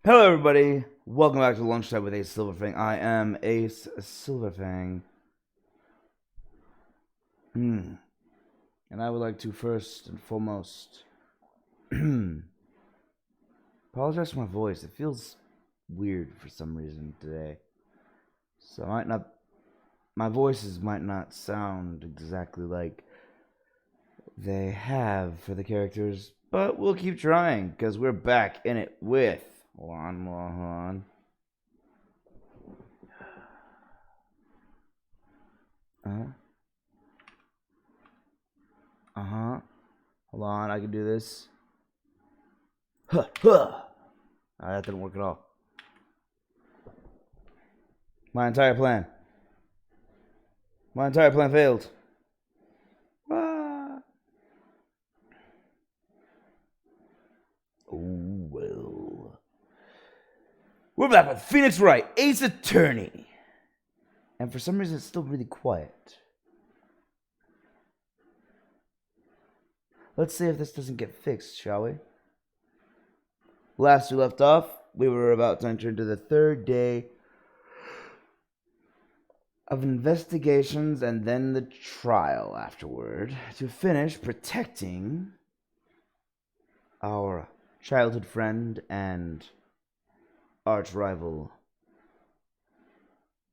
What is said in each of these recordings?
Hello, everybody. Welcome back to Lunchtime with Ace Silverfang. I am Ace Silverfang. And I would like to first and foremost apologize for my voice. It feels weird for some reason today. So my voices might not sound exactly like they have for the characters, but we'll keep trying because we're back in it with Hold on. Hold on, I can do this. That didn't work at all. My entire plan failed. Ah. Oh, well. We're back with Phoenix Wright, Ace Attorney. And for some reason, it's still really quiet. Let's see if this doesn't get fixed, shall we? Last we left off, we were about to enter into the third day of investigations and then the trial afterward to finish protecting our childhood friend and arch rival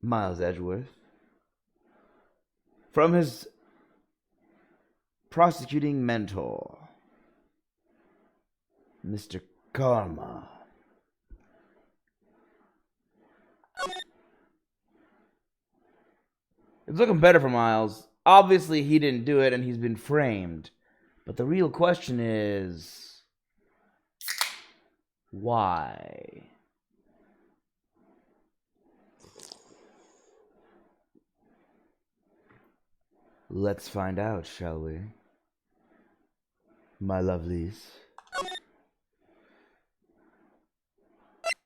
Miles Edgeworth from his prosecuting mentor, Mr. Karma. It's looking better for Miles. Obviously, he didn't do it and he's been framed. But the real question is, why? Let's find out, shall we? My lovelies.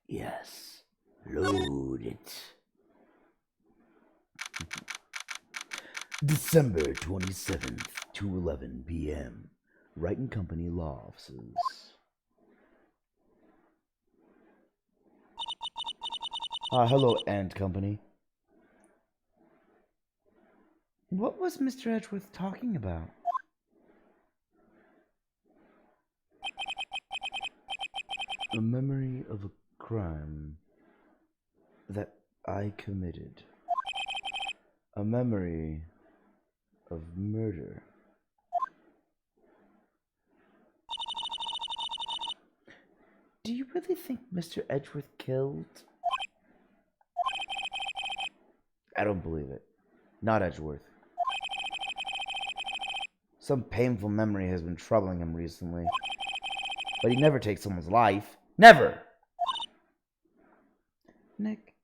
Yes. Load it. December 27th, 2:11 p.m. Wright & Company Law Offices. Hello, Ant Company. What was Mr. Edgeworth talking about? A memory of a crime that I committed. A memory of murder. Do you really think Mr. Edgeworth killed? I don't believe it. Not Edgeworth. Some painful memory has been troubling him recently. But he never takes someone's life. Never! Nick.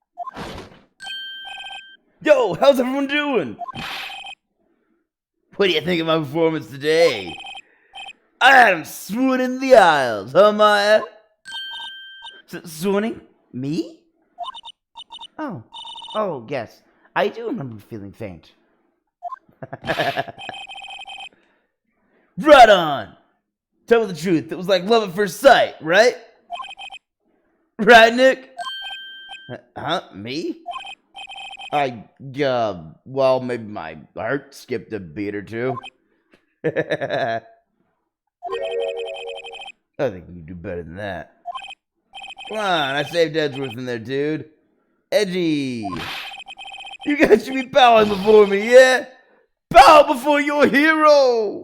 Yo, how's everyone doing? What do you think of my performance today? I had him swoon in the aisles, huh, Maya? Swooning? Me? Oh, yes. I do remember feeling faint. Right on! Tell me the truth, it was like love at first sight, right? Right, Nick? Huh? Me? Well, maybe my heart skipped a beat or two. I think you can do better than that. Come on, I saved Edgeworth in there, dude. Edgy! You guys should be bowing before me, yeah? Bow before your hero!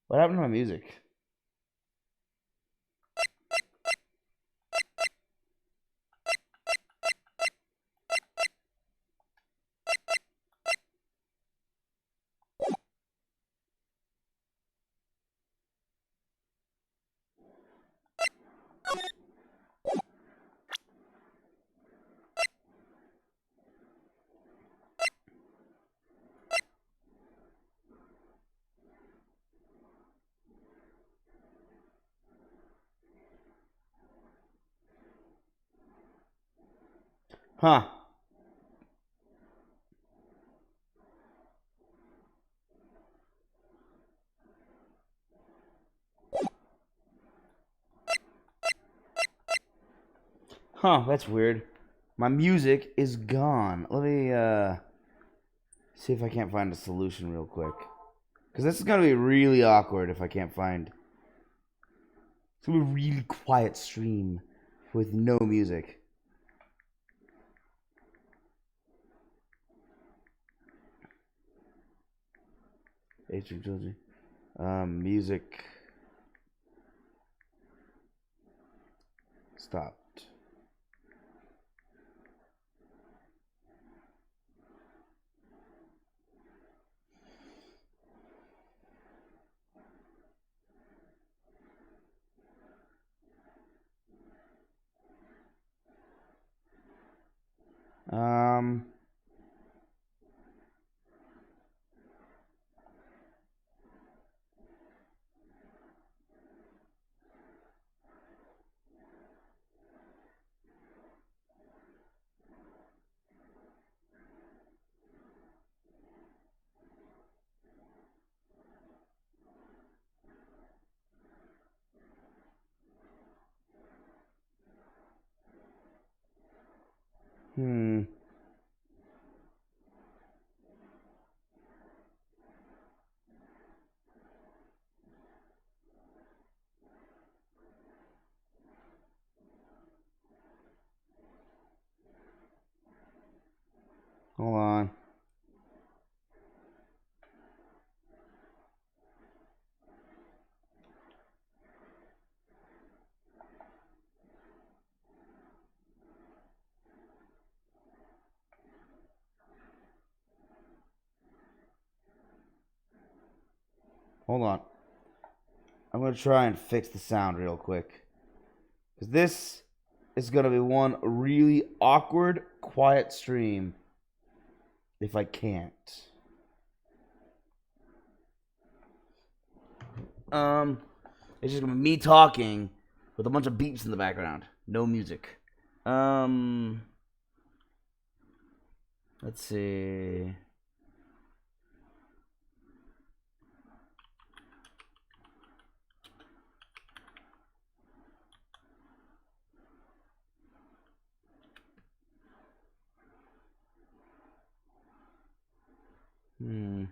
What happened to my music? Huh. Huh, that's weird. My music is gone. Let me see if I can't find a solution real quick. Because this is going to be really awkward if I can't find... It's going to be a really quiet stream with no music. Music stopped. Um, hmm. Hold on. Hold on. I'm going to try and fix the sound real quick. Because this is going to be one really awkward, quiet stream if I can't. It's just going to be me talking with a bunch of beeps in the background. No music. Let's see. Hmm.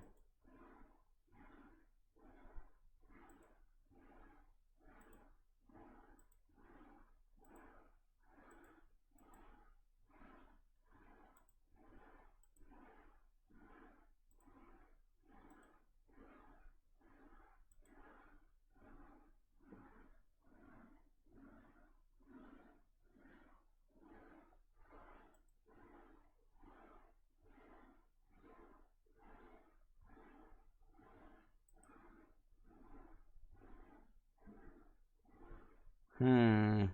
Hmm.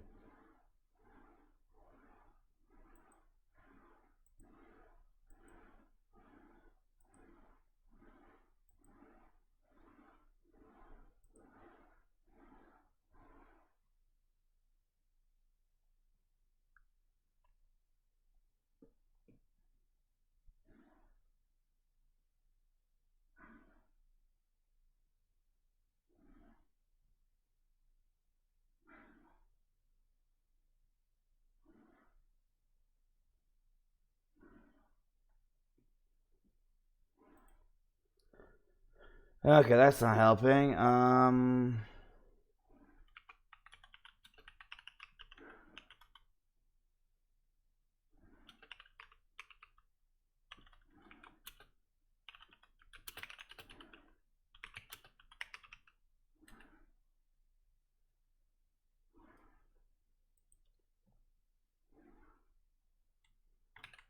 Okay, that's not helping.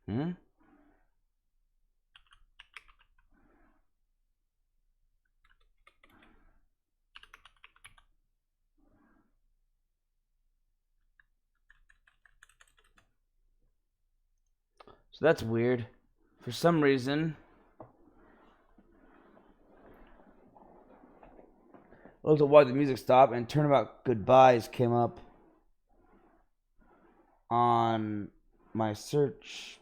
Hmm? So that's weird. For some reason, I looked at why the music stopped, and Turnabout Goodbyes came up on my search,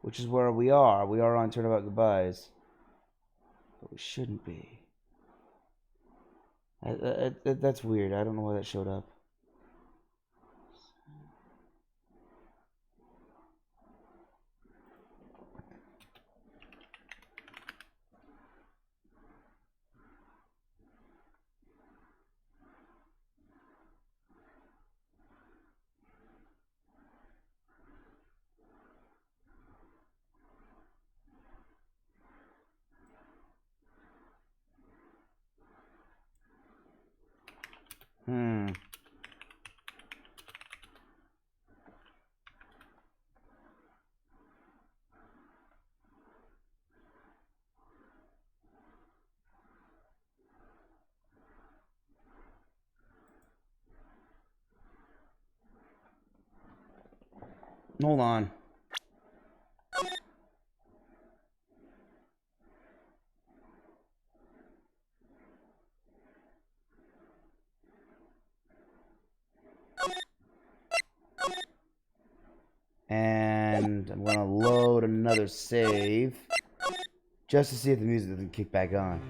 which is where we are. We are on Turnabout Goodbyes, but we shouldn't be. That's weird. I don't know why that showed up. Hmm. Hold on. And I'm gonna load another save just to see if the music doesn't kick back on.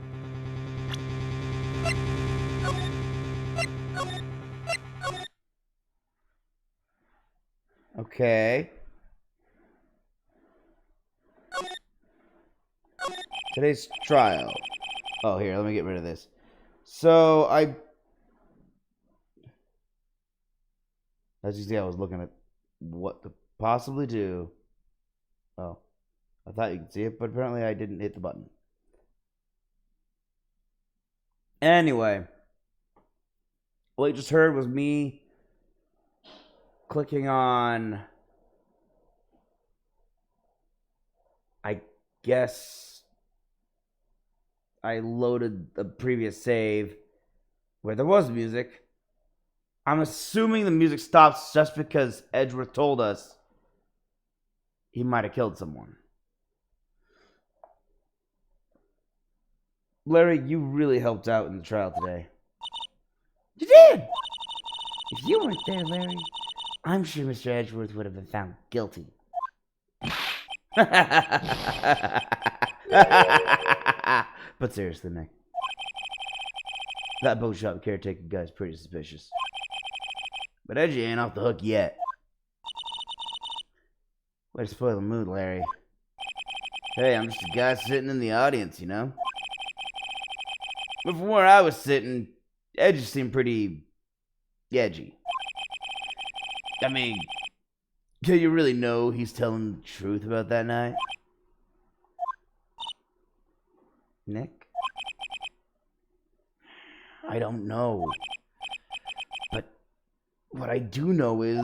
Okay. Today's trial. Oh, here, let me get rid of this. So, as you see, I was looking at what to possibly do. Oh, I thought you could see it, but apparently I didn't hit the button. Anyway, what you just heard was me clicking on, I guess I loaded the previous save where there was music. I'm assuming the music stops just because Edgeworth told us he might have killed someone. Larry, you really helped out in the trial today. You did! If you weren't there, Larry, I'm sure Mr. Edgeworth would have been found guilty. But seriously, Nick, that boat shop caretaker guy's pretty suspicious. But Edgy ain't off the hook yet. Way to spoil the mood, Larry. Hey, I'm just a guy sitting in the audience, you know? But from where I was sitting, Edgy seemed pretty edgy. I mean, do you really know he's telling the truth about that night? Nick? I don't know. But what I do know is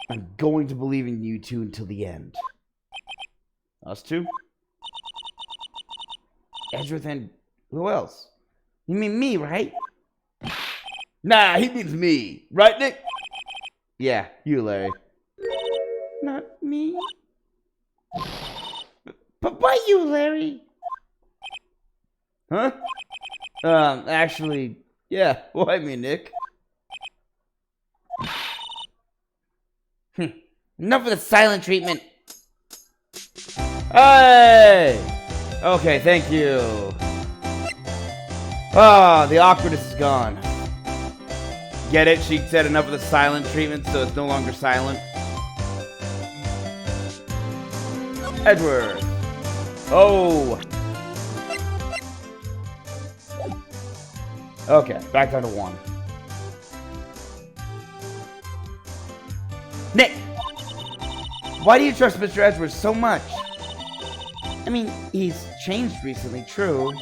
I'm going to believe in you two until the end. Us two? Edgeworth and who else? You mean me, right? Nah, he means me. Right, Nick? Yeah, you, Larry. Not me. But why you, Larry? Huh? Actually, yeah, why me, Nick? Enough of the silent treatment. Hey! Okay, thank you. Ah, the awkwardness is gone. Get it? She said enough of the silent treatment, so it's no longer silent. Edward. Oh. Okay, back down to 1. Nick! Why do you trust Mr. Edwards so much? I mean, he's changed recently, true.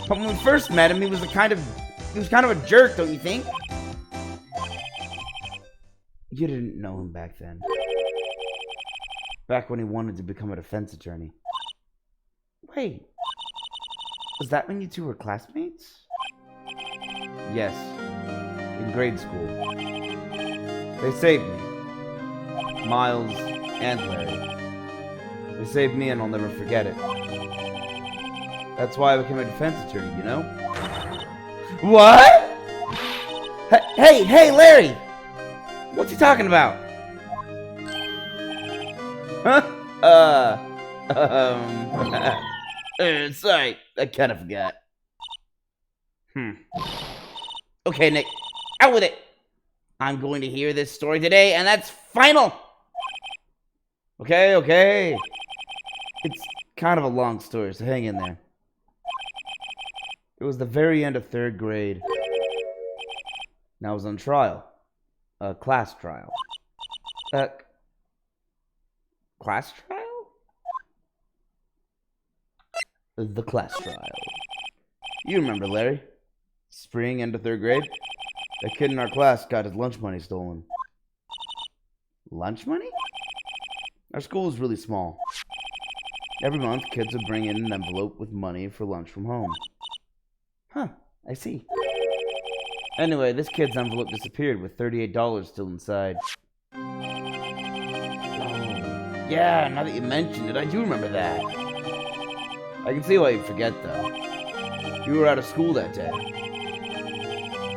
But when we first met him, he was kind of a jerk, don't you think? You didn't know him back then. Back when he wanted to become a defense attorney. Wait. Was that when you two were classmates? Yes. In grade school. They saved me. Miles and Larry. They saved me and I'll never forget it. That's why I became a defense attorney, you know? What? Hey, Larry! What's he talking about? Huh? Sorry, I kind of forgot. Okay, Nick, out with it. I'm going to hear this story today, and that's final. Okay. It's kind of a long story, so hang in there. It was the very end of 3rd grade. Now I was on trial. A class trial. Class trial? The class trial. You remember, Larry. Spring into 3rd grade, a kid in our class got his lunch money stolen. Lunch money? Our school is really small. Every month, kids would bring in an envelope with money for lunch from home. Huh, I see. Anyway, this kid's envelope disappeared with $38 still inside. Oh, yeah, now that you mention it, I do remember that. I can see why you'd forget, though. You were out of school that day.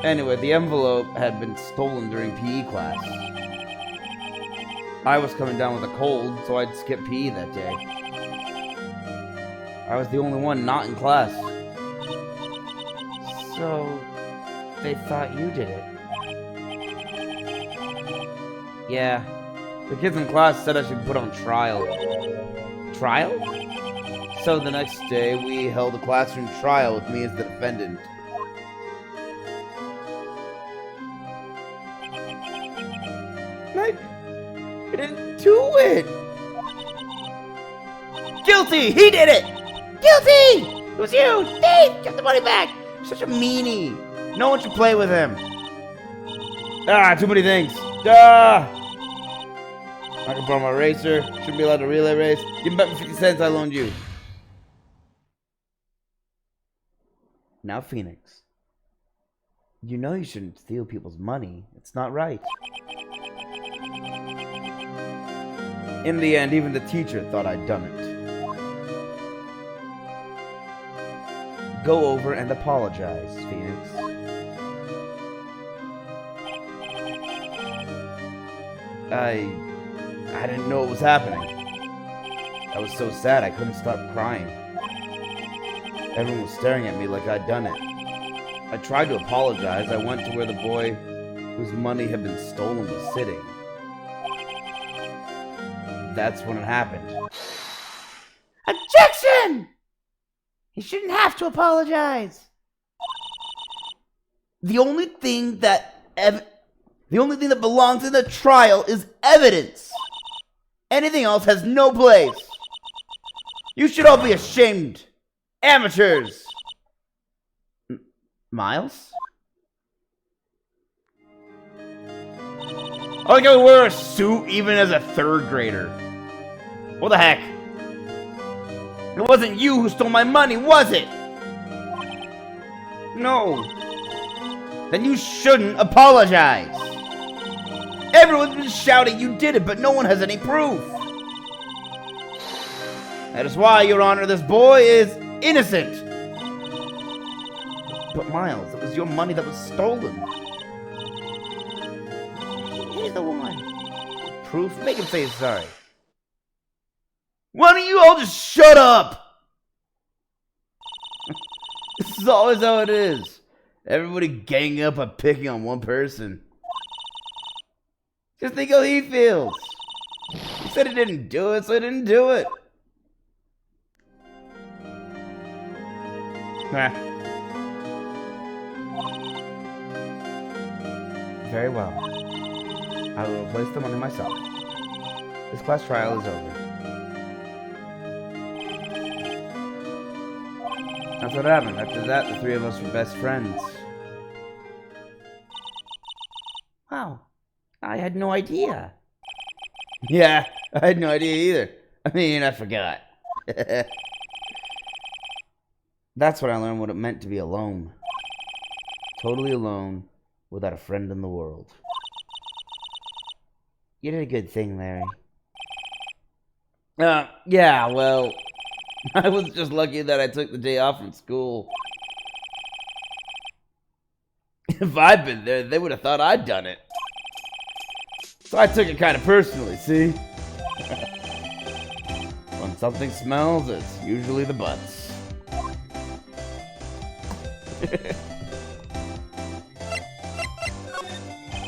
Anyway, the envelope had been stolen during PE class. I was coming down with a cold, so I'd skip PE that day. I was the only one not in class. So, they thought you did it. Yeah. The kids in class said I should be put on trial. Trial? So the next day, we held a classroom trial with me as the defendant. I didn't do it! Guilty! He did it! Guilty! It was you! Thief! Get the money back! Such a meanie! No one should play with him! Ah, too many things! Ah! I can borrow my racer. Shouldn't be allowed to relay race. Give me back my 50 cents I loaned you. Now, Phoenix. You know you shouldn't steal people's money. It's not right. In the end, even the teacher thought I'd done it. Go over and apologize, Phoenix. I didn't know what was happening. I was so sad I couldn't stop crying. Everyone was staring at me like I'd done it. I tried to apologize. I went to where the boy whose money had been stolen was sitting. That's when it happened. Objection! He shouldn't have to apologize. The only thing that belongs in the trial is evidence. Anything else has no place. You should all be ashamed. Amateurs. Miles? I like how we wear a suit even as a 3rd grader. What the heck? It wasn't you who stole my money, was it? No. Then you shouldn't apologize. Everyone's been shouting you did it, but no one has any proof. That is why, Your Honor, this boy is innocent. But Miles, it was your money that was stolen. He's the one. Proof? Make him say he's sorry. Why don't you all just shut up? This is always how it is. Everybody ganging up and picking on one person. Just think how he feels. He said he didn't do it, so he didn't do it. Nah. Very well. I will replace the money myself. This class trial is over. That's what happened. After that, the 3 of us were best friends. Wow. I had no idea. Yeah, I had no idea either. I mean, I forgot. That's when I learned what it meant to be alone. Totally alone, without a friend in the world. You did a good thing, Larry. Yeah, well, I was just lucky that I took the day off from school. If I'd been there, they would have thought I'd done it. So I took it kind of personally, see? When something smells, it's usually the butts.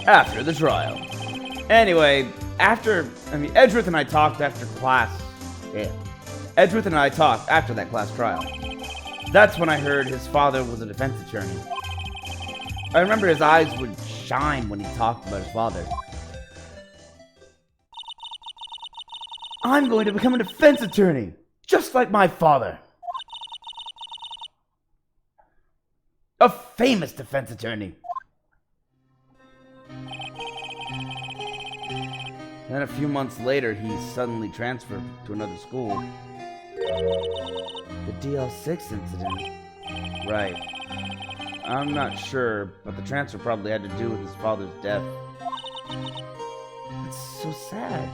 After the trial. Anyway, Edgeworth and I talked after class. Yeah. Edgeworth and I talked after that class trial. That's when I heard his father was a defense attorney. I remember his eyes would shine when he talked about his father. I'm going to become a defense attorney, just like my father. A famous defense attorney. Then a few months later, he suddenly transferred to another school. The DL6 incident? Right. I'm not sure, but the transfer probably had to do with his father's death. It's so sad.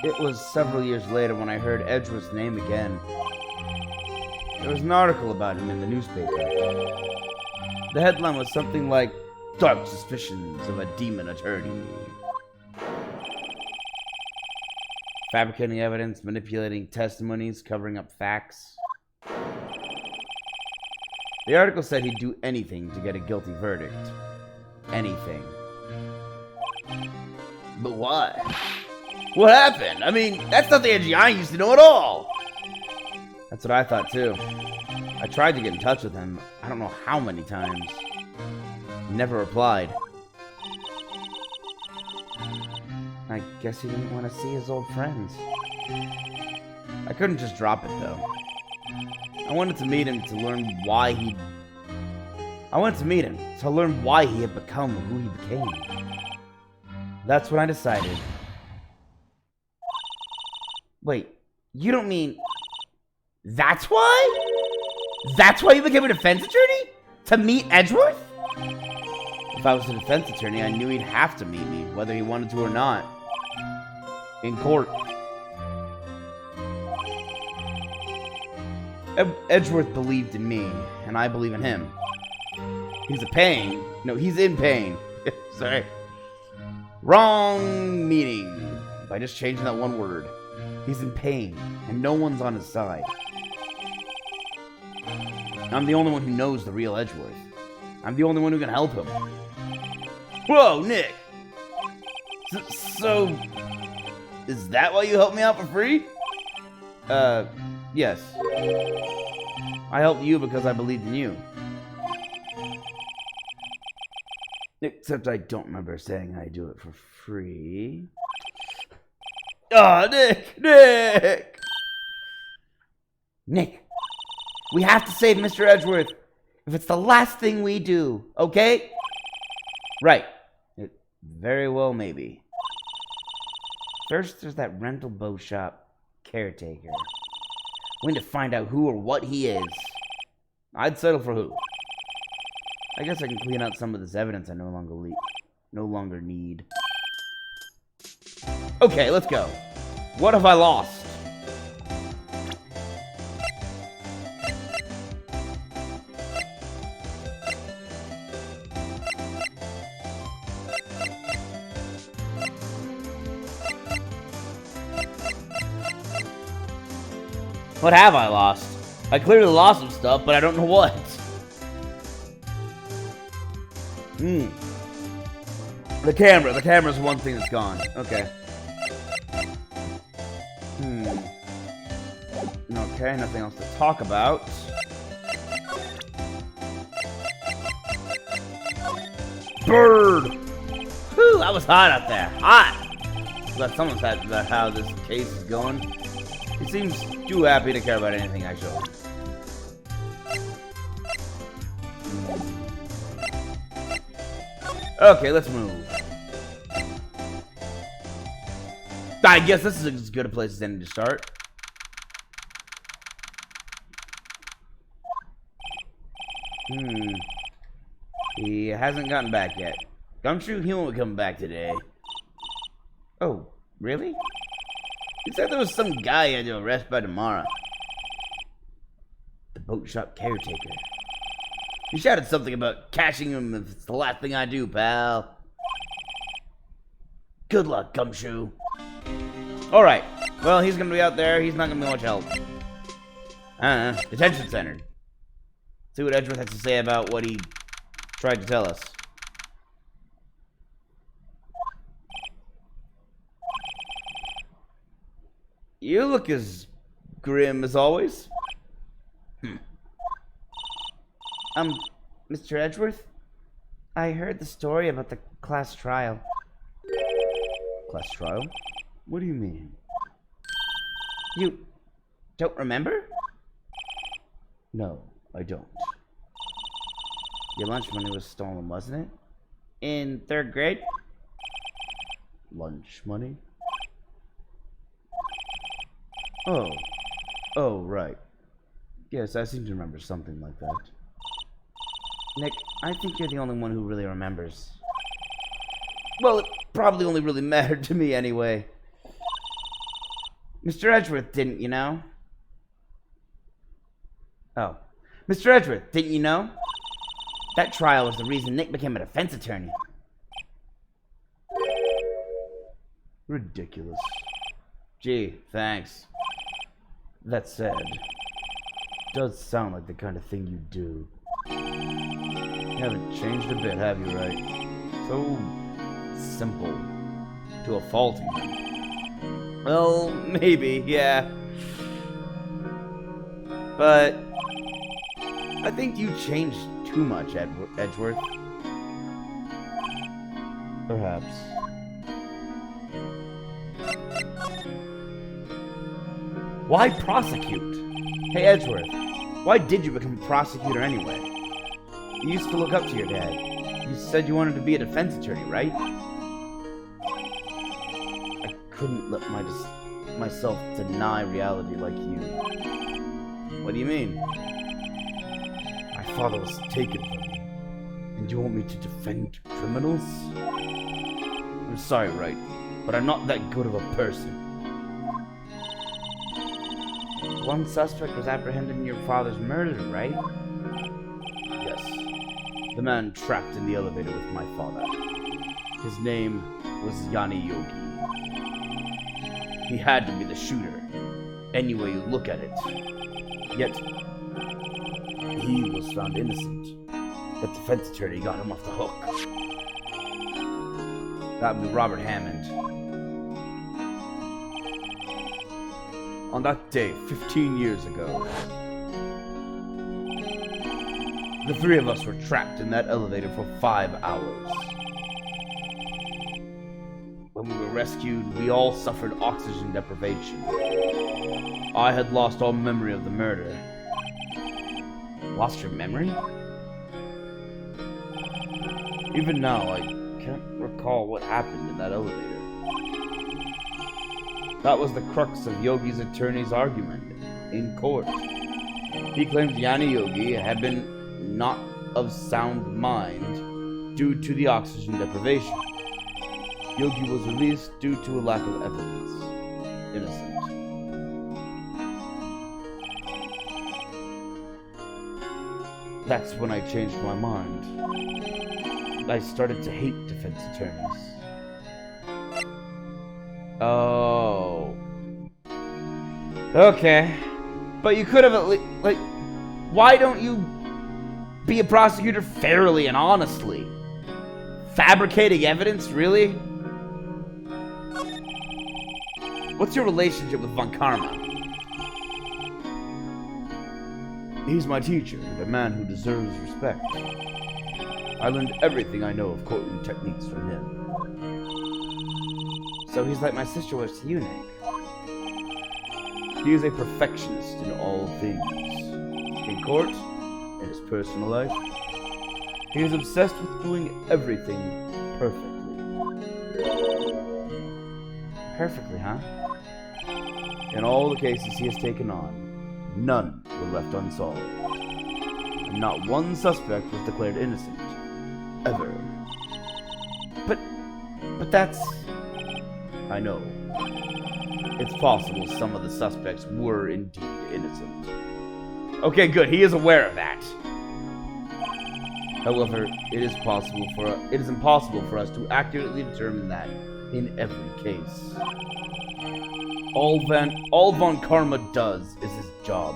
It was several years later when I heard Edgeworth's name again. There was an article about him in the newspaper. The headline was something like, "Dark Suspicions of a Demon Attorney." Fabricating evidence, manipulating testimonies, covering up facts. The article said he'd do anything to get a guilty verdict. Anything. But why? What happened? I mean, that's not the Edgy I used to know at all. That's what I thought too. I tried to get in touch with him, I don't know how many times. He never replied. I guess he didn't want to see his old friends. I couldn't just drop it though. I wanted to meet him to learn why he had become who he became. That's when I decided. Wait, you don't mean... That's why? That's why you became a defense attorney? To meet Edgeworth? If I was a defense attorney, I knew he'd have to meet me, whether he wanted to or not. In court. Edgeworth believed in me, and I believe in him. He's in pain. Sorry. Wrong meaning. By just changing that one word. He's in pain, and no one's on his side. I'm the only one who knows the real Edgeworth. I'm the only one who can help him. Whoa, Nick! So, is that why you helped me out for free? Yes. I helped you because I believed in you. Except I don't remember saying I do it for free. Oh, Nick! Nick, we have to save Mr. Edgeworth. If it's the last thing we do, okay? Right. It very well may be. First, there's that rental boat shop caretaker. We need to find out who or what he is. I'd settle for who. I guess I can clean out some of this evidence I no longer need. Okay, let's go. What have I lost? What have I lost? I clearly lost some stuff, but I don't know what. The camera. The camera's one thing that's gone. Okay. Okay, nothing else to talk about. Bird! Whew, that was hot out there. Hot! Glad someone's happy about how this case is going. He seems too happy to care about anything I show him. Okay, let's move. I guess this is as good a place as any to start. He hasn't gotten back yet. Gumshoe, he won't be coming back today. Oh, really? He said there was some guy he had to arrest by tomorrow. The boat shop caretaker. He shouted something about catching him if it's the last thing I do, pal. Good luck, Gumshoe. Alright. Well, he's gonna be out there. He's not gonna be much help. Detention center. See what Edgeworth has to say about what he tried to tell us. You look as grim as always. Mr. Edgeworth? I heard the story about the class trial. Class trial? What do you mean? You don't remember? No, I don't. Your lunch money was stolen, wasn't it? In 3rd grade? Lunch money? Oh. Oh, right. Yes, I seem to remember something like that. Nick, I think you're the only one who really remembers. Well, it probably only really mattered to me anyway. Mr. Edgeworth didn't, you know? Oh. Mr. Edgeworth, didn't you know? That trial was the reason Nick became a defense attorney. Ridiculous. Gee, thanks. That said, does sound like the kind of thing you do. You haven't changed a bit, have you, Wright? So simple. To a fault, even. Well, maybe, yeah. But I think you changed too much, Edgeworth. Perhaps. Why prosecute? Hey, Edgeworth, why did you become a prosecutor anyway? You used to look up to your dad. You said you wanted to be a defense attorney, right? I couldn't let myself deny reality like you. What do you mean? My father was taken from me, and you want me to defend criminals? I'm sorry, Wright, but I'm not that good of a person. One suspect was apprehended in your father's murder, right? Yes. The man trapped in the elevator with my father. His name was Yanni Yogi. He had to be the shooter, any way you look at it. Yet, he was found innocent. The defense attorney got him off the hook. That would be Robert Hammond. On that day, 15 years ago, the 3 of us were trapped in that elevator for 5 hours. When we were rescued, we all suffered oxygen deprivation. I had lost all memory of the murder. Lost your memory? Even now, I can't recall what happened in that elevator. That was the crux of Yogi's attorney's argument in court. He claimed Yanni Yogi had been not of sound mind due to the oxygen deprivation. Yogi was released due to a lack of evidence. Innocent. That's when I changed my mind. I started to hate defense attorneys. Oh. Okay. But you could have at least, like, why don't you be a prosecutor fairly and honestly? Fabricating evidence, really? What's your relationship with Von Karma? He's my teacher and a man who deserves respect. I learned everything I know of courtroom techniques from him. So he's like my sister was to you, Nick. He is a perfectionist in all things. In court, in his personal life, he is obsessed with doing everything perfectly. Perfectly, huh? In all the cases he has taken on, none were left unsolved. And not one suspect was declared innocent. Ever. But that's... I know. It's possible some of the suspects were indeed innocent. Okay, good. He is aware of that. However, it is impossible for us to accurately determine that in every case. All Von Karma does is his job,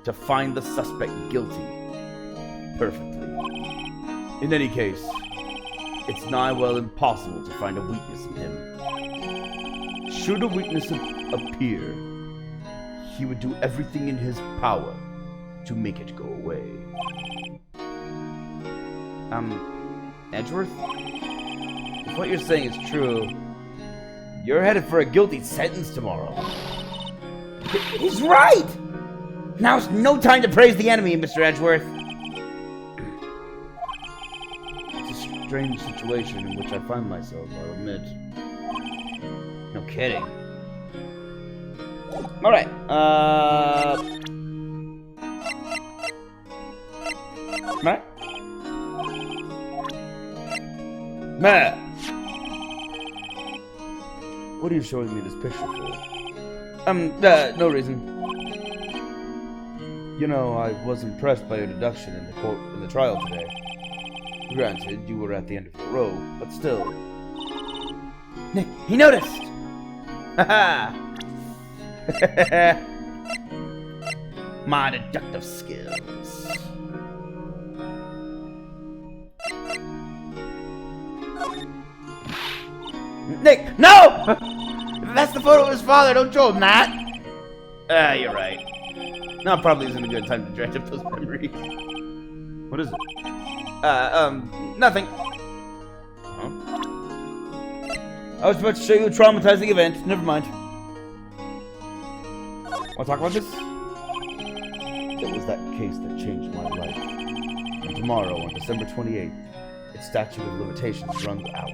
to find the suspect guilty perfectly. In any case, it's nigh well impossible to find a weakness in him. Should a weakness appear, he would do everything in his power to make it go away. Edgeworth? If what you're saying is true, you're headed for a guilty sentence tomorrow. He's right! Now's no time to praise the enemy, Mr. Edgeworth. It's a strange situation in which I find myself, I'll admit. No kidding. Alright, Matt? Matt! What are you showing me this picture for? No reason. You know, I was impressed by your deduction in the trial today. Granted, you were at the end of the row, but still. Nick, he noticed! Haha! My deductive skills. Nick, no! That's the photo of his father. Don't show him that. You're right. Now probably isn't a good time to dredge up those memories. What is it? Nothing. Huh? I was about to show you a traumatizing event. Never mind. Want to talk about this? It was that case that changed my life. And tomorrow, on December 28th, its statute of limitations runs out.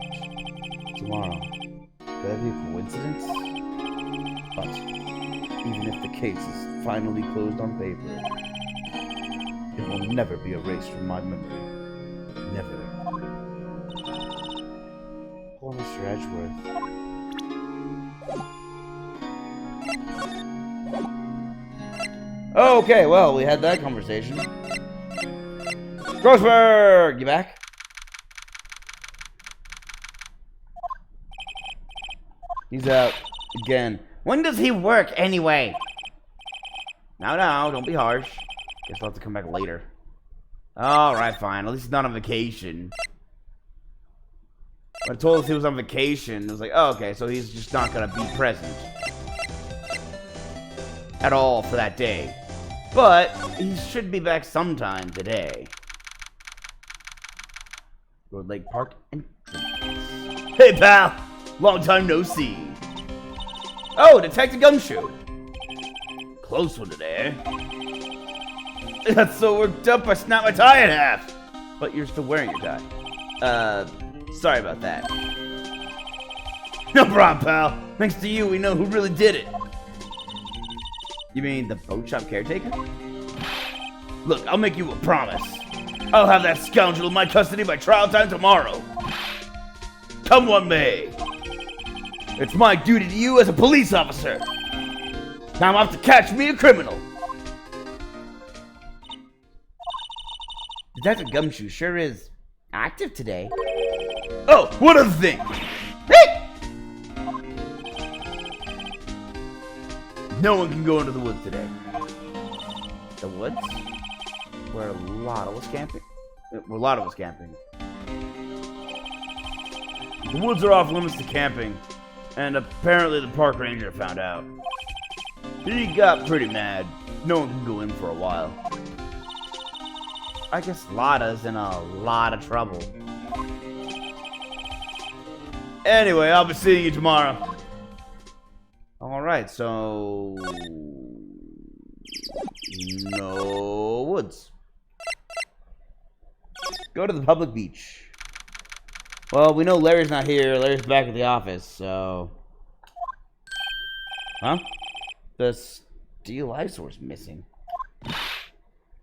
Tomorrow. Could that be a coincidence? But even if the case is finally closed on paper, it will never be erased from my memory. Never. Poor Mr. Edgeworth. Okay, well, we had that conversation. Grossberg, you back? He's out again. When does he work anyway? No, don't be harsh. Guess I'll have to come back later. Alright, fine. At least he's not on vacation. When I told us he was on vacation, it was like, oh, okay, so he's just not gonna be present. At all for that day. But he should be back sometime today. Road Lake Park entrance. Hey, pal! Long time no see. Oh, Detective Gumshoe. Close one today. I got so worked up I snapped my tie in half. But you're still wearing your tie. Sorry about that. No problem, pal. Thanks to you, we know who really did it. You mean the boat shop caretaker? Look, I'll make you a promise. I'll have that scoundrel in my custody by trial time tomorrow. Come what may. It's my duty to you as a police officer. Now I'm off to catch me a criminal. Detective Gumshoe sure is active today. Oh, one other thing. Hey! No one can go into the woods today. The woods? Where a lot of us camping? Where a lot of us camping. The woods are off limits to camping, and apparently the park ranger found out. He got pretty mad. No one can go in for a while. I guess Lotta's in a lot of trouble. Anyway, I'll be seeing you tomorrow. Alright, so... no woods. Go to the public beach. Well, we know Larry's not here. Larry's back at the office, so... Huh? The steel eyesore's missing.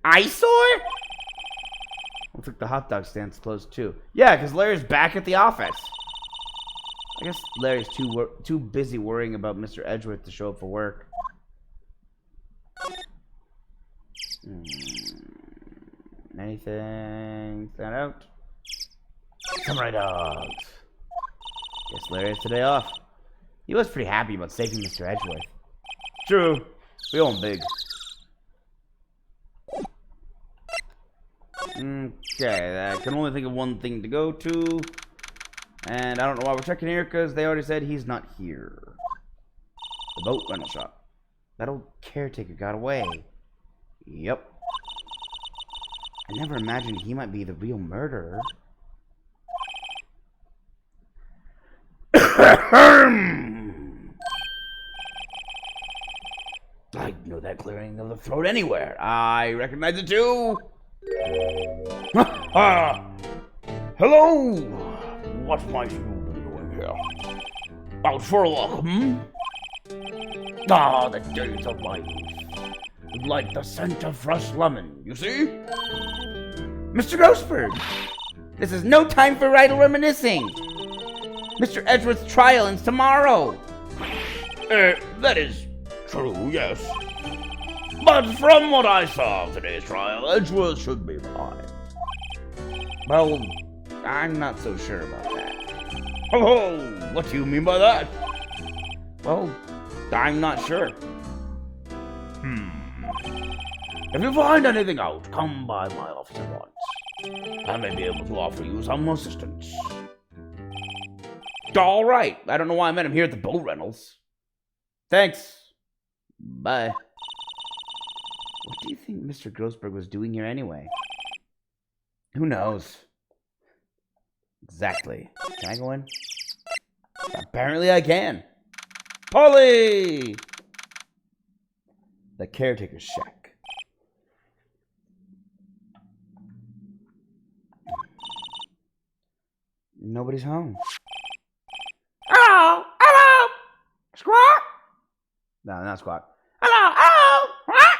Eyesore? Looks like the hot dog stand's closed too. Yeah, because Larry's back at the office. I guess Larry's too busy worrying about Mr. Edgeworth to show up for work. Anything stand out? Samurai dogs. Guess Larry has today off. He was pretty happy about saving Mr. Edgeworth. True. We owe him big. Okay, I can only think of one thing to go to. And I don't know why we're checking here, because they already said he's not here. The boat rental shop. That old caretaker got away. Yep. I never imagined he might be the real murderer. I know with that clearing of the throat anywhere. I recognize it too. Hello! What might you be doing here? Out for a walk, Ah, the days of my youth. Like the scent of fresh lemon, you see? Mr. Grossberg, this is no time for idle reminiscing. Mr. Edgeworth's trial ends tomorrow. That is true, yes. But from what I saw of today's trial, Edgeworth should be fine. Well, I'm not so sure about that. Oh, what do you mean by that? Well, I'm not sure. If you find anything out, come by my office at once. I may be able to offer you some assistance. All right. I don't know why I met him here at the boat rentals. Thanks. Bye. What do you think Mr. Grossberg was doing here anyway? Who knows? Exactly. Can I go in? Apparently I can. Polly! The caretaker's shack. Nobody's home. Hello! Hello! Squawk! No, not Squawk. Hello! Hello! Squawk!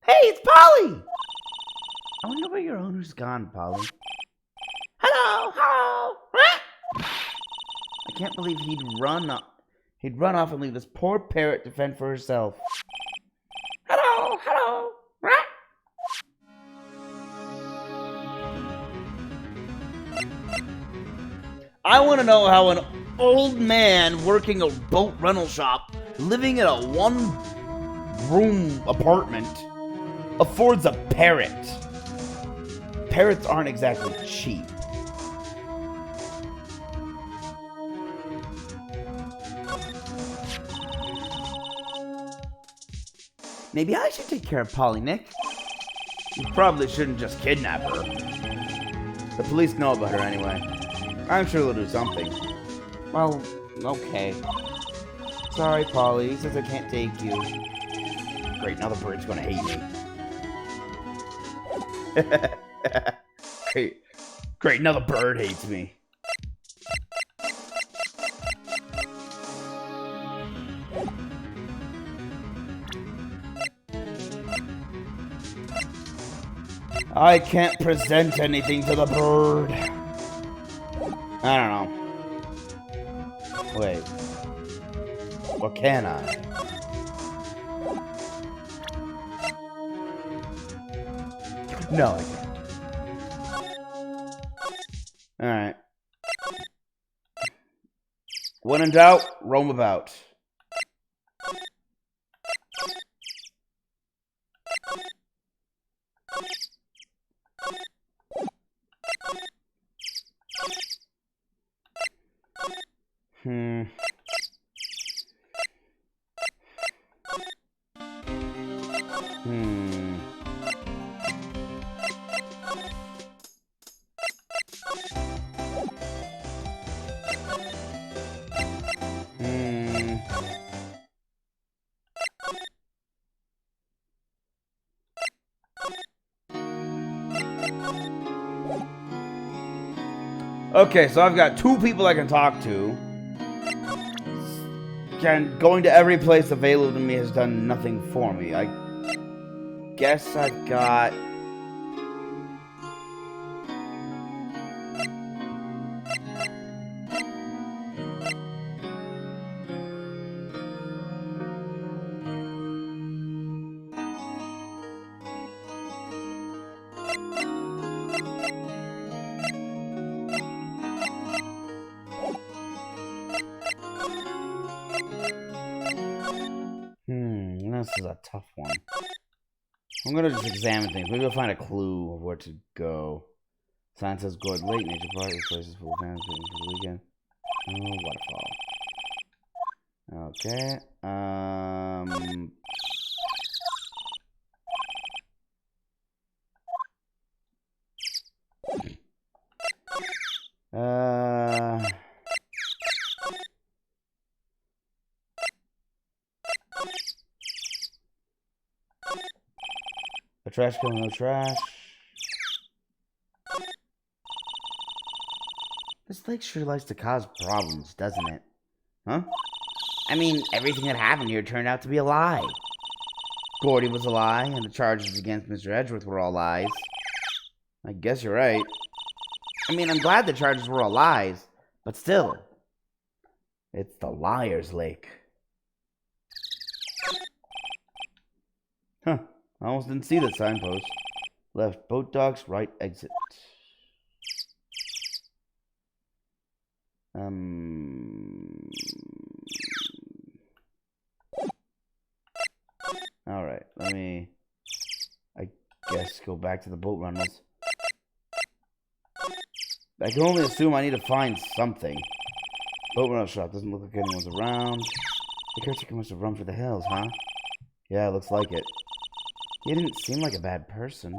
Hey, it's Polly! I wonder where your owner's gone, Polly. Hello! Hello! Squawk! I can't believe he'd run off and leave this poor parrot to fend for herself. Hello! Hello! Squawk! I want to know how an old man working a boat rental shop, living in a one-room apartment, affords a parrot. Parrots aren't exactly cheap. Maybe I should take care of Polly, Nick. You probably shouldn't just kidnap her. The police know about her anyway. I'm sure they'll do something. Well, okay. Sorry, Polly. He says I can't take you. Great, now the bird's gonna hate me. Great, now the bird hates me. I can't present anything to the bird. I don't know. Wait. Or can I? No, I can't. Alright. When in doubt, roam about. Okay, so I've got two people I can talk to. Going to every place available to me has done nothing for me. I guess I've got... This is a tough one. I'm gonna just examine things. Maybe I'll find a clue of where to go. Sign says good. Late nature park. This place is full of fans waiting for the weekend. Oh, waterfall. Okay. trash can, no trash. This lake sure likes to cause problems, doesn't it? Huh? I mean, everything that happened here turned out to be a lie. Gordy was a lie, and the charges against Mr. Edgeworth were all lies. I guess you're right. I mean, I'm glad the charges were all lies, but still. It's the Liar's Lake. Huh. I almost didn't see the signpost. Left boat docks, right exit. Alright, let me, I guess, go back to the boat rentals. I can only assume I need to find something. Boat rental shop, doesn't look like anyone's around. The caretaker must have run for the hills, huh? Yeah, looks like it. He didn't seem like a bad person.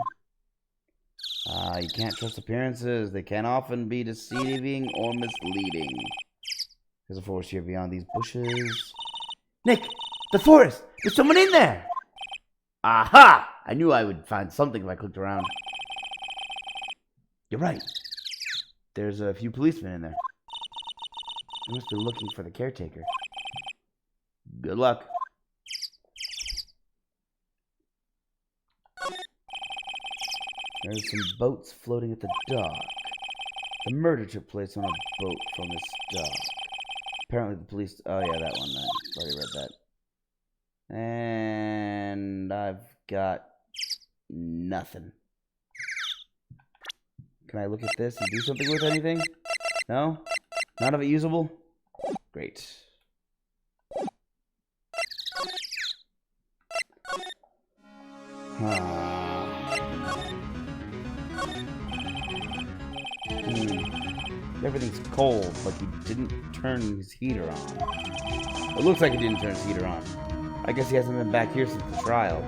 You can't trust appearances. They can often be deceiving or misleading. There's a forest here beyond these bushes. Nick! The forest! There's someone in there! Aha! I knew I would find something if I clicked around. You're right. There's a few policemen in there. They must be looking for the caretaker. Good luck. There's some boats floating at the dock. The murder took place on a boat from this dock. Apparently the police... Oh yeah, that one. I already read that. And I've got nothing. Can I look at this and do something with anything? No? None of it usable? Great. Everything's cold, but he didn't turn his heater on. It looks like he didn't turn his heater on. I guess he hasn't been back here since the trial.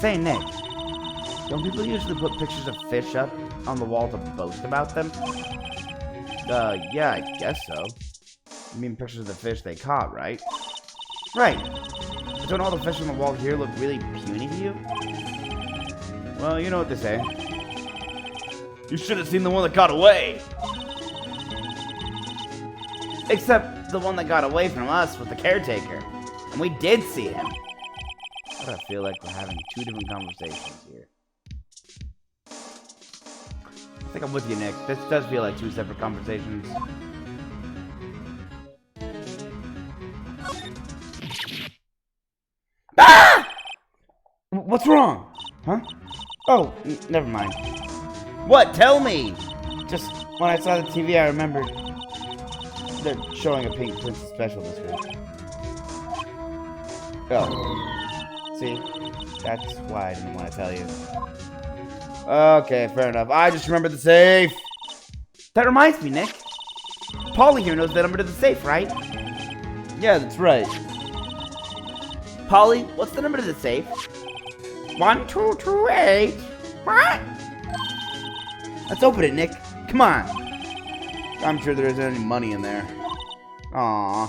Say, Nick, don't people usually put pictures of fish up on the wall to boast about them? Yeah, I guess so. You mean pictures of the fish they caught, right? Right. But don't all the fish on the wall here look really puny to you? Well, you know what they say. You should have seen the one that got away! Except the one that got away from us was the caretaker. And we did see him. I feel like we're having two different conversations here. I think I'm with you, Nick. This does feel like two separate conversations. Ah! What's wrong? Huh? Oh, never mind. What? Tell me! Just when I saw the TV, I remembered they're showing a Pink Princess special this week. Oh. See? That's why I didn't want to tell you. Okay, fair enough. I just remembered the safe. That reminds me, Nick. Polly here knows the number to the safe, right? Yeah, that's right. Polly, what's the number to the safe? 1228. What? Let's open it, Nick. Come on. I'm sure there isn't any money in there. Aww.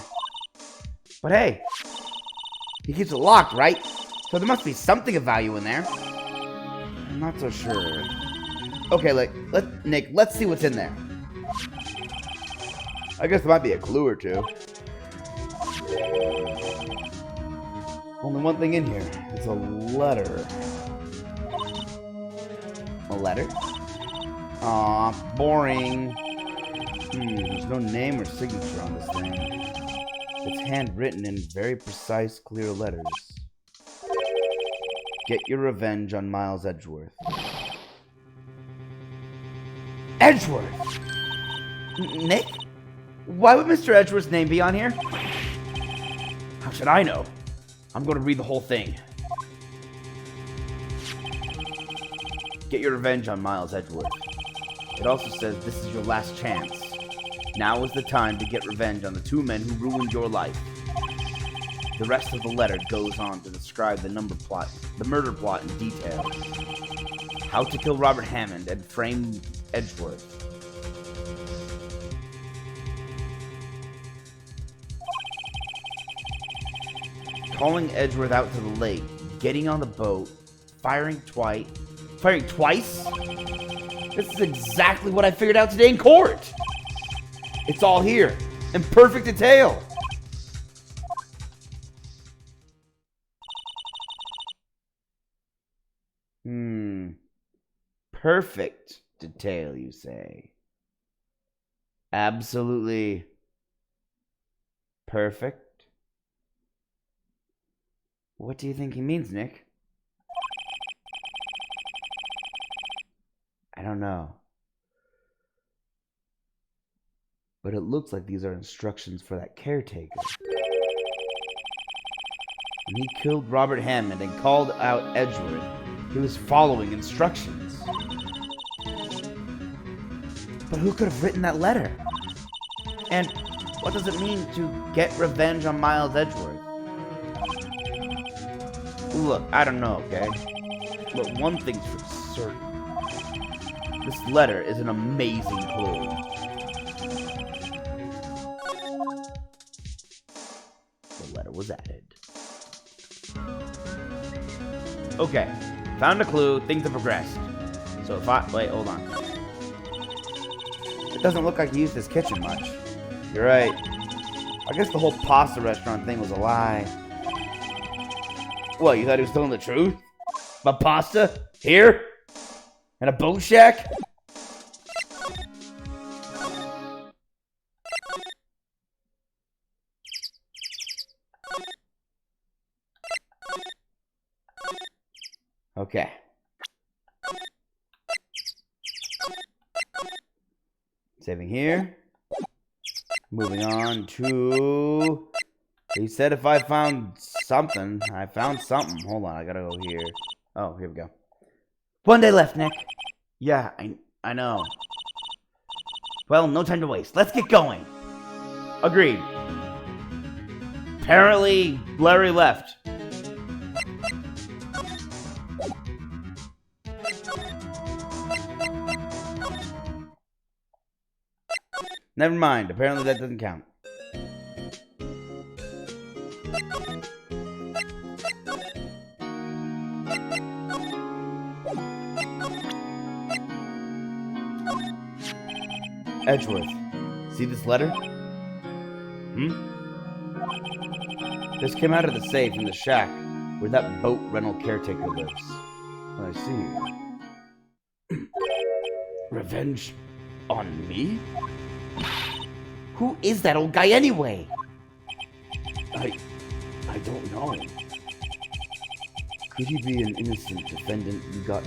But hey, he keeps it locked, right? So there must be something of value in there. I'm not so sure. Okay, Nick, let's see what's in there. I guess there might be a clue or two. Only one thing in here. It's a letter. A letter? Aw, boring. There's no name or signature on this thing. It's handwritten in very precise, clear letters. Get your revenge on Miles Edgeworth. Edgeworth! Nick? Why would Mr. Edgeworth's name be on here? How should I know? I'm going to read the whole thing. Get your revenge on Miles Edgeworth. It also says this is your last chance. Now is the time to get revenge on the two men who ruined your life. The rest of the letter goes on to describe the murder plot in detail. How to kill Robert Hammond and frame Edgeworth. hauling Edgeworth out to the lake, getting on the boat, firing twice. Firing twice? This is exactly what I figured out today in court. It's all here, in perfect detail. Perfect detail, you say? Absolutely perfect? What do you think he means, Nick? I don't know. But it looks like these are instructions for that caretaker. When he killed Robert Hammond and called out Edgeworth, he was following instructions. But who could have written that letter? And what does it mean to get revenge on Miles Edgeworth? Look, I don't know, okay? But one thing's for certain. This letter is an amazing clue. The letter was added. Okay, found a clue, things have progressed. So if I... Wait, hold on. It doesn't look like he used his kitchen much. You're right. I guess the whole pasta restaurant thing was a lie. What, you thought he was telling the truth? About pasta? Here? In a boat shack? Okay. Saving here. Moving on to... He said if I found something. I found something. Hold on, I gotta go here. Oh, here we go. One day left, Nick. Yeah, I know. Well, no time to waste. Let's get going. Agreed. Apparently, Larry left. Never mind. Apparently that doesn't count. Edgeworth, see this letter? This came out of the safe in the shack where that boat rental caretaker lives. I see. Revenge on me? Who is that old guy anyway? I don't know. Could he be an innocent defendant you got...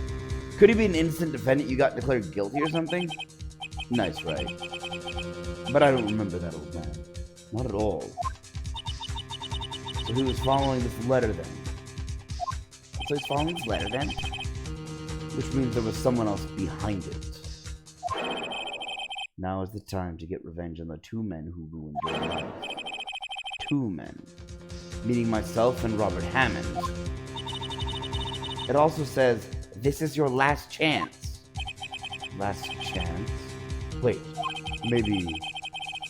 Could he be an innocent defendant you got declared guilty or something? Nice, right? But I don't remember that old man. Not at all. So he was following this letter then? So he's following this letter then? Which means there was someone else behind it. Now is the time to get revenge on the two men who ruined your life. Two men. Meaning myself and Robert Hammond. It also says, this is your last chance. Last chance? Wait, maybe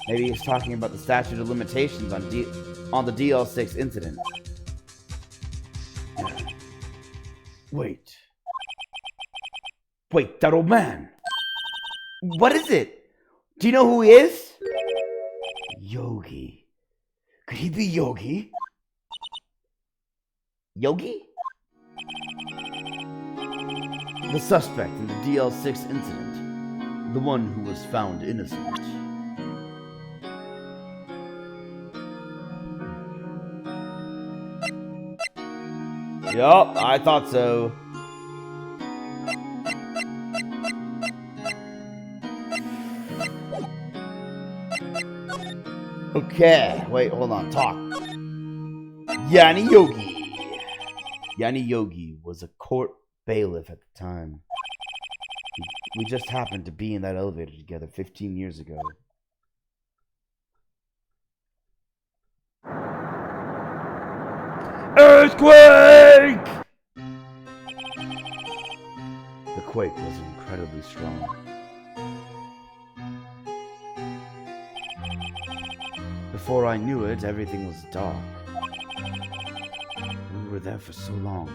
he's talking about the statute of limitations on the DL6 incident. Wait, that old man. What is it? Do you know who he is? Yogi. Could he be Yogi? Yogi? The suspect in the DL6 incident. The one who was found innocent. Yup, I thought so. Okay, wait, hold on, talk. Yanni Yogi. Yanni Yogi was a court bailiff at the time. We just happened to be in that elevator together 15 years ago. Earthquake! The quake was incredibly strong. Before I knew it, everything was dark. were there for so long.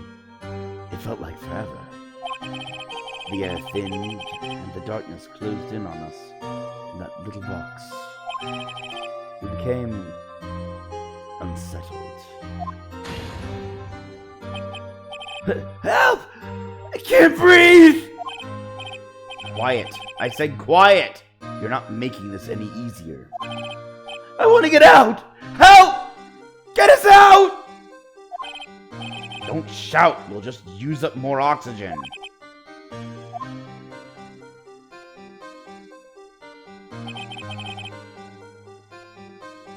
It felt like forever. The air thinned, and the darkness closed in on us in that little box. We became unsettled. Help! I can't breathe! Quiet. I said quiet! You're not making this any easier. I want to get out! Help! Get us out! Don't shout. We'll just use up more oxygen.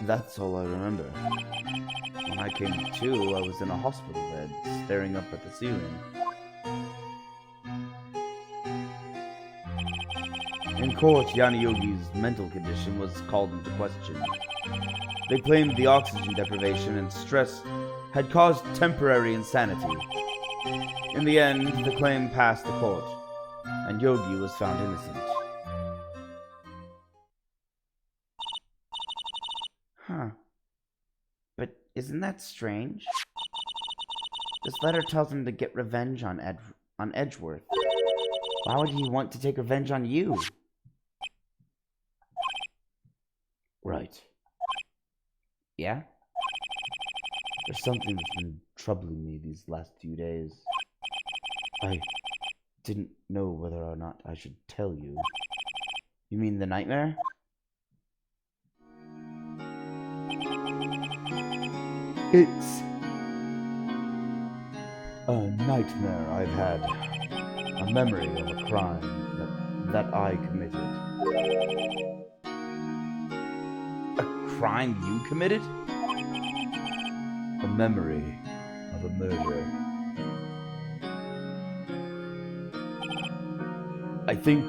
That's all I remember. When I came to, I was in a hospital bed, staring up at the ceiling. In court, Jnana Yogi's mental condition was called into question. They claimed the oxygen deprivation and stress had caused temporary insanity. In the end, the claim passed the court, and Yogi was found innocent. Huh. But isn't that strange? This letter tells him to get revenge on Edgeworth. Why would he want to take revenge on you? Right. Yeah? There's something that's been troubling me these last few days. I didn't know whether or not I should tell you. You mean the nightmare? It's a nightmare I've had. A memory of a crime that I committed. A crime you committed? A memory of a murder. I think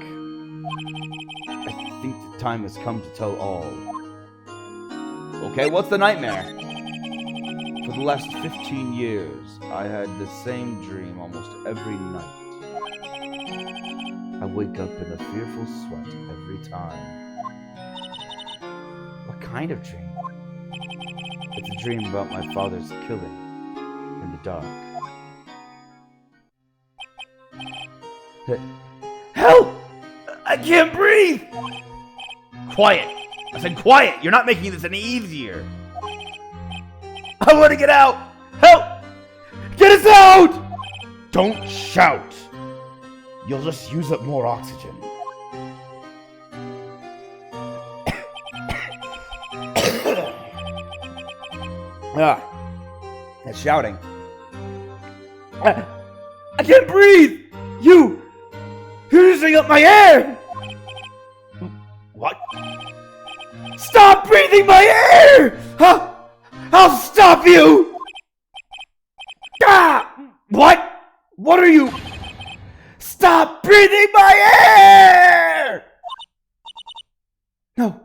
the time has come to tell all. Okay, what's the nightmare? For the last 15 years, I had the same dream almost every night. I wake up in a fearful sweat every time. What kind of dream? It's a dream about my father's killing in the dark. Help! I can't breathe! Quiet! I said quiet! You're not making this any easier! I want to get out! Help! Get us out! Don't shout! You'll just use up more oxygen. That's shouting. I can't breathe! You're using up my air! What? Stop breathing my air! I'll stop you! What? What are you? Stop breathing my air! No.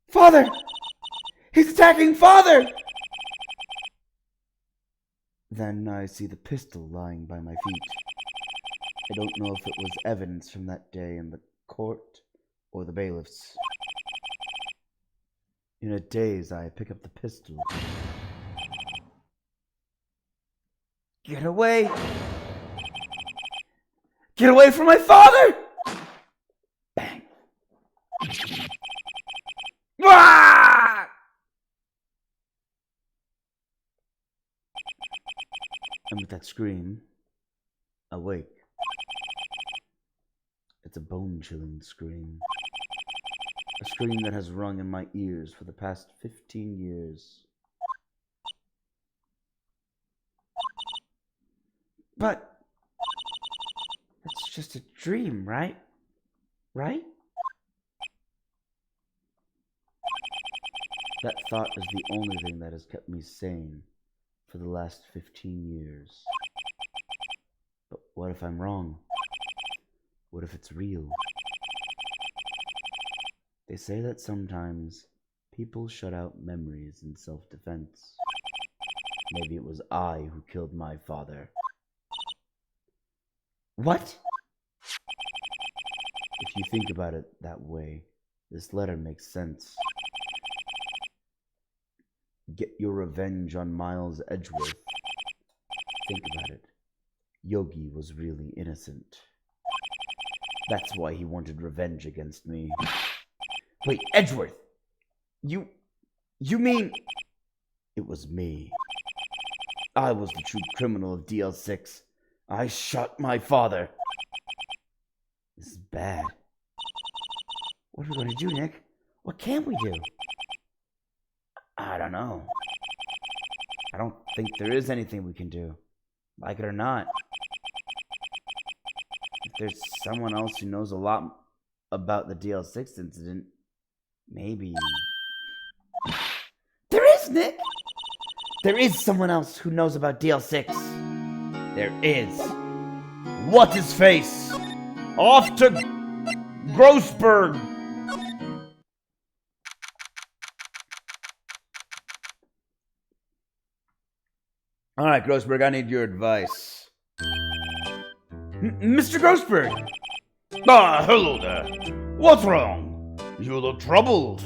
Father! He's attacking Father! Then I see the pistol lying by my feet. I don't know if it was evidence from that day in the court or the bailiffs. In a daze, I pick up the pistol. Get away! Get away from my father! Bang. Ah! And with that scream, awake. It's a bone-chilling scream. A scream that has rung in my ears for the past 15 years. But it's just a dream, right? Right? That thought is the only thing that has kept me sane for the last 15 years. But what if I'm wrong? What if it's real? They say that sometimes people shut out memories in self-defense. Maybe it was I who killed my father. What? If you think about it that way, this letter makes sense. Get your revenge on Miles Edgeworth. think about it, Yogi was really innocent. That's why he wanted revenge against me. Wait, Edgeworth! You mean... It was me. I was the true criminal of DL6. I shot my father. This is bad. What are we going to do, Nick? What can we do? I don't know. I don't think there is anything we can do. Like it or not. If there's someone else who knows a lot about the DL6 incident, maybe... There is, Nick! There is someone else who knows about DL6. There is. What's his face? Off to Grossberg! Alright, Grossberg, I need your advice. Mr. Grossberg! Ah, hello there. What's wrong? You look troubled.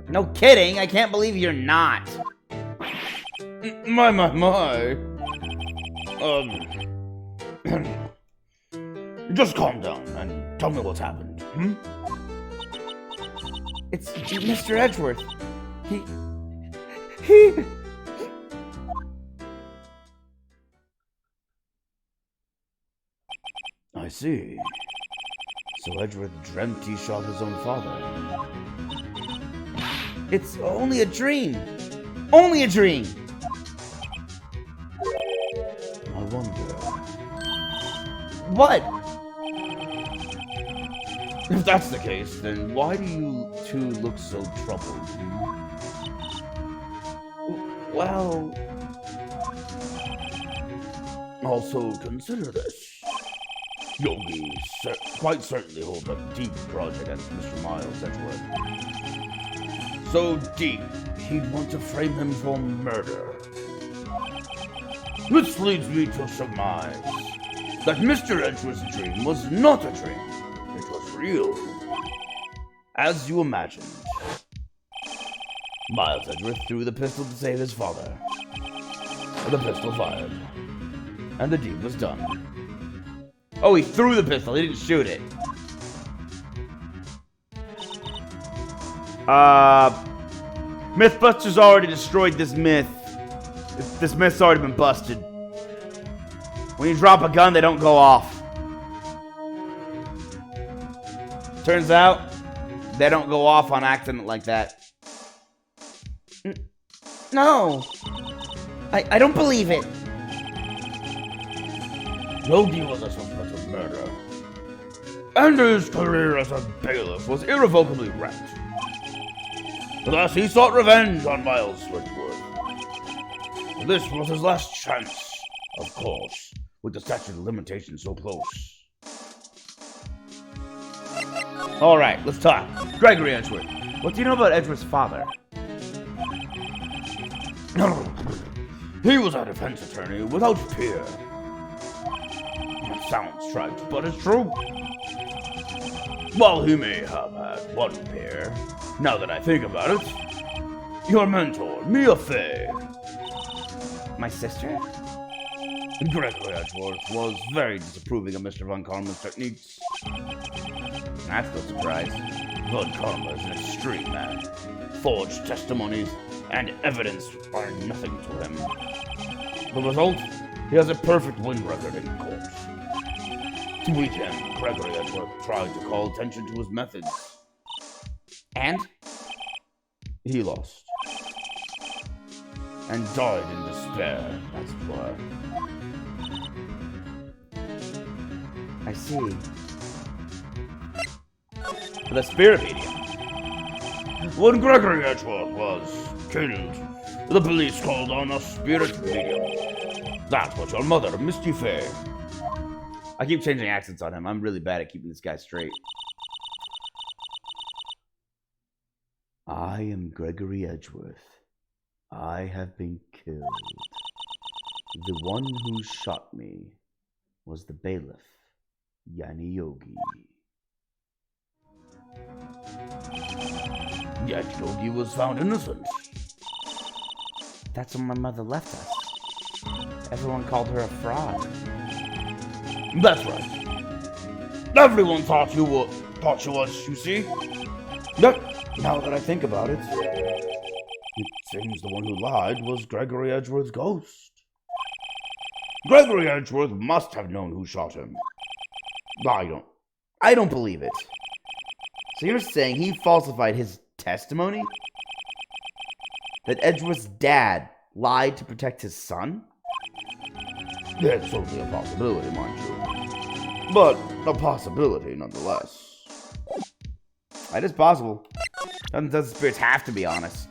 No kidding, I can't believe you're not. My. Just calm down and tell me what's happened, hmm? It's Mr. Edgeworth. He... I see. So Edgeworth dreamt he shot his own father. It's only a dream. Only a dream. I wonder. What? If that's the case, then why do you two look so troubled? Well... Also, consider this. Yogi quite certainly holds a deep grudge against Mr. Miles Edgeworth. So deep, he'd want to frame him for murder. This leads me to surmise that Mr. Edgeworth's dream was not a dream. It was real. As you imagined. Miles Edgeworth threw the pistol to save his father. The pistol fired. And the deed was done. Oh, he threw the pistol, he didn't shoot it. Mythbusters already destroyed this myth. This myth's already been busted. When you drop a gun, they don't go off. Turns out, they don't go off on accident like that. No. I don't believe it. Yogi was a suspect of murder, and his career as a bailiff was irrevocably wrecked. Thus, he sought revenge on Miles Edgeworth. This was his last chance, of course, with the statute of limitations so close. Alright, let's talk. Gregory Edgeworth. What do you know about Edgeworth's father? He was a defense attorney without peer. It sounds trite, but it's true. While he may have had one peer, now that I think about it, your mentor, Mia Fey. My sister? Gregory Edgeworth was very disapproving of Mr. Von Karma's techniques. That's no surprise. Von Karma is an extreme man. Forged testimonies and evidence are nothing to him. The result? He has a perfect win record in court. To weekend, Gregory Edgeworth tried to call attention to his methods. And? He lost. And died in despair, that's why. I see. The spirit medium. When Gregory Edgeworth was killed, the police called on a spirit medium. That's what your mother, Misty Fey. I keep changing accents on him. I'm really bad at keeping this guy straight. I am Gregory Edgeworth. I have been killed. The one who shot me was the bailiff, Yanni Yogi. Yet Yogi was found innocent. That's when my mother left us. Everyone called her a fraud. That's right. Everyone thought you was, you see? Yep, now that I think about it seems the one who lied was Gregory Edgeworth's ghost. Gregory Edgeworth must have known who shot him. I don't believe it. So you're saying he falsified his testimony? That Edgeworth's dad lied to protect his son? It's certainly a possibility, mind you. But a possibility nonetheless. It is possible. Doesn't the spirits have to be honest?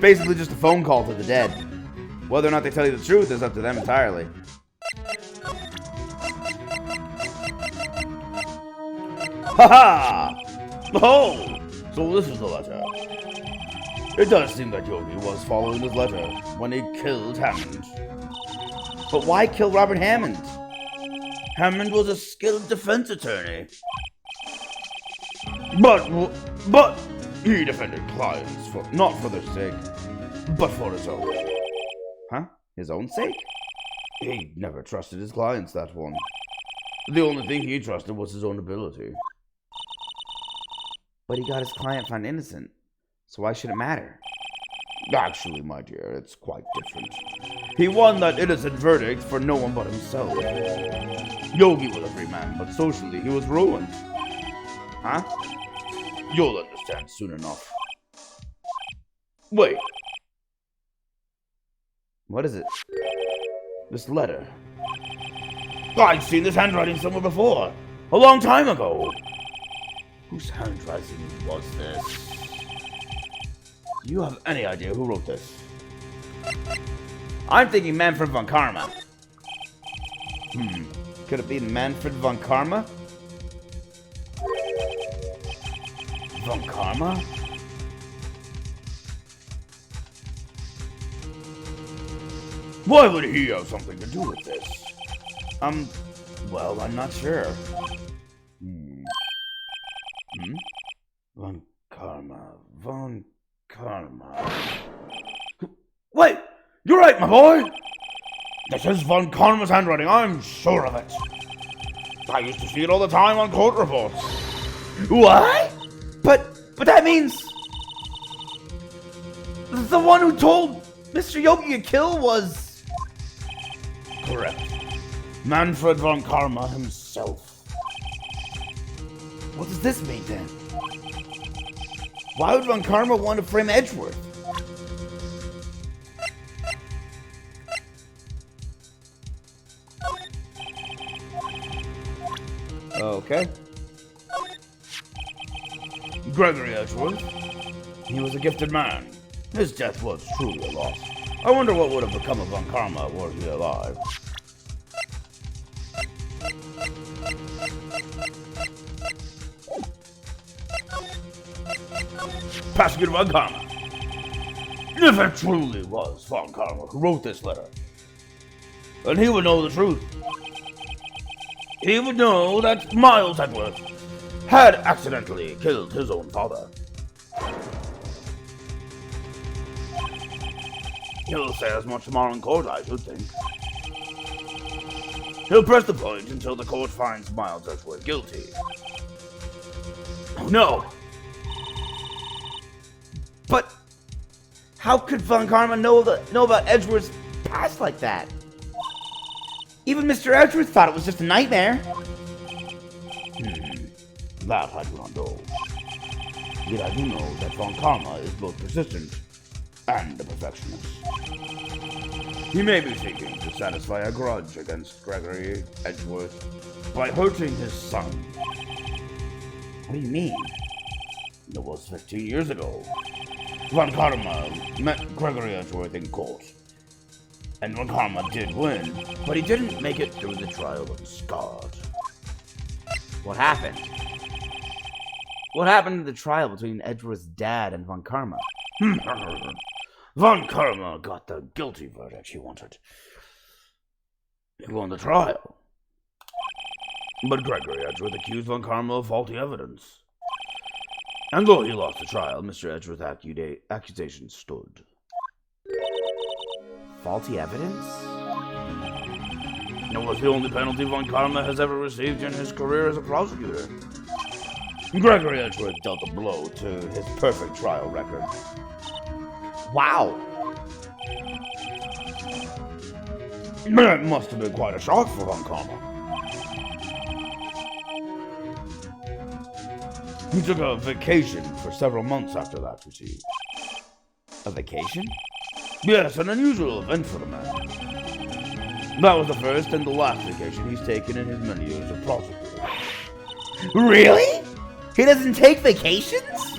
Basically just a phone call to the dead. Whether or not they tell you the truth is up to them entirely. Ha-ha! Oh! So this is the letter. It does seem that Yogi was following his letter when he killed Hammond. But why kill Robert Hammond? Hammond was a skilled defense attorney. But he defended clients not for their sake, but for his own. Huh? His own sake? He never trusted his clients, that one. The only thing he trusted was his own ability. But he got his client found innocent, so why should it matter? Actually, my dear, it's quite different. He won that innocent verdict for no one but himself. Yogi was a free man, but socially he was ruined. Huh? You'll understand soon enough. Wait. What is it? This letter. I've seen this handwriting somewhere before. A long time ago. Whose handwriting was this? Do you have any idea who wrote this? I'm thinking Manfred von Karma. Could it be Manfred von Karma? Von Karma? Why would he have something to do with this? Well, I'm not sure. Von Karma. Wait! You're right, my boy! This is Von Karma's handwriting, I'm sure of it. I used to see it all the time on court reports. What? But that means... the one who told Mr. Yogi to kill was... Correct. Manfred von Karma himself. What does this mean, then? Why would von Karma want to frame Edgeworth? Okay. Gregory Edgeworth. He was a gifted man. His death was truly a loss. I wonder what would have become of von Karma were he alive. Passing it to von Karma. If it truly was von Karma who wrote this letter, then he would know the truth. He would know that Miles Edgeworth had accidentally killed his own father. He'll say as much tomorrow in court, I should think. He'll press the point until the court finds Miles Edgeworth guilty. Oh no! But how could von Karma know about Edgeworth's past like that? Even Mr. Edgeworth thought it was just a nightmare. That I do not know. Yet I do know that von Karma is both persistent and a perfectionist. He may be seeking to satisfy a grudge against Gregory Edgeworth by hurting his son. What do you mean? It was 15 years ago. Von Karma met Gregory Edgeworth in court. And von Karma did win, but he didn't make it through the trial unscarred. What happened? What happened in the trial between Edgeworth's dad and von Karma? Von Karma got the guilty verdict he wanted. He won the trial. But Gregory Edgeworth accused von Karma of faulty evidence. And though he lost the trial, Mr. Edgeworth's accusations stood. Faulty evidence? It was the only penalty Von Karma has ever received in his career as a prosecutor. Gregory Edgeworth dealt a blow to his perfect trial record. Wow. That must have been quite a shock for Von Karma. He took a vacation for several months after that, you see. A vacation? Yes, an unusual event for the man. That was the first and the last vacation he's taken in his many years of prosecutor. Really? He doesn't take vacations?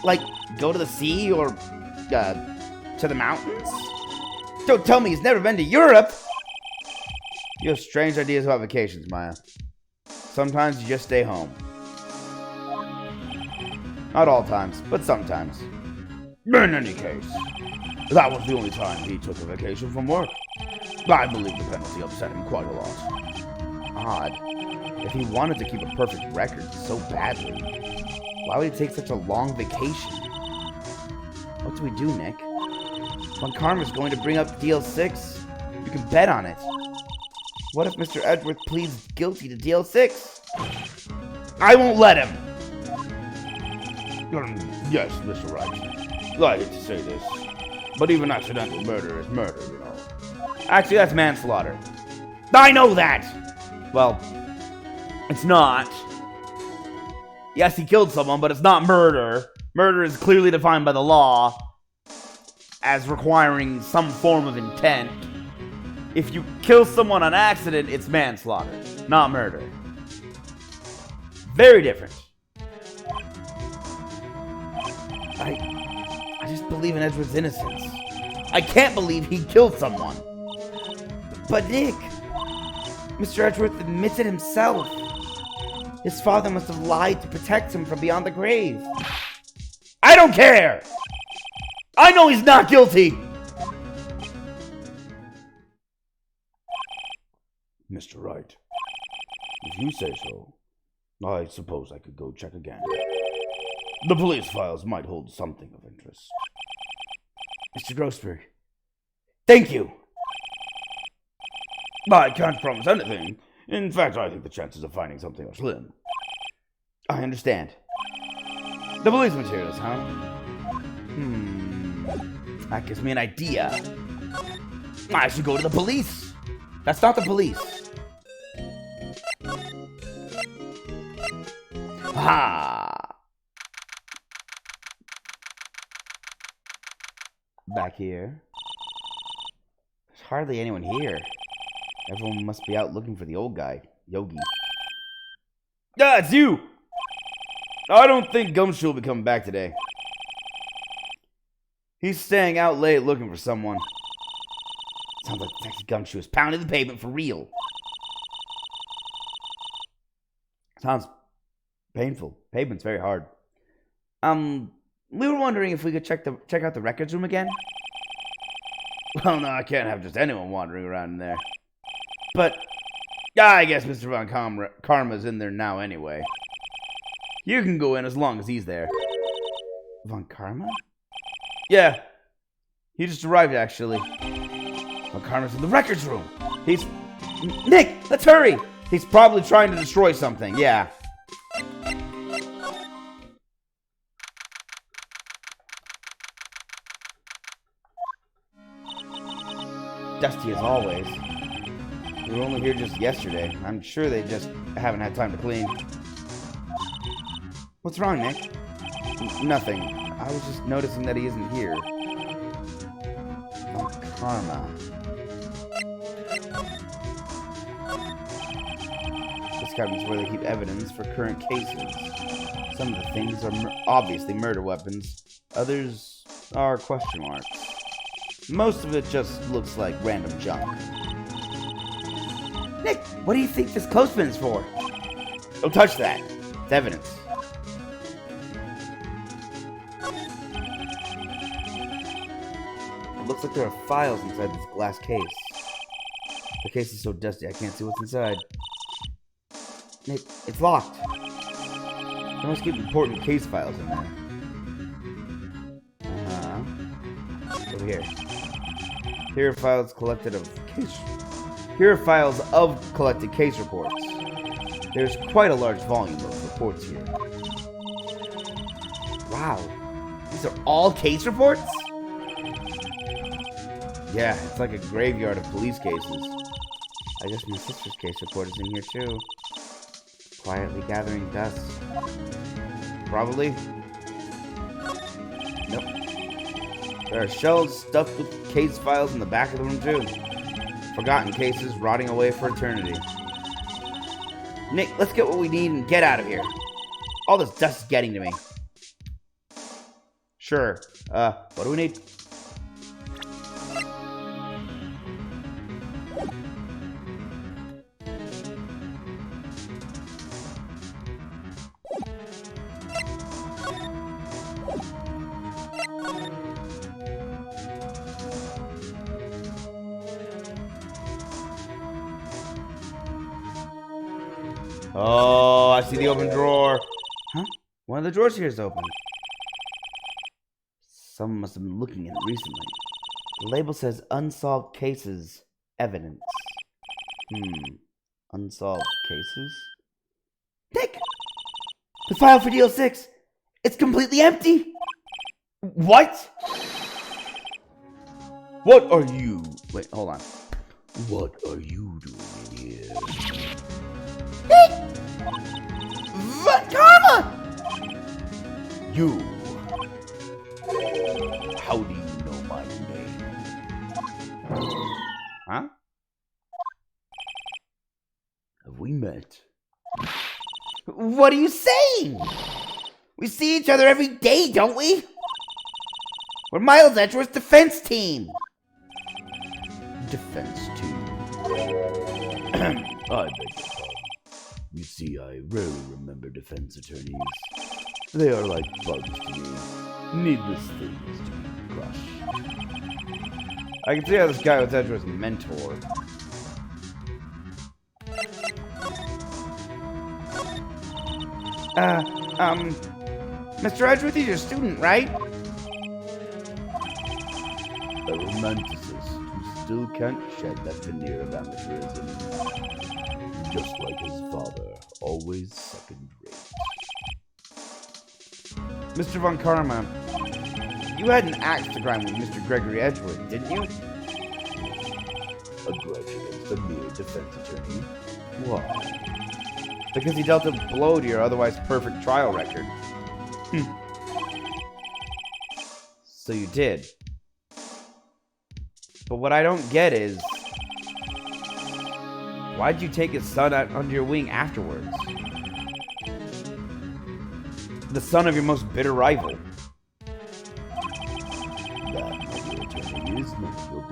Like, go to the sea or, to the mountains? Don't tell me he's never been to Europe! You have strange ideas about vacations, Maya. Sometimes you just stay home. Not all times, but sometimes. In any case, that was the only time he took a vacation from work. I believe the penalty upset him quite a lot. Odd. If he wanted to keep a perfect record so badly, why would he take such a long vacation? What do we do, Nick? Von Karma's going to bring up DL6. You can bet on it. What if Mr. Edgeworth pleads guilty to DL6? I won't let him! Yes, Mr. Wright. I hate to say this, but even accidental murder is murder, you know. Actually, that's manslaughter. I know that! Well, it's not. Yes, he killed someone, but it's not murder. Murder is clearly defined by the law as requiring some form of intent. If you kill someone on accident, it's manslaughter, not murder. Very different. I just believe in Edgeworth's innocence. I can't believe he killed someone. But Nick, Mr. Edgeworth admits it himself. His father must have lied to protect him from beyond the grave. I don't care! I know he's not guilty! Mr. Wright, if you say so, I suppose I could go check again. The police files might hold something of interest. Mr. Grossberg, thank you! I can't promise anything. In fact, I think the chances of finding something are slim. I understand. The police materials, huh? That gives me an idea. I should go to the police. That's not the police. Ha! Back here. There's hardly anyone here. Everyone must be out looking for the old guy, Yogi. Ah, it's you! I don't think Gumshoe will be coming back today. He's staying out late looking for someone. Sounds like Detective Gumshoe is pounding the pavement for real. Sounds painful. Pavement's very hard. We were wondering if we could check out the records room again. Well, no, I can't have just anyone wandering around in there. But I guess Mr. Von Karma's in there now anyway. You can go in as long as he's there. Von Karma? Yeah. He just arrived, actually. Von Karma's in the records room. Nick, let's hurry! He's probably trying to destroy something, yeah. Dusty as always. We were only here just yesterday. I'm sure they just haven't had time to clean. What's wrong, Nick? Nothing. I was just noticing that he isn't here. Von Karma. This cabinet's where they keep evidence for current cases. Some of the things are obviously murder weapons. Others are question marks. Most of it just looks like random junk. Nick, what do you think this clothespin's for? Don't touch that. It's evidence. It looks like there are files inside this glass case. The case is so dusty I can't see what's inside. Nick, it's locked. They must keep important case files in there. Over here. Here are files of collected case reports. There's quite a large volume of reports here. Wow. These are all case reports? Yeah, it's like a graveyard of police cases. I guess my sister's case report is in here too. Quietly gathering dust. Probably. Nope. There are shelves stuffed with case files in the back of the room too. Forgotten cases rotting away for eternity. Nick, let's get what we need and get out of here. All this dust is getting to me. Sure. What do we need? Oh, I see the open drawer. Huh? One of the drawers here is open. Someone must have been looking at it recently. The label says unsolved cases evidence. Unsolved cases? Nick! The file for DL6! It's completely empty! What? What are you... Wait, hold on. What are you doing in here? Karma! You. How do you know my name? Huh? Have we met? What are you saying? We see each other every day, don't we? We're Miles Edgeworth's defense team. Defense team. I beg your pardon. You see, I rarely remember defense attorneys. They are like bugs to me. Needless things to be crushed. I can see how this guy was Edgeworth's mentor. Mr. Edgeworth is your student, right? A romanticist who still can't shed that veneer of amateurism. Just like his father, always second rate. Mr. Von Karma, you had an axe to grind with Mr. Gregory Edgeworth, didn't you? A grudge against a mere defense attorney? Why? Because he dealt a blow to your otherwise perfect trial record. So you did. But what I don't get is... why'd you take his son out under your wing afterwards? The son of your most bitter rival. That, my dear attorney, is none of your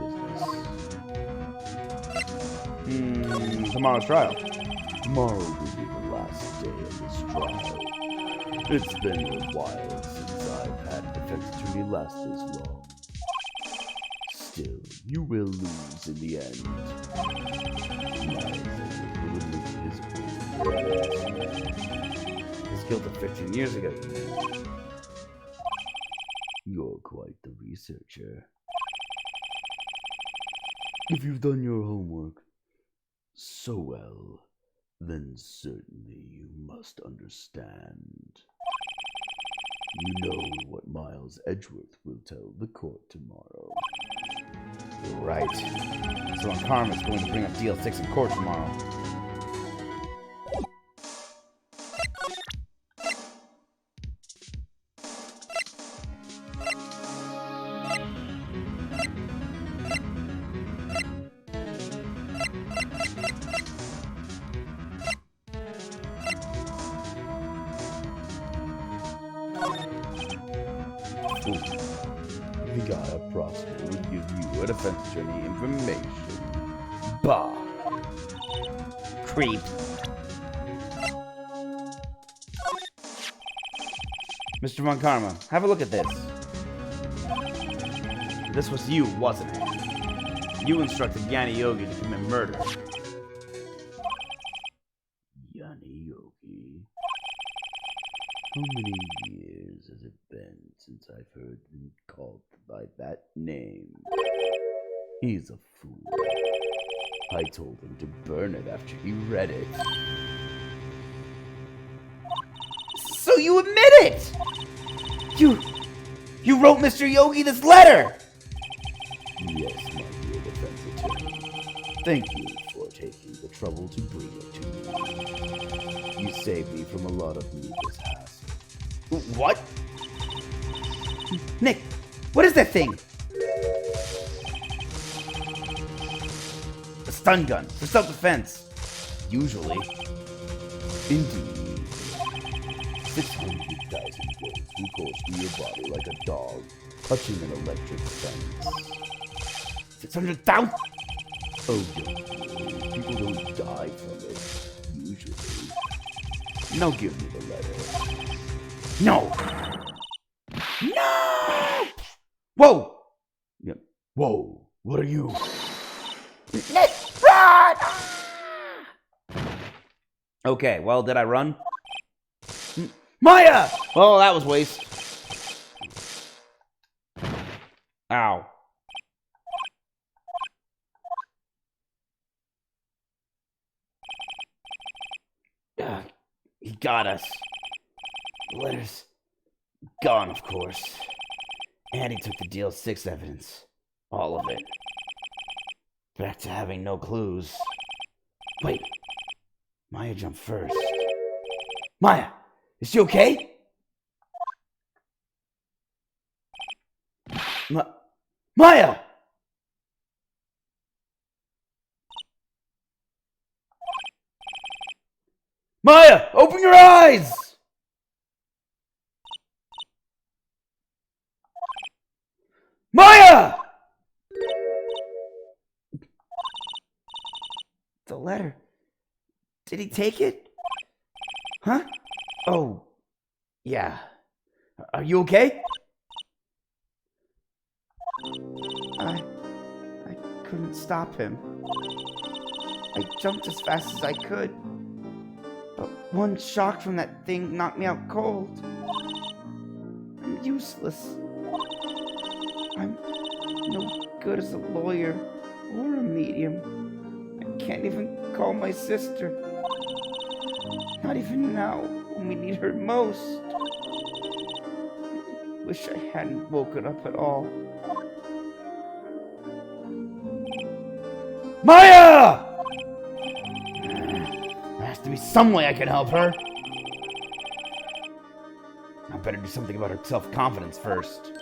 business. Tomorrow's trial. Tomorrow will be the last day of this trial. It's been a while since I've had a defense attorney last this long. Still, you will lose in the end. His guilt of 15 years ago. You're quite the researcher. If you've done your homework so well, then certainly you must understand. You know what Miles Edgeworth will tell the court tomorrow. Right. So Karma's going to bring up DL6 in court tomorrow. The guy at Prosper would give you a defense attorney information. Bah! Creep. Mr. Von Karma, have a look at this. This was you, wasn't it? You instructed Yanni Yogi to commit murder. Yanni Yogi? How many years has it been since I've heard him called by that name? He's a fool. I told him to burn it after he read it. So you admit it! You wrote Mr. Yogi this letter! Yes, my dear defense attorney. Thank you for taking the trouble to bring it to me. You saved me from a lot of needless hassle. What? Nick, what is that thing? A stun gun for self-defense. Usually. Indeed. 600,000 volts will course through your body like a dog touching an electric fence. 600,000? Oh, don't worry. People don't die from it, usually. Now give me the letter. No! No! Whoa! Yeah. Whoa, what are you? Nick, run! Okay, well, did I run? Maya! Oh, that was waste. Ow. He got us. The letter's gone, of course. And he took the deal 6 evidence. All of it. Back to having no clues. Wait. Maya jumped first. Maya! Is she okay? Maya! Maya, open your eyes! Maya! The letter. Did he take it? Huh? Oh, yeah. Are you okay? I couldn't stop him. I jumped as fast as I could. But one shock from that thing knocked me out cold. I'm useless. I'm no good as a lawyer or a medium. I can't even call my sister. Not even now, when we need her most. Wish I hadn't woken up at all. Maya! There has to be some way I can help her. I better do something about her self-confidence first.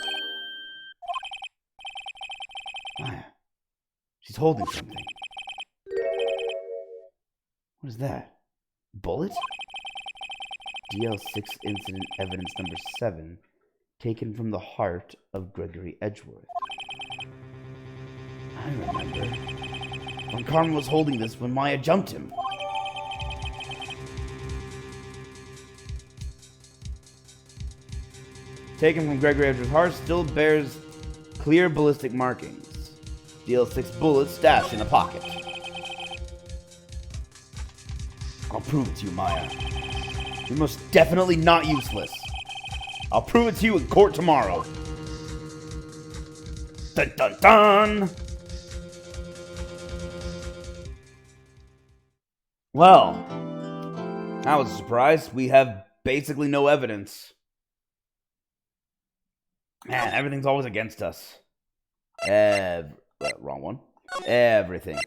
Maya. She's holding something. What is that? Bullet? DL6 incident evidence number 7, taken from the heart of Gregory Edgeworth. I remember. When Carmen was holding this when Maya jumped him. Taken from Gregory Edgeworth's heart, still bears clear ballistic markings. DL6 bullet stashed in a pocket. I'll prove it to you, Maya. You're most definitely not useless. I'll prove it to you in court tomorrow. Dun dun dun! Well, that was a surprise. We have basically no evidence. Man, everything's always against us. Wrong one. Everything.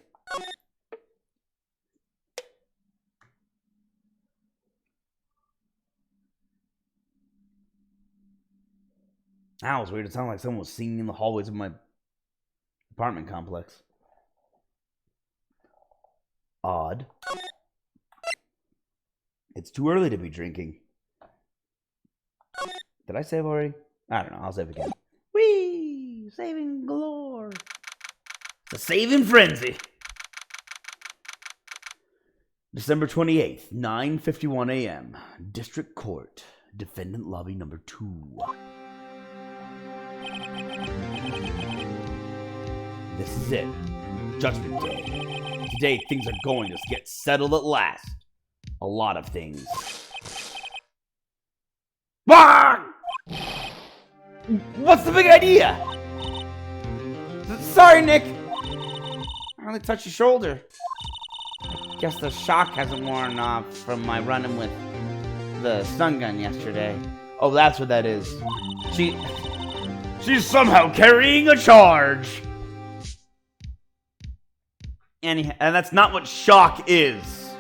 That was weird. It sounded like someone was singing in the hallways of my apartment complex. Odd. It's too early to be drinking. Did I save already? I don't know. I'll save again. Whee! Saving galore. It's a saving frenzy. December 28th, 9:51 a.m. District Court. Defendant lobby number 2. This is it. Judgment Day. Today, things are going to get settled at last. A lot of things. Ah! What's the big idea? Sorry, Nick. I only touched your shoulder. I guess the shock hasn't worn off from my running with the stun gun yesterday. Oh, that's what that is. She's somehow carrying a charge. And that's not what shock is.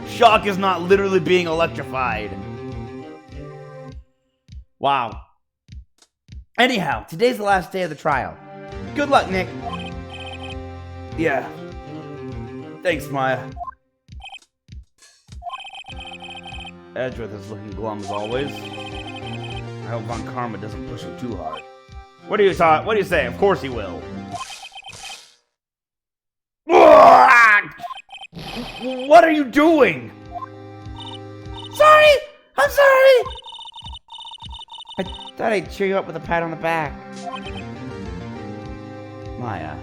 Shock is not literally being electrified. Wow. Anyhow, today's the last day of the trial. Good luck, Nick. Yeah. Thanks, Maya. Edgeworth is looking glum as always. I hope Von Karma doesn't push him too hard. What do you say? Of course he will. What are you doing? Sorry! I'm sorry! I thought I'd cheer you up with a pat on the back. Maya,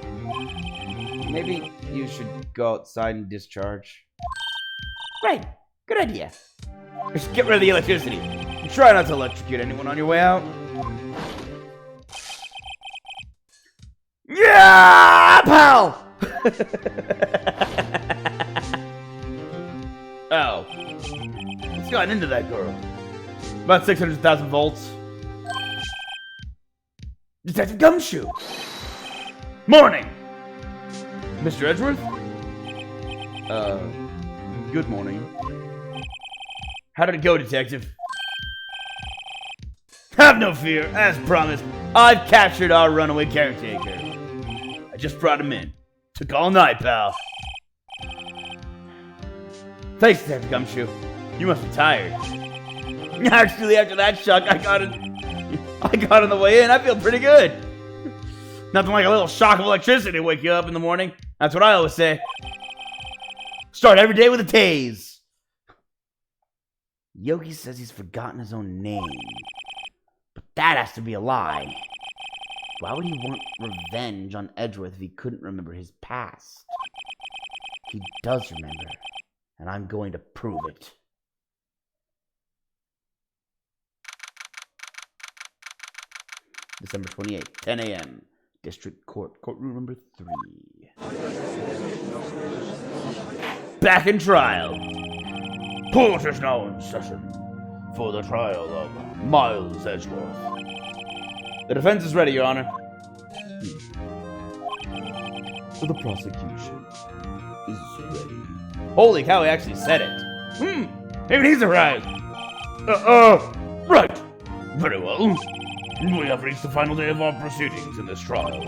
maybe you should go outside and discharge. Right, good idea. Just get rid of the electricity. And try not to electrocute anyone on your way out. Yeah, pal! Oh. What's gotten into that girl? About 600,000 volts. Detective Gumshoe! Morning! Mr. Edgeworth? Good morning. How did it go, Detective? Have no fear, as promised, I've captured our runaway caretaker. I just brought him in. Took all night, pal. Thanks, Detective Gumshoe. You must be tired. Actually, after that shock I got on the way in, I feel pretty good. Nothing like a little shock of electricity to wake you up in the morning. That's what I always say. Start every day with a tase. Yogi says he's forgotten his own name. But that has to be a lie. Why would he want revenge on Edgeworth if he couldn't remember his past? He does remember, and I'm going to prove it. December 28th, 10 a.m. District Court, courtroom number 3. Back in trial. Court is now in session for the trial of Miles Edgeworth. The defense is ready, Your Honor. The prosecution is ready. Holy cow, he actually said it. Even he's arrived. Right. Very well. We have reached the final day of our proceedings in this trial.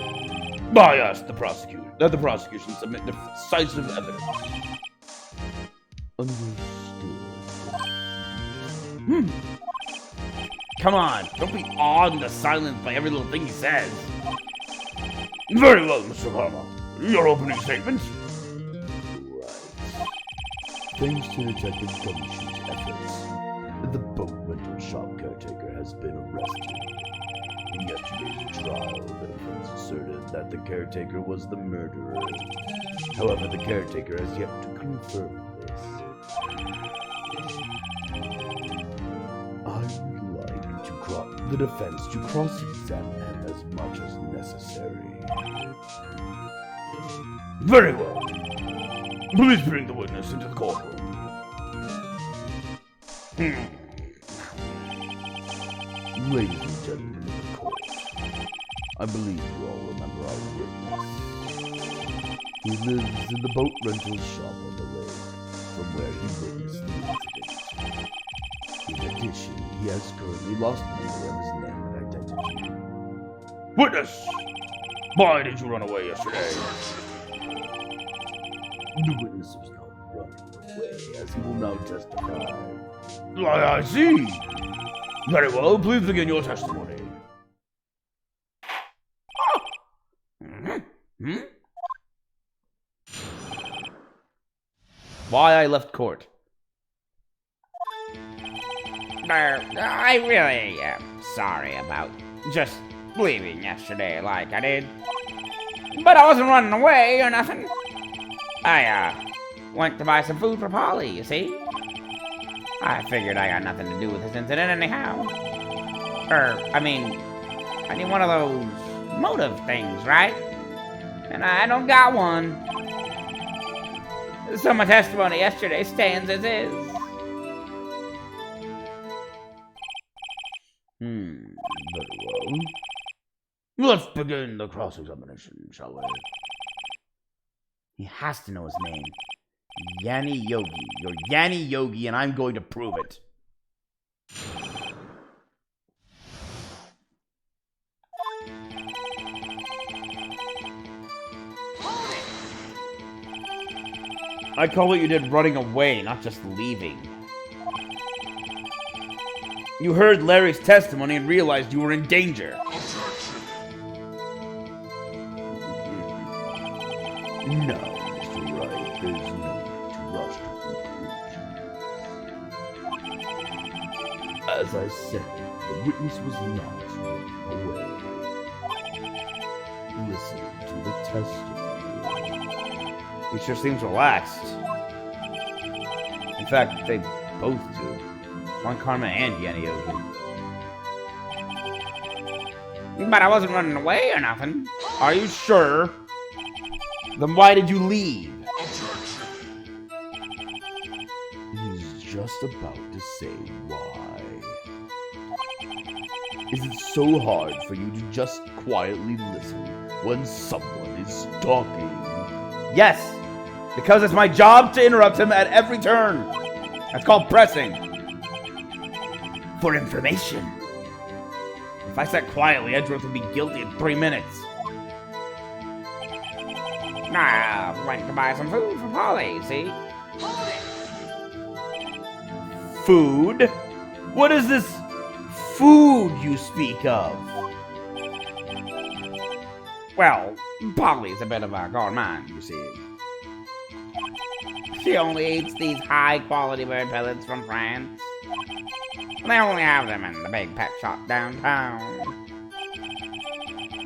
I ask the prosecution submit decisive evidence. Understood. Come on, don't be awed into silence by every little thing he says. Very well, Mr. Karma. Your opening statement? Right. Thanks to Detective Gumshoe's efforts, the boat rental shop caretaker has been arrested. In yesterday's trial, the defense asserted that the caretaker was the murderer. However, the caretaker has yet to confirm this. I would like the defense to cross-examine him as much as necessary. Very well. Please bring the witness into the courtroom. Ladies and gentlemen of the court, I believe you all remember our witness. He lives in the boat rental shop on the lake, from where he witnessed the incident. In addition, he has currently lost memory of his name and identity. Witness! Why did you run away yesterday? The witness was not running away, as he will now testify. I see. Very well, please begin your testimony. Why I left court. I really am sorry about just leaving yesterday like I did. But I wasn't running away or nothing. I, went to buy some food for Polly, you see? I figured I got nothing to do with this incident anyhow. I need one of those motive things, right? And I don't got one. So my testimony yesterday stands as is. Very well. Let's begin the cross-examination, shall we? He has to know his name. Yanni Yogi. You're Yanni Yogi, and I'm going to prove it. I call what you did running away, not just leaving. You heard Larry's testimony and realized you were in danger. No, Mr. Wright, there's no need to rush to conclusion. As I said, the witness was not running away. Listen to the testimony. He sure seems relaxed. In fact, they both do. On Karma and Yanni Yogi. But I wasn't running away or nothing. Are you sure? Then why did you leave? He's just about to say why. Is it so hard for you to just quietly listen when someone is talking? Yes, because it's my job to interrupt him at every turn. That's called pressing. For information. If I sat quietly, Edgeworth would be guilty in 3 minutes. I went to buy some food for Polly, see? Food? What is this food you speak of? Well, Polly's a bit of a gourmand, you see. She only eats these high-quality bird pellets from France. They only have them in the big pet shop downtown.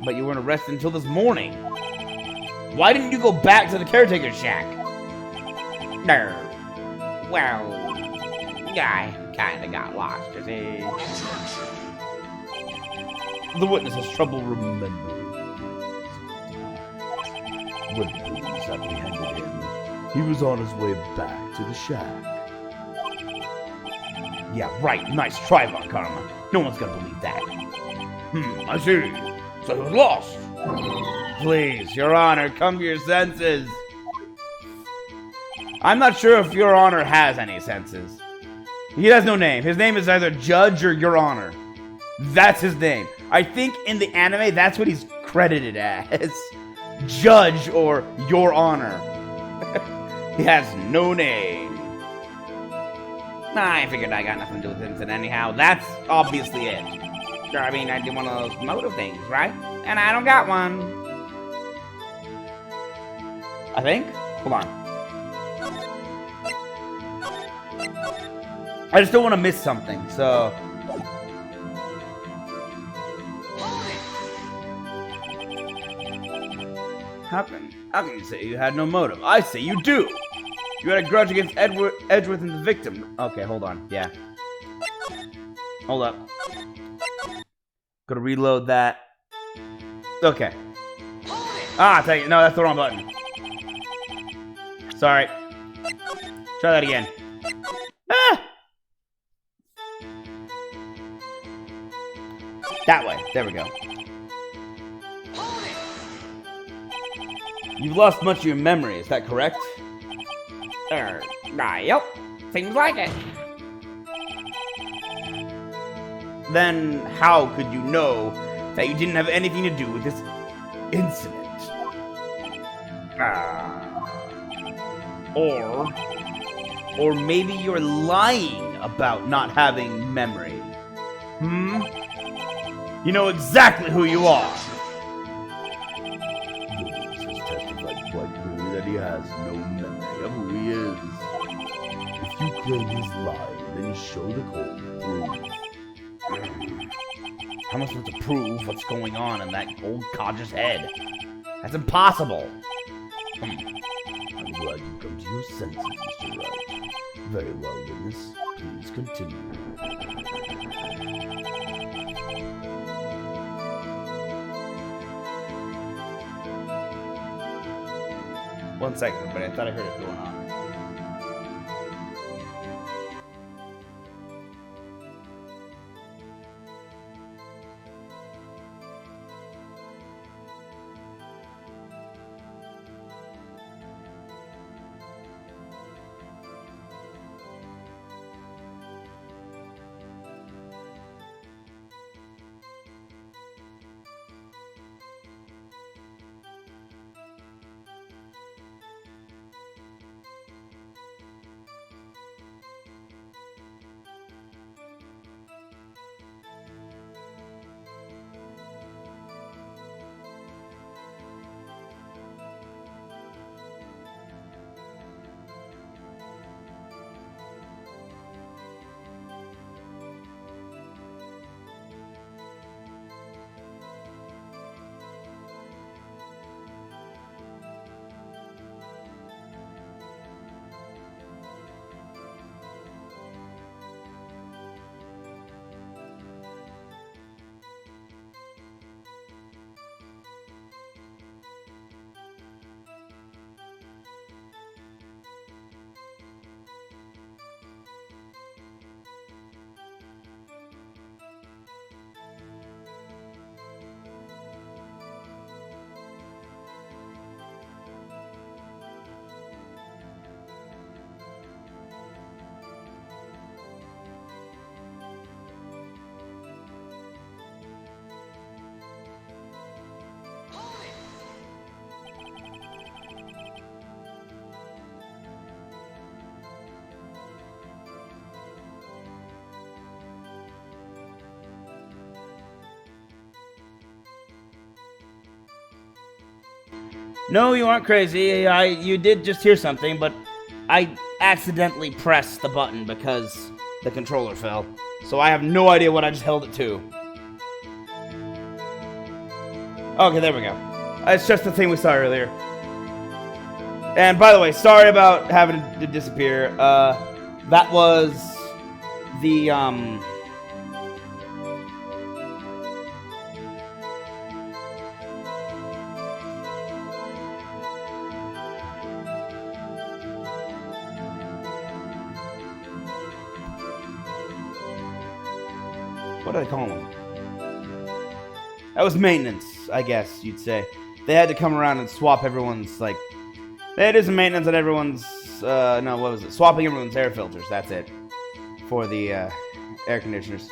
But you weren't arrested until this morning. Why didn't you go back to the caretaker's shack? Well, I kinda got lost, you see. The witness has trouble remembering. When the police apprehended him, he was on his way back to the shack. Yeah, right. Nice try, Von Karma. No one's gonna believe that. I see. So he was lost. Please, Your Honor, come to your senses. I'm not sure if Your Honor has any senses. He has no name. His name is either Judge or Your Honor. That's his name. I think in the anime, that's what he's credited as. Judge or Your Honor. He has no name. I figured I got nothing to do with this anyhow. That's obviously it. I mean, I did one of those motive things, right? And I don't got one. I think? Hold on. I just don't want to miss something, so... How can you say you had no motive? I say you do! You had a grudge against Edgeworth and the victim. Okay, hold on. Yeah. Hold up. Gotta reload that. Okay. Ah, take it. No, that's the wrong button. Sorry. Try that again. Ah! That way. There we go. You've lost much of your memory, is that correct? Yep. Seems like it. Then how could you know that you didn't have anything to do with this incident? Or maybe you're lying about not having memory. You know exactly who you are. Witness has testified quite clearly that he has no memory of who he is. If you claim he's lying, then show the court proof. How am I supposed to prove what's going on in that old codger's head? That's impossible. I was glad you come to your senses, Mr. Wright. Very well, witness. Please continue. One second, but I thought I heard it going on. No, you aren't crazy. You did just hear something, but I accidentally pressed the button because the controller fell. So I have no idea what I just held it to. Okay, there we go. It's just the thing we saw earlier. And by the way, sorry about having to disappear. That was the, what do they call them? That was maintenance, I guess you'd say. They had to come around and swap everyone's, like... They had to do some maintenance on everyone's... no, what was it? Swapping everyone's air filters, that's it. For the, air conditioners.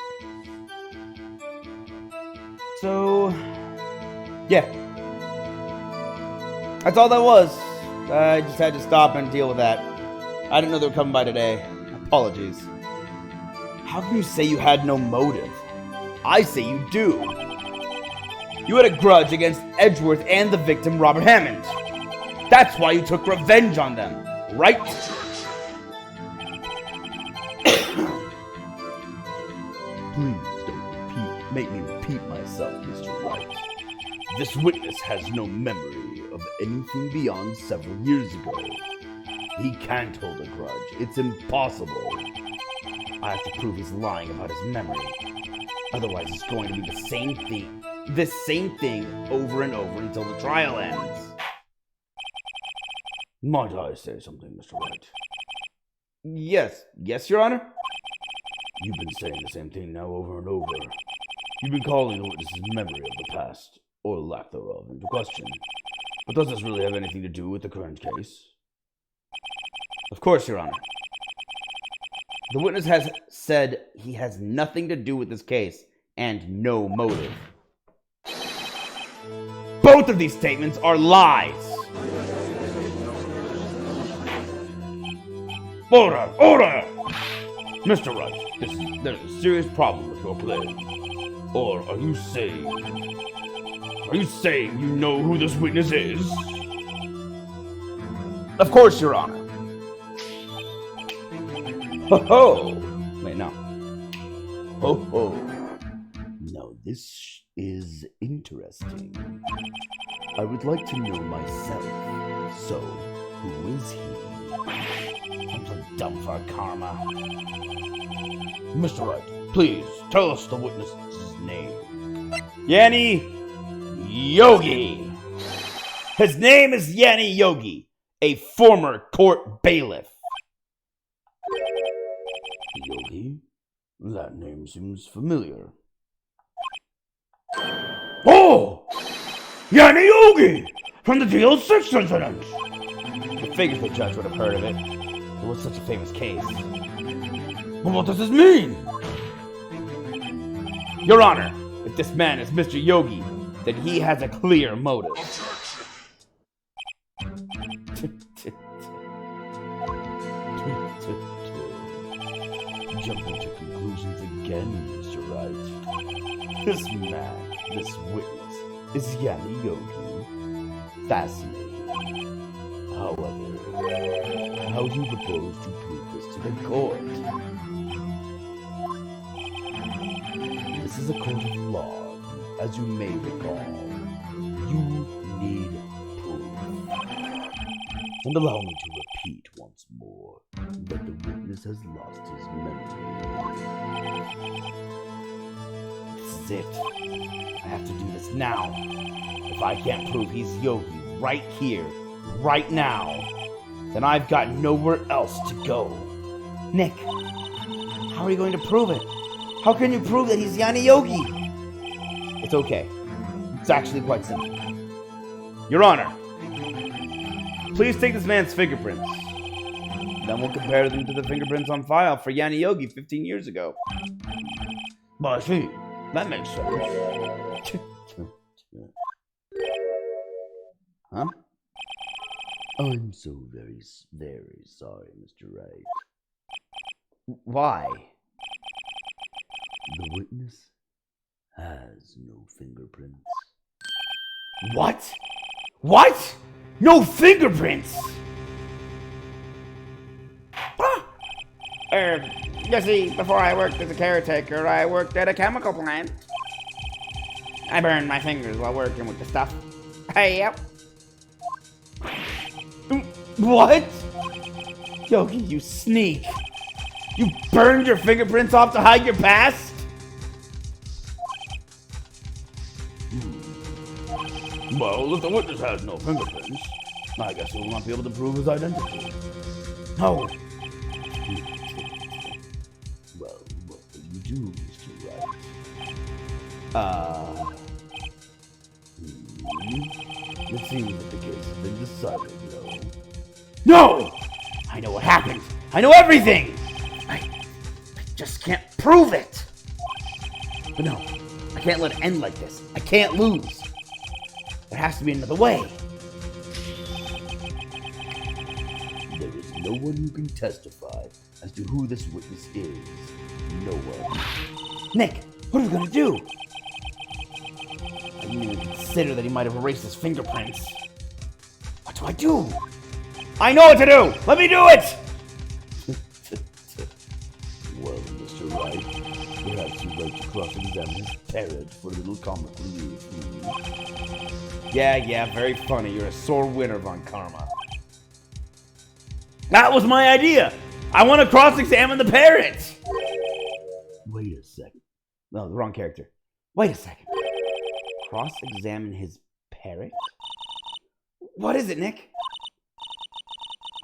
So... yeah. That's all that was. I just had to stop and deal with that. I didn't know they were coming by today. Apologies. How can you say you had no motive? I say you do. You had a grudge against Edgeworth and the victim, Robert Hammond. That's why you took revenge on them, right? Please don't make me repeat myself, Mr. Wright. This witness has no memory of anything beyond several years ago. He can't hold a grudge. It's impossible. I have to prove he's lying about his memory. Otherwise, it's going to be the same thing over and over until the trial ends. Might I say something, Mr. Wright? Yes, Your Honor? You've been saying the same thing now over and over. You've been calling the witness's memory of the past, or lack thereof, into question. But does this really have anything to do with the current case? Of course, Your Honor. The witness has said he has nothing to do with this case and no motive. Both of these statements are lies. Order! Mr. Wright, there's a serious problem with your claim. Or are you saying you know who this witness is? Of course, Your Honor. Ho ho! Wait, no. Ho ho. Now this is interesting. I would like to know myself. So, Who is he? I'm so dumb for karma. Mr. Wright, please tell us the witness's name. Yanni Yogi. His name is Yanni Yogi, a former court bailiff. Yogi? That name seems familiar. Oh! Yanni Yogi! From the DL6 incident! The figures the judge would have heard of it. It was such a famous case. But what does this mean? Your Honor, if this man is Mr. Yogi, then he has a clear motive. Jumping to conclusions again, Mr. Wright. This man, this witness, is Yanni Yogi. Fascinating. However, how do you propose to prove this to the court? This is a court of law. As you may recall, you need proof. And allow me to repeat once more that the witness has lost his memory. This is it. I have to do this now. If I can't prove he's Yogi right here, right now, then I've got nowhere else to go. Nick, how are you going to prove it? How can you prove that he's Yanni Yogi? It's okay. It's actually quite simple. Your Honor, please take this man's fingerprints. Then we'll compare them to the fingerprints on file for Yanni Yogi 15 years ago. I see. That makes sense. Huh? I'm so very, very sorry, Mr. Wright. Why? The witness has no fingerprints. What? What? No fingerprints? You see, before I worked as a caretaker, I worked at a chemical plant. I burned my fingers while working with the stuff. Hey, yep. What? Yogi, you sneak. You burned your fingerprints off to hide your past? Well, if the witness has no fingerprints, I guess he will not be able to prove his identity. No. Well, what will you do, Mr. Wright? It seems that the case has been decided, no? No! I know what happened. I know everything! I just can't prove it! But no, I can't let it end like this. I can't lose. There has to be another way. There is no one who can testify as to who this witness is. No one. Nick, what are we gonna do? I didn't even consider that he might have erased his fingerprints. What do I do? I know what to do! Let me do it! Well, Mr. Wright, perhaps you'd like to cross-examine his parrot for a little comic relief. Yeah, very funny. You're a sore winner, Von Karma. That was my idea! I want to cross-examine the parrot! Wait a second. No, the wrong character. Wait a second. Cross-examine his parrot? What is it, Nick?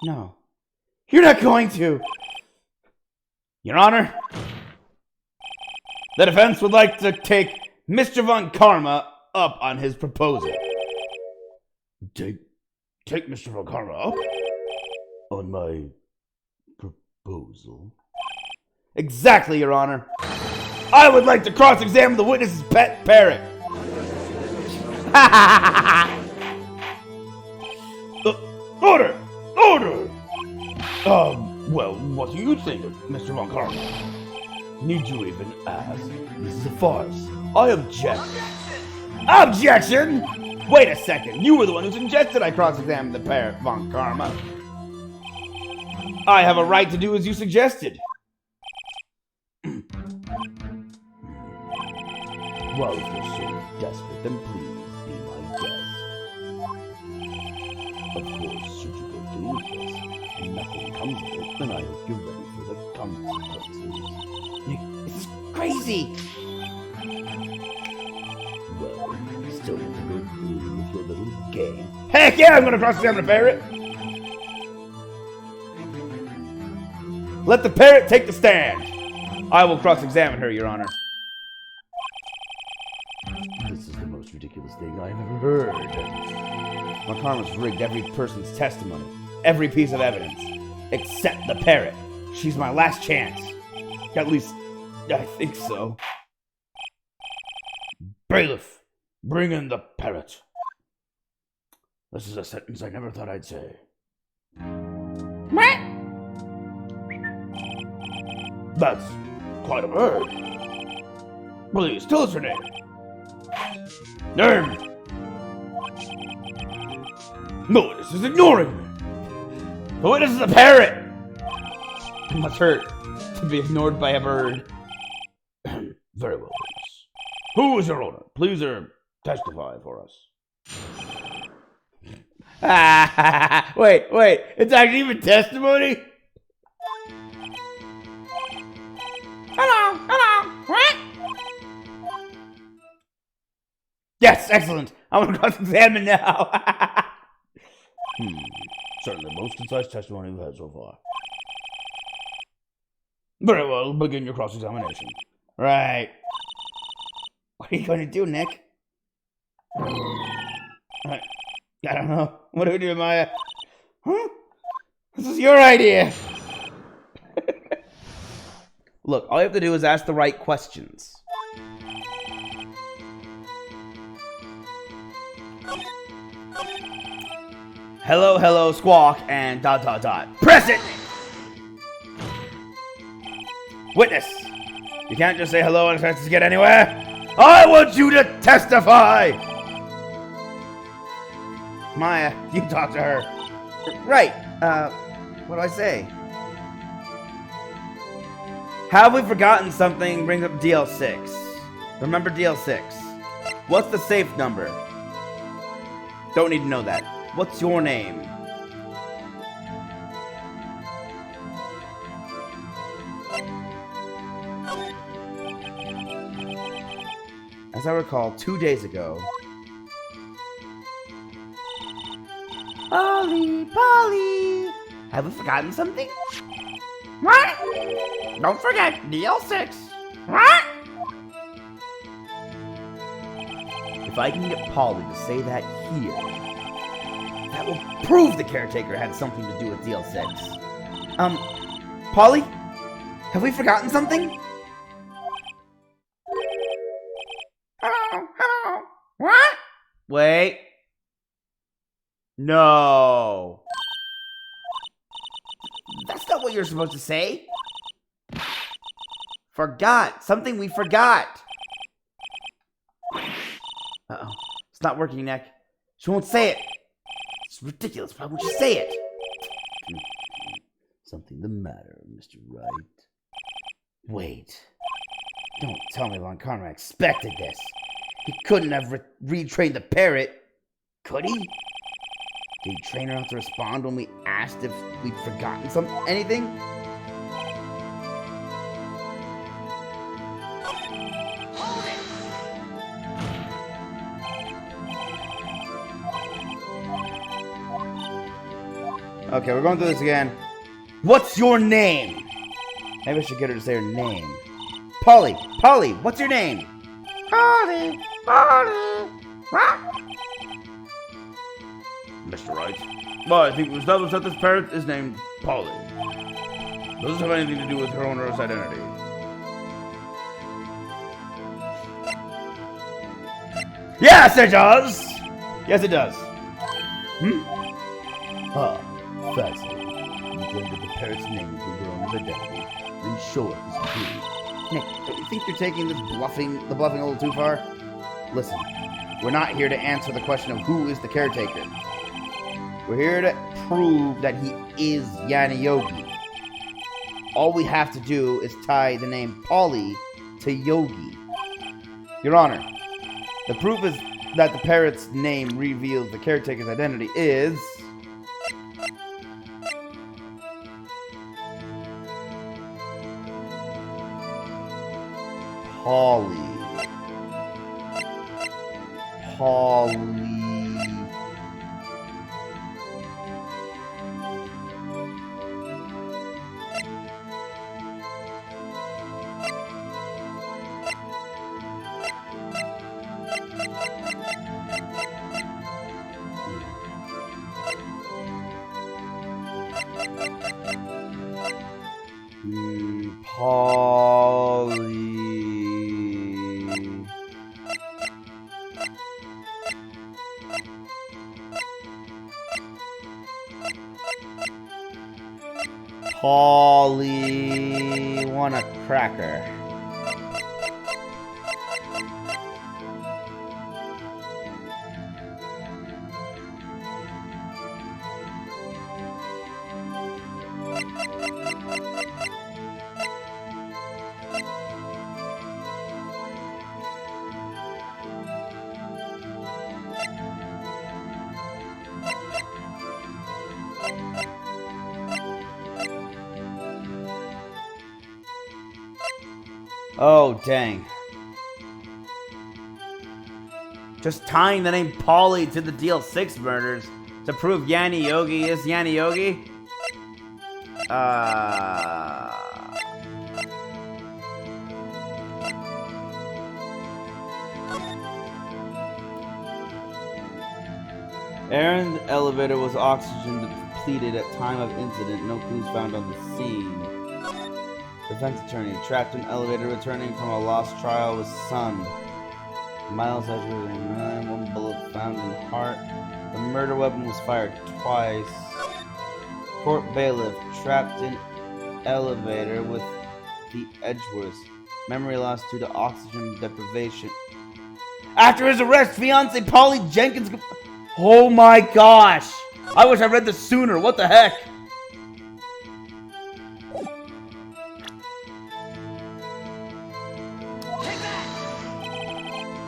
No. You're not going to! Your Honor, the defense would like to take Mr. Von Karma up on his proposal. Take Mr. Von Karma up? On my proposal? Exactly, Your Honor. I would like to cross-examine the witness's pet parrot. Order! Order! Well, what do you think, Mr. Von Karma? Need you even ask? This is a farce. I object. Objection! Wait a second. You were the one who suggested I cross-examine the parrot, Von Karma. I have a right to do as you suggested. Well, if you're so desperate, then please be my guest. Of course, should you go useless and nothing comes of it, then I hope you're ready for the consequences. Nick, this is crazy! Well, still want to go through with your little game. Heck yeah, I'm gonna cross-examine a parrot! Let the parrot take the stand! I will cross-examine her, Your Honor. This is the most ridiculous thing I have ever heard. My karma's rigged every person's testimony, every piece of evidence, except the parrot. She's my last chance. At least, I think so. Bailiff, bring in the parrot. This is a sentence I never thought I'd say. That's quite a bird. Please, tell us your name. Name! The witness is ignoring me. The witness is a parrot! It must hurt to be ignored by a bird. Very well, witness. Who is your owner? Please testify for us. Wait, it's actually even testimony? Hello. What? Yes, excellent. I want to cross-examine now. Certainly the most concise testimony we've had so far. Very well, begin your cross-examination. Right. What are you going to do, Nick? I don't know. What do we do, Maya? Huh? This is your idea. Look, all you have to do is ask the right questions. Hello, squawk, and ... Press it! Witness! You can't just say hello and expect us to get anywhere! I want you to testify! Maya, you talk to her. Right, what do I say? Have we forgotten something? Brings up DL6. Remember DL6. What's the safe number? Don't need to know that. What's your name? As I recall, 2 days ago... Polly! Have we forgotten something? What? Don't forget, DL6. What? If I can get Polly to say that here, that will prove the caretaker had something to do with DL6. Polly? Have we forgotten something? Hello. What? Wait. No. That's not what you're supposed to say. Forgot. Something we forgot. Uh-oh. It's not working, Nick. She won't say it. It's ridiculous. Why won't you say it? Something the matter, Mr. Wright? Wait. Don't tell me Lon Conrad expected this. He couldn't have retrained the parrot. Could he? Did he train her not to respond when we asked if we'd forgotten anything? Okay, we're going through this again. What's your name? Maybe I should get her to say her name. Polly, what's your name? Polly. Mr. Wright? Well, I think we established that this parrot is named Polly. Doesn't have anything to do with her owner's identity. Yes, it does! Yes, it does. Ah, fascinating. You blended the parrot's name with your owner's identity. Then show us this proof. Nick, don't you think you're taking this bluffing a little too far? Listen, we're not here to answer the question of who is the caretaker. We're here to prove that he is Yana Yogi. All we have to do is tie the name Polly to Yogi. Your Honor, the proof is that the parrot's name reveals the caretaker's identity is... Polly. Polly want a cracker. Oh, dang. Just tying the name Polly to the DL6 murders to prove Yanni Yogi is Yanni Yogi? Aaron's elevator was oxygen depleted at time of incident. No clues found on the scene. Defense attorney trapped in elevator returning from a lost trial with son. Miles Edgeworth and one bullet found in heart. The murder weapon was fired twice. Court bailiff trapped in elevator with the Edgeworths. Memory loss due to oxygen deprivation. After his arrest, fiance Polly Jenkins. Oh my gosh! I wish I read this sooner. What the heck?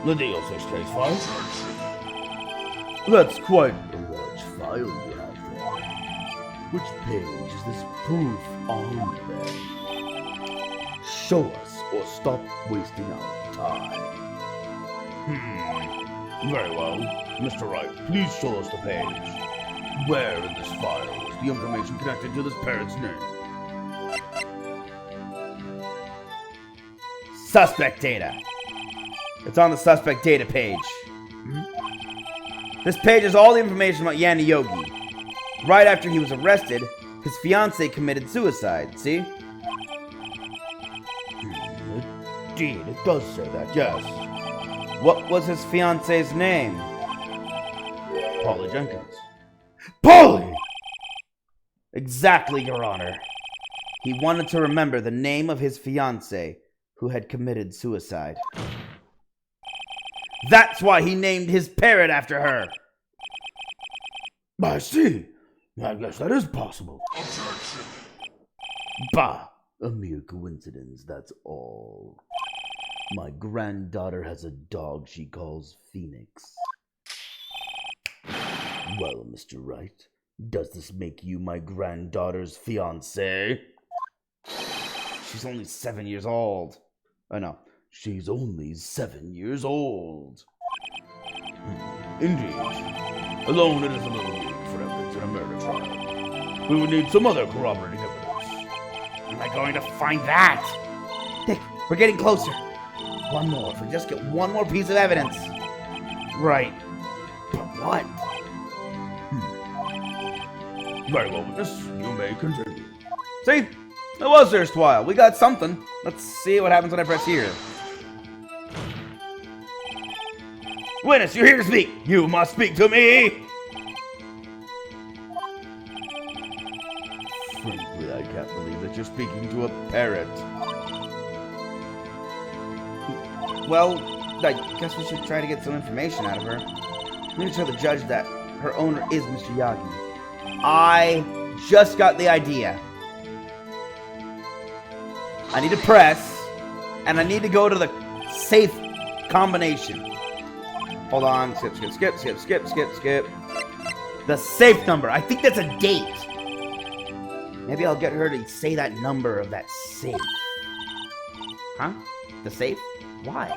The DL6 case file. That's quite a large file you have there. Which page is this proof on there? Show us or stop wasting our time. Very well. Mr. Wright, please show us the page. Where in this file is the information connected to this parrot's name? Suspect data. It's on the suspect data page. This page has all the information about Yanni Yogi. Right after he was arrested, his fiancée committed suicide, see? Indeed, it does say that, yes. What was his fiancée's name? Polly Jenkins. Polly! Exactly, Your Honor. He wanted to remember the name of his fiancée who had committed suicide. That's why he named his parrot after her. I see. I guess that is possible. Objection. Bah! A mere coincidence, that's all. My granddaughter has a dog she calls Phoenix. Well, Mr. Wright, does this make you my granddaughter's fiancé? She's only 7 years old. Oh no. She's only 7 years old. Indeed. Alone, it is a little weak for evidence in a murder trial. We would need some other corroborating evidence. Am I going to find that? Dick, we're getting closer. One more. If we just get one more piece of evidence. Right. But what? Very well, witness. You may continue. See? It was erstwhile. We got something. Let's see what happens when I press here. Witness, you're here to speak. You must speak to me. Frankly, I can't believe that you're speaking to a parrot. Well, I guess we should try to get some information out of her. We need to tell the judge that her owner is Mr. Yagi. I just got the idea. I need to press, and I need to go to the safe combination. Hold on, skip. The safe number. I think that's a date. Maybe I'll get her to say that number of that safe. Huh? The safe? Why?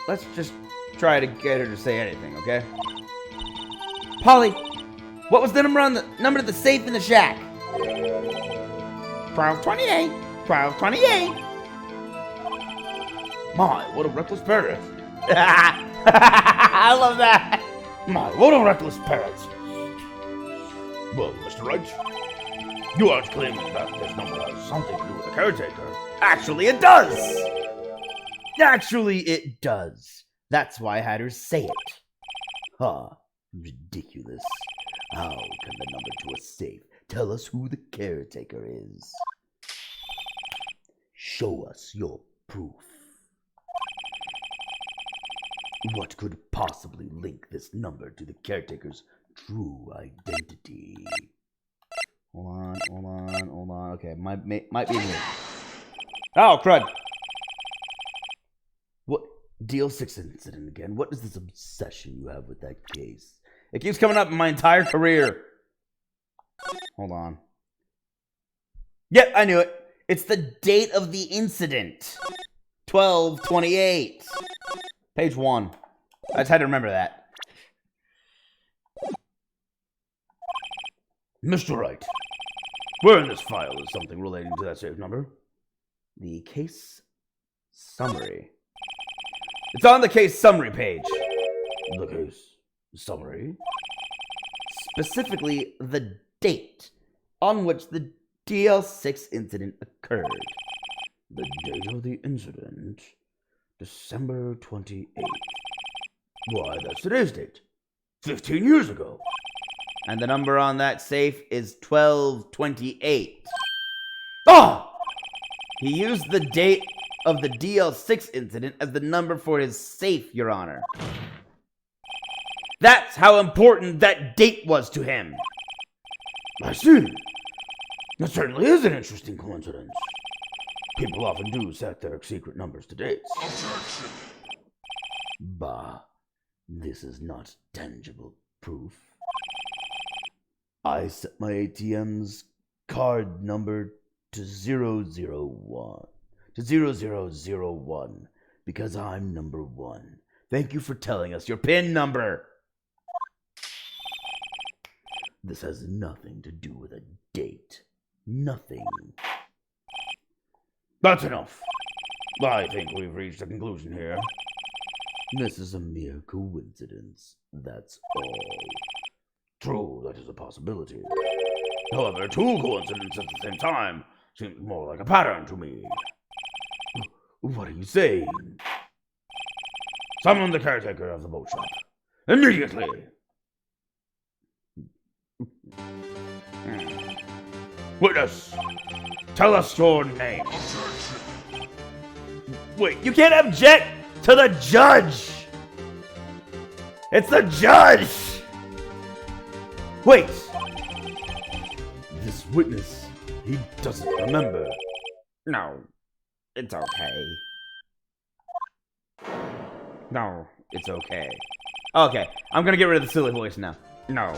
Let's just try to get her to say anything, okay? Polly, what was the number to the safe in the shack? 1228. 1228. My, what a reckless parrot. I love that. My, what a reckless parrot. Well, Mr. Wright, you aren't claiming that this number has something to do with the caretaker. Actually, it does. Actually, it does. That's why I had her say it. Ha! Ridiculous. How can the number to a safe tell us who the caretaker is? Show us your proof. What could possibly link this number to the caretaker's true identity? Hold on. Okay, might be here. Oh, crud. What? DL6 incident again? What is this obsession you have with that case? It keeps coming up in my entire career. Hold on. Yep, I knew it. It's the date of the incident. 12/28. Page 1. I just had to remember that. Mr. Wright, where in this file is something relating to that safe number? The case summary. It's on the case summary page. The case summary? Specifically, the date on which the DL6 incident occurred. The date of the incident, December 28th. Why, that's today's date. 15 years ago. And the number on that safe is 12/28. Oh! He used the date of the DL6 incident as the number for his safe, Your Honor. That's how important that date was to him. I see. That certainly is an interesting coincidence. People often do set their secret numbers to dates. Bah, this is not tangible proof. I set my ATM's card number to 001. To 0001 because I'm number one. Thank you for telling us your PIN number. This has nothing to do with a date. Nothing. That's enough. I think we've reached a conclusion here. This is a mere coincidence, that's all. True, that is a possibility. However, two coincidences at the same time seems more like a pattern to me. What are you saying? Summon the caretaker of the boat shop. Immediately! Witness, tell us your name. Wait, you can't object to the judge! It's the judge! Wait! This witness, he doesn't remember. No, it's okay. No, it's okay. Okay, I'm gonna get rid of the silly voice now. No.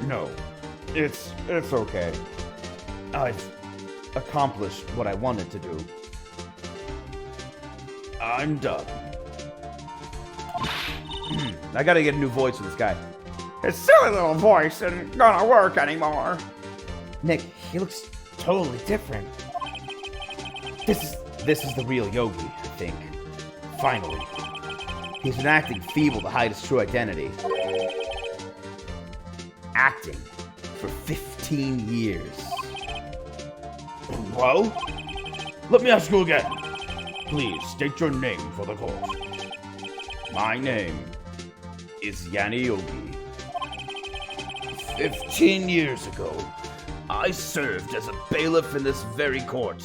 No. It's okay. I've accomplished what I wanted to do. I'm done. I gotta get a new voice for this guy. His silly little voice isn't gonna work anymore. Nick, he looks totally different. This is the real Yogi, I think. Finally. He's been acting feeble to hide his true identity. Acting for 15 years. Well, let me ask you again. Please state your name for the court. My name is Yanni Yogi. 15 years ago, I served as a bailiff in this very court.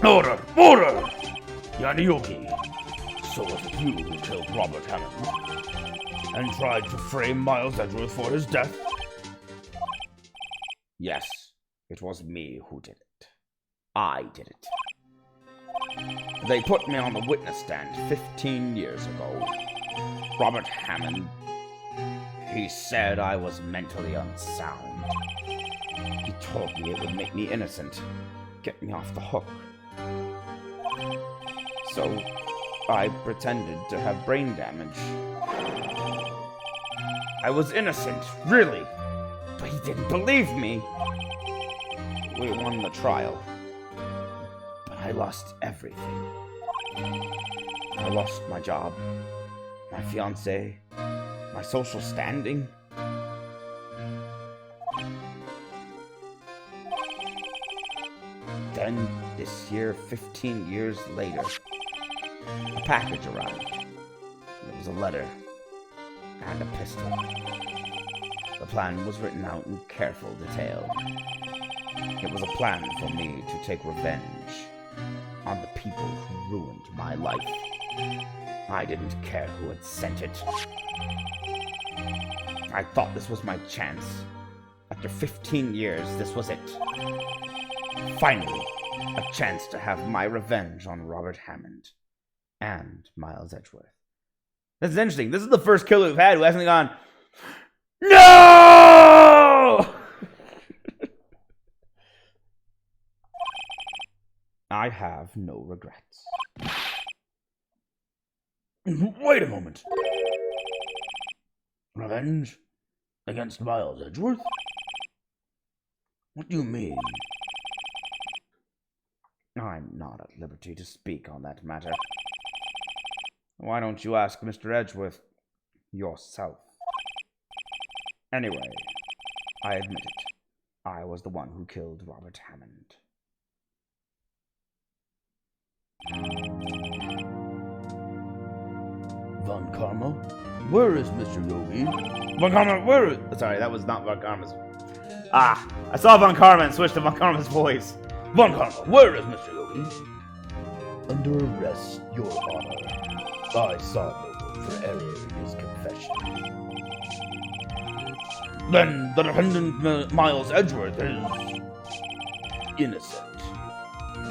Order! Order! Yanni Yogi. So was it you who killed Robert Hammond and tried to frame Miles Edgeworth for his death? Yes, it was me who did it. I did it. They put me on the witness stand 15 years ago. Robert Hammond, He said I was mentally unsound. He told me it would make me innocent, get me off the hook. So, I pretended to have brain damage. I was innocent, really, but he didn't believe me. We won the trial, but I lost everything. I lost my job, my fiancée, my social standing. Then, this year, 15 years later, a package arrived. It was a letter and a pistol. The plan was written out in careful detail. It was a plan for me to take revenge on the people who ruined my life. I didn't care who had sent it. I thought this was my chance. After 15 years, this was it. Finally, a chance to have my revenge on Robert Hammond and Miles Edgeworth. This is interesting. This is the first killer we've had who hasn't gone, no! I have no regrets. Wait a moment. Revenge against Miles Edgeworth? What do you mean? I'm not at liberty to speak on that matter. Why don't you ask Mr. Edgeworth yourself? Anyway, I admit it. I was the one who killed Robert Hammond. Von Karma? Where is Mr. Yogi? Von Karma, where is... Sorry, that was not Von Karma's... Ah, I saw Von Karma and switched to Von Karma's voice. Von Karma, where is Mr. Yogi? Under arrest, Your Honor. I saw no room for error in his confession. Then the defendant Miles Edgeworth is Innocent.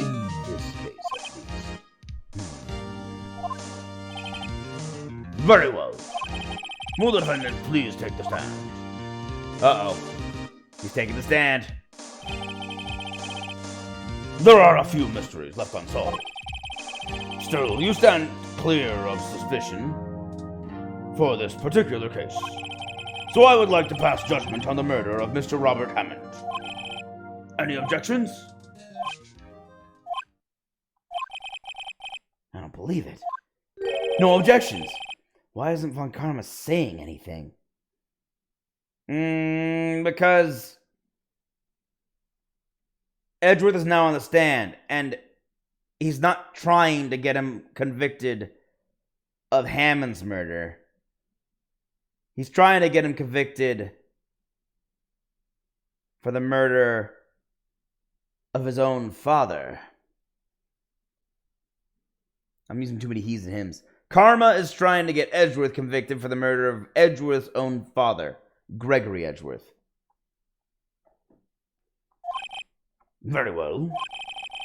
In this case, at least. very well. Will the defendant please take the stand? Uh-oh. He's taking the stand. There are a few mysteries left unsolved. Still, you stand clear of suspicion for this particular case. So I would like to pass judgment on the murder of Mr. Robert Hammond. Any objections? I don't believe it. No objections. Why isn't Von Karma saying anything? Because Edgeworth is now on the stand, and he's not trying to get him convicted of Hammond's murder. He's trying to get him convicted for the murder of his own father. I'm using too many he's and hims. Karma is trying to get Edgeworth convicted for the murder of Edgeworth's own father, Gregory Edgeworth. Very well.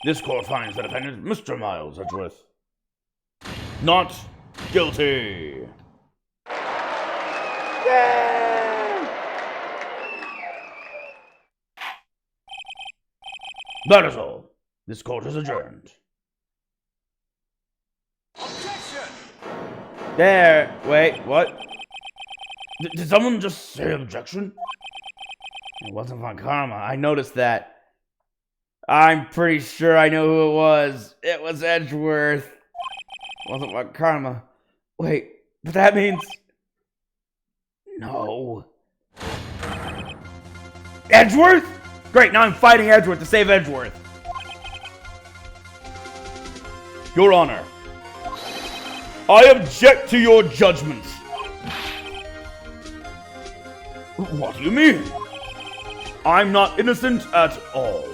This court finds the defendant, Mr. Miles Edgeworth, not guilty. That is all. This court is adjourned. There. Wait, what? Did someone just say objection? It wasn't Von Karma. I noticed that. I'm pretty sure I know who it was. It was Edgeworth. It wasn't Von Karma. Wait, but that means... No. Edgeworth? Great, now I'm fighting Edgeworth to save Edgeworth. Your Honor, I object to your judgment. What do you mean? I'm not innocent at all.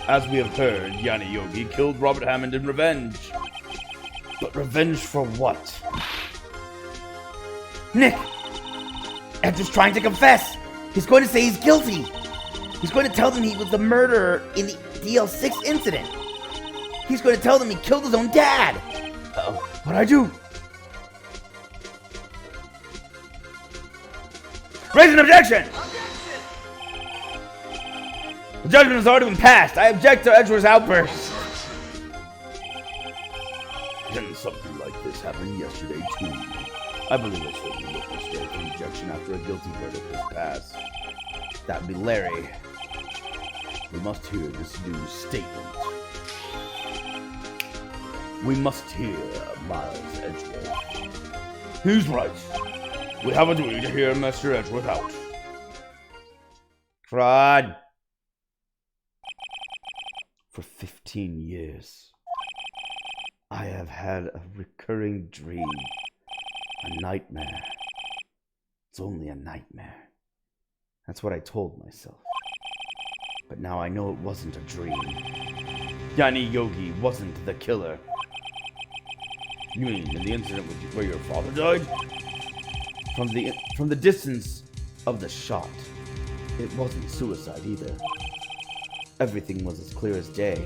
As we have heard, Yanni Yogi killed Robert Hammond in revenge. But revenge for what? Nick! Edge is trying to confess. He's going to say he's guilty. He's going to tell them he was the murderer in the DL6 incident. He's going to tell them he killed his own dad. Uh-oh. What'd I do? Raise an objection! The judgment has already been passed. I object to Edgeworth's outburst. Didn't something like this happen yesterday, too? I believe I certainly witnessed an objection after a guilty verdict was passed. That would be Larry. We must hear this new statement. We must hear Miles Edgeworth. He's right. We have a duty to hear Mr. Edgeworth out. Fraud. For 15 years, I have had a recurring dream. A nightmare. It's only a nightmare. That's what I told myself. But now I know it wasn't a dream. Yanni Yogi wasn't the killer. You mean in the incident where your father died? From the distance of the shot, it wasn't suicide either. Everything was as clear as day.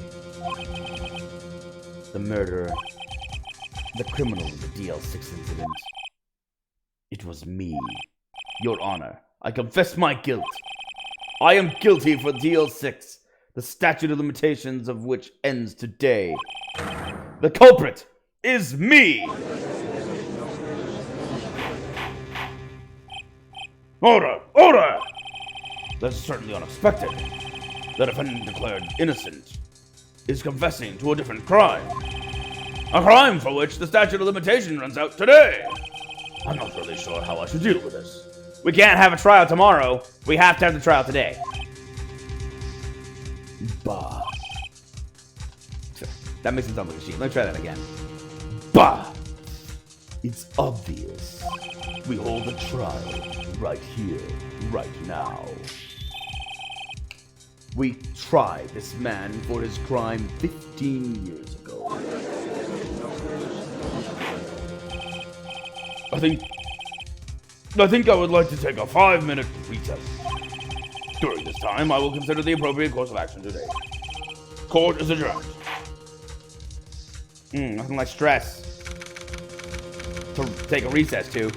The murderer, the criminal in the DL6 incident. It was me. Your Honor, I confess my guilt. I am guilty for DL6, the statute of limitations of which ends today. The culprit is me! Order! Order! That's certainly unexpected. The defendant declared innocent is confessing to a different crime. A crime for which the statute of limitation runs out today. I'm not really sure how I should deal with this. We can't have a trial tomorrow. We have to have the trial today. Bah. That makes it sound like a sheep. Let me try that again. Bah! It's obvious. We hold a trial right here, right now. We tried this man for his crime 15 years ago. I think I would like to take a 5-minute recess. During this time, I will consider the appropriate course of action today. Court is adjourned. Nothing like stress to take a recess to.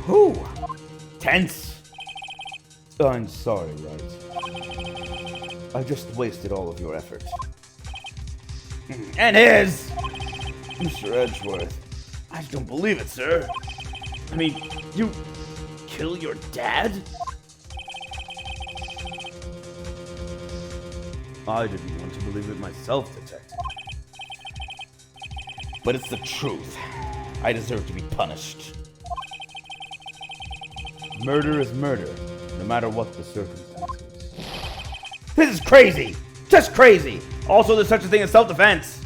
Whew. Tense. I'm sorry, Wright. I just wasted all of your effort. And his! Mr. Edgeworth. I just don't believe it, sir. I mean, you kill your dad? I didn't want to believe it myself, Detective. But it's the truth. I deserve to be punished. Murder is murder, no matter what the circumstances. This is crazy! Just crazy! Also, there's such a thing as self-defense.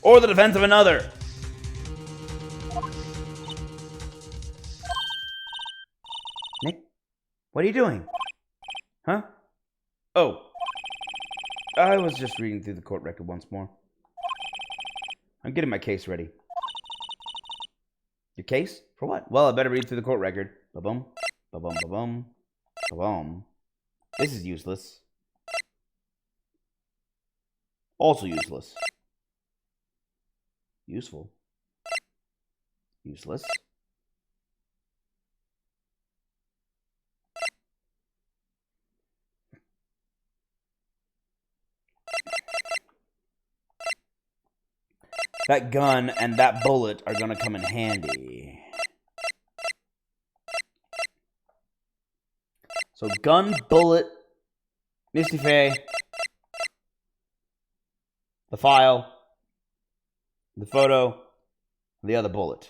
Or the defense of another. Nick? What are you doing? Huh? Oh. I was just reading through the court record once more. I'm getting my case ready. Your case? For what? Well, I better read through the court record. Ba-bum. Ba-bum, ba-bum. Ba-bum. This is useless. Also useless. Useful. Useless. That gun and that bullet are gonna come in handy. So gun, bullet, Misty Faye, the file, the photo, the other bullet.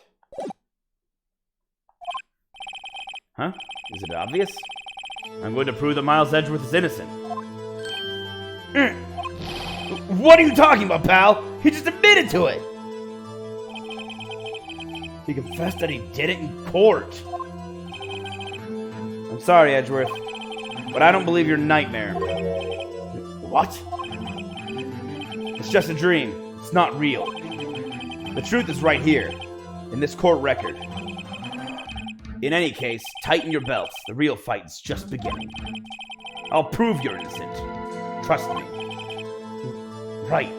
Huh? Is it obvious? I'm going to prove that Miles Edgeworth is innocent. What are you talking about, pal? He just admitted to it. He confessed that he did it in court. I'm sorry, Edgeworth, but I don't believe your nightmare. What? It's just a dream. It's not real. The truth is right here, in this court record. In any case, tighten your belts. The real fight's just beginning. I'll prove you're innocent. Trust me. Right.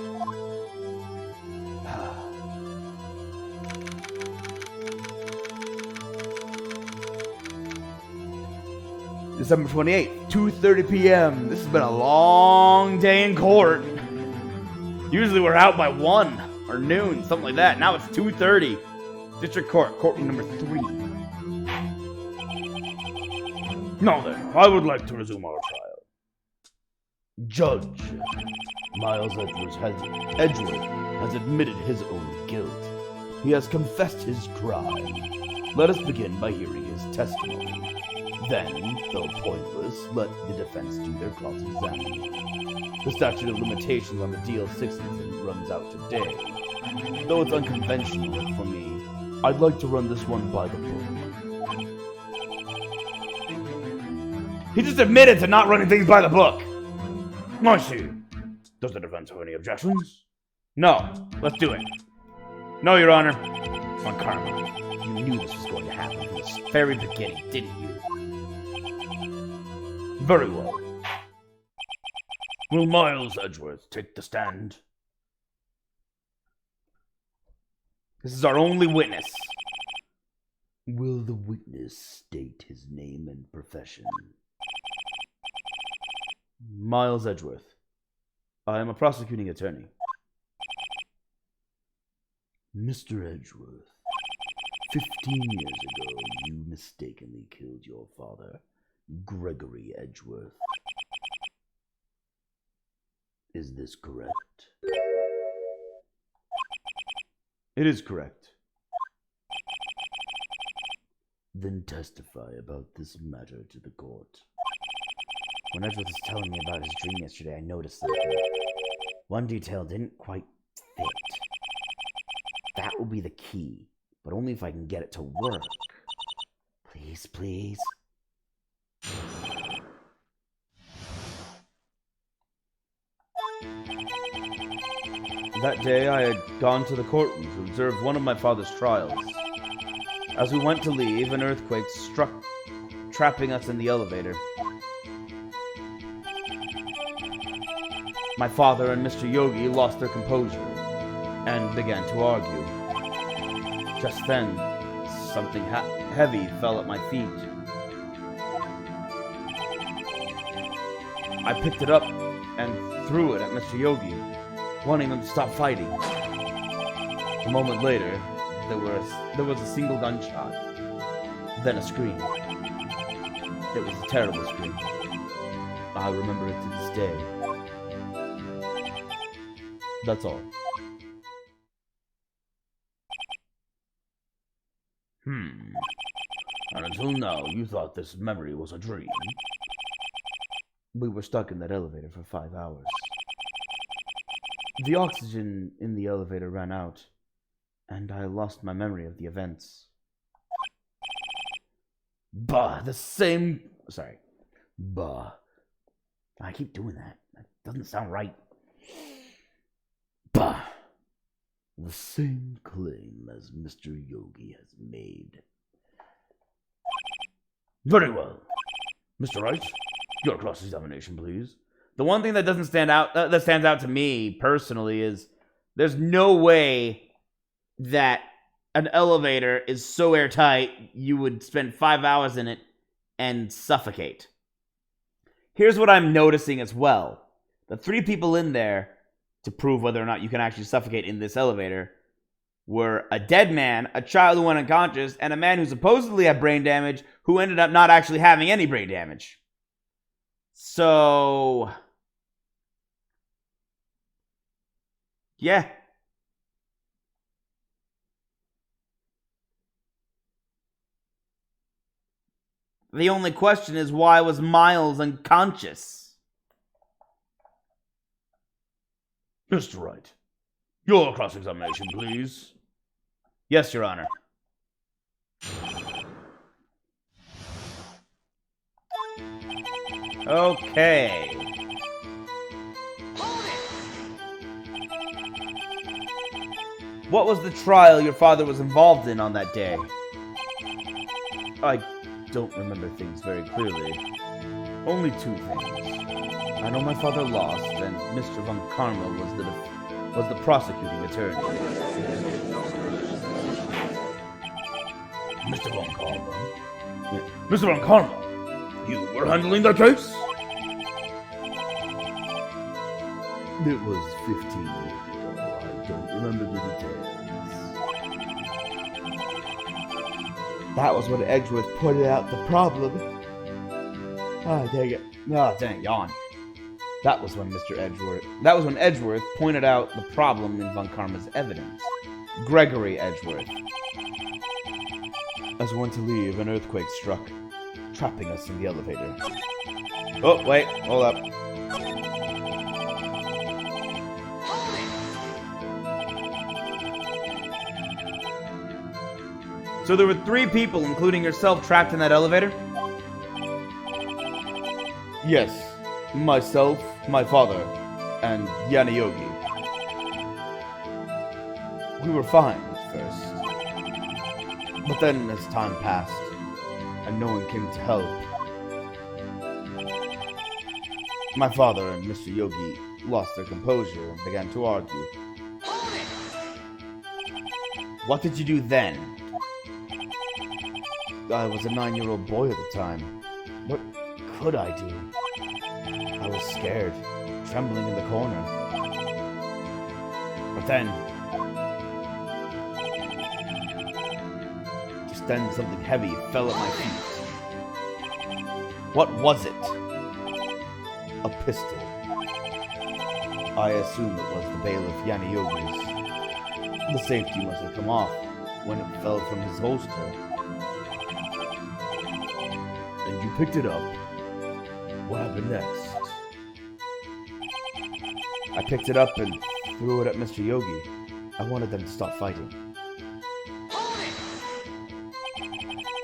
December 28th, 2:30 p.m. This has been a long day in court. Usually we're out by 1 or noon, something like that. Now it's 2:30. District Court, courtroom number 3. Now then, I would like to resume our trial. Judge, Miles Edgeworth has admitted his own guilt. He has confessed his crime. Let us begin by hearing his testimony. Then, though pointless, let the defense do their cross-examining. The statute of limitations on the DLC incident runs out today. Though it's unconventional for me, I'd like to run this one by the book. He just admitted to not running things by the book. I see. Does the defense have any objections? No, let's do it. No, Your Honor. On karma. You knew this was going to happen from the very beginning, didn't you? Very well. Will Miles Edgeworth take the stand? This is our only witness. Will the witness state his name and profession? Miles Edgeworth. I am a prosecuting attorney. Mr. Edgeworth, 15 years ago, you mistakenly killed your father, Gregory Edgeworth. Is this correct? It is correct. Then testify about this matter to the court. When Edgeworth was telling me about his dream yesterday, I noticed something. One detail didn't quite fit. That will be the key, but only if I can get it to work. Please, please. That day, I had gone to the courtroom to observe one of my father's trials. As we went to leave, an earthquake struck, trapping us in the elevator. My father and Mr. Yogi lost their composure and began to argue. Just then, something heavy fell at my feet. I picked it up and threw it at Mr. Yogi, wanting him to stop fighting. A moment later, there was a single gunshot, then a scream. It was a terrible scream. I remember it to this day. That's all. And until now, you thought this memory was a dream? We were stuck in that elevator for 5 hours. The oxygen in the elevator ran out, and I lost my memory of the events. Bah, Bah. I keep doing that. That doesn't sound right. Bah. The same claim as Mr. Yogi has made. Very well. Mr. Wright, your cross-examination, please. The one thing that doesn't stand out, that stands out to me personally, is there's no way that an elevator is so airtight you would spend 5 hours in it and suffocate. Here's what I'm noticing as well. The 3 people in there, to prove whether or not you can actually suffocate in this elevator, were a dead man, a child who went unconscious, and a man who supposedly had brain damage who ended up not actually having any brain damage. So, yeah. The only question is, why was Miles unconscious? Mr. Wright, your cross-examination, please. Yes, Your Honor. Okay. What was the trial your father was involved in on that day? I don't remember things very clearly. Only 2 things. I know my father lost, and Mr. Von Karma was the prosecuting attorney. Mr. Von Karma? Yeah. Mr. Von Karma? You were handling the case? It was 15 years ago. I don't remember the details. That was when Edgeworth pointed out the problem. Ah, dang it. Ah, dang, yawn. That was when Edgeworth pointed out the problem in Von Karma's evidence. Gregory Edgeworth. As we went to leave, an earthquake struck, trapping us in the elevator. Oh, wait, hold up. So there were 3 people, including yourself, trapped in that elevator? Yes. Myself, my father, and Yana Yogi. We were fine at first. But then, as time passed, and no one came to help, my father and Mr. Yogi lost their composure and began to argue. What did you do then? I was a 9-year-old boy at the time. What could I do? I was scared, trembling in the corner. But then... just then something heavy fell at my feet. What was it? A pistol. I assume it was the bailiff Yana Yogi's. The safety must have come off when it fell from his holster. And you picked it up. What happened next? I picked it up and threw it at Mr. Yogi. I wanted them to stop fighting.